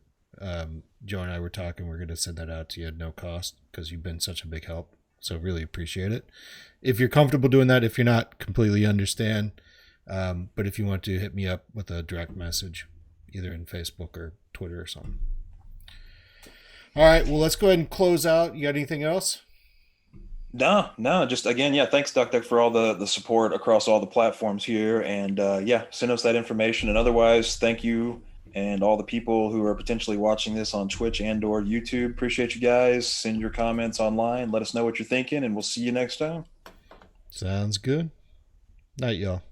Joe and I were talking. We're going to send that out to you at no cost because you've been such a big help. So really appreciate it. If you're comfortable doing that, if you're not, completely understand. But if you want to, hit me up with a direct message, either in Facebook or Twitter or something. All right, well, let's go ahead and close out. You got anything else? No, just again, yeah, thanks, Duck, for all the support across all the platforms here. And yeah, send us that information. And otherwise, thank you and all the people who are potentially watching this on Twitch and or YouTube. Appreciate you guys. Send your comments online. Let us know what you're thinking, and we'll see you next time. Sounds good. Night, y'all.